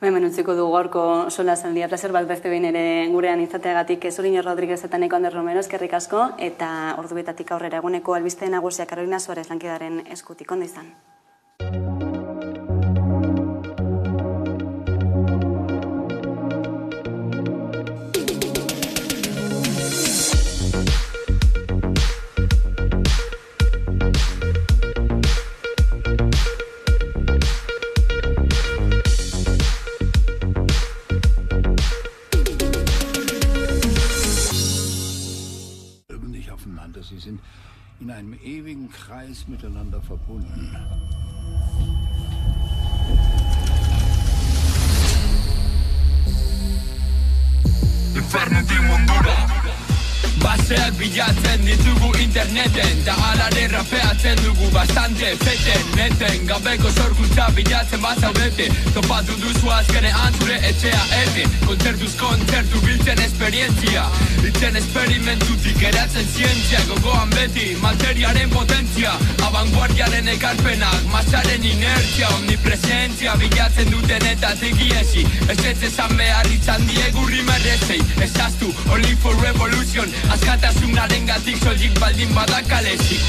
Hemen utziko du gaurko solasaldia, plazer bat beste behin ere gurean izateagatik Zuriño Rodríguez eta Neko Ander Romero, eskerrik asko, eta ordubietatik aurrera eguneko albiste nagusia Carolina Suárez lankidaren eskutik, ondo izan. Sie sind in einem ewigen Kreis miteinander verbunden. Infernutik mundura Baseak bilatzen ditugu interneten Da alare rapeatzen dugu bastante feten Neten gabeko sorkuntza bilatzen bazaudete Topatu duzu azkenean zure etxea ete Kontzertuz kontzertu biltzen esperientzia Itzen esperimentutik eratzen zientzia Gogoan beti materiaren potentzia Abanguardiaren ekarpenak Masaren inertzia Omnipresentzia bilatzen bilatzen dutenetatik iesi. Ez esan behar izan diegurri merrezei. Ezaztu, only for revolution, askatasunaren gatik soilik baldin badakalesik.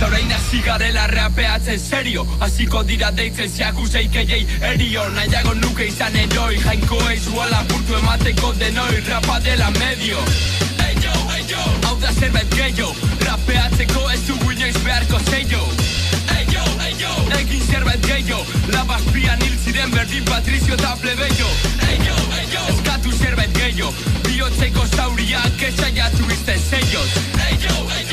Zorain hasi garela rapeatzen serio, hasiko dira deitzen ziakuseik eiei erio. Nahiago nuke izan eroi, jainkoei zuala purtu emateko denoi, rapa dela medio. Hau da zerbait gehiago, rapeatzeko ez dugu inoiz beharko zeio. Egin zerbait gehiago, labazpian hil ziren berdin Patrizio eta plebeio. Eskatu zerbait gehiago, bihotzeko zauriak esaiatu izten zeioz.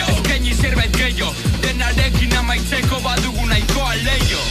Eskaini zerbait gehiago, denarekin amaitzeko badugu nahikoa leio.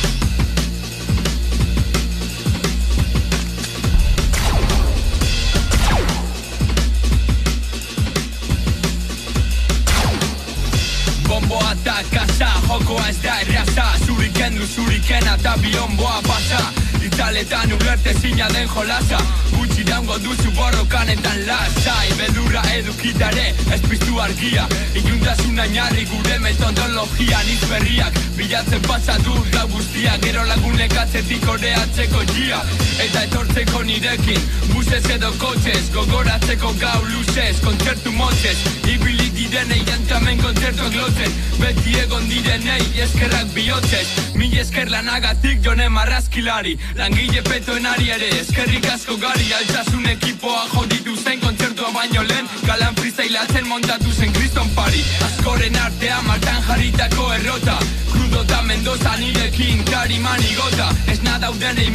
Bomboa eta kasa, jokoa ez da erraza. Zuriken du zurikena eta bionboa pasa. Itzaletan ulerte zina den jolasa. Gutxi daungo duzu borrokanetan lasai. Beldurra edukitare, ez piztu argia. Iluntasuna inarri gure metodologian izberriak. Bilatzen pasatu gau guztia. Gero lagunek atzetik oreatzeko jia. Eta etortzeko nirekin, busez edo kotxez. Gogoratzeko gau luzez, kontzertu motzez. Ibili direnei jantamen kontzertuak lotzen. Beti egon direnei eskerrak bihotzez. Mil esker lanagatik jone marrazkilari. Langile petoenari ere eskerrik asko gari. Altsasun ekipoa joditu zen kontzertua baino lehen. Galan freestylatzen montatu zen kriston pari. Askoren artea martan jarritako errota. Crudo eta Mendoza nirekin tariman igota. Ez nadaudenei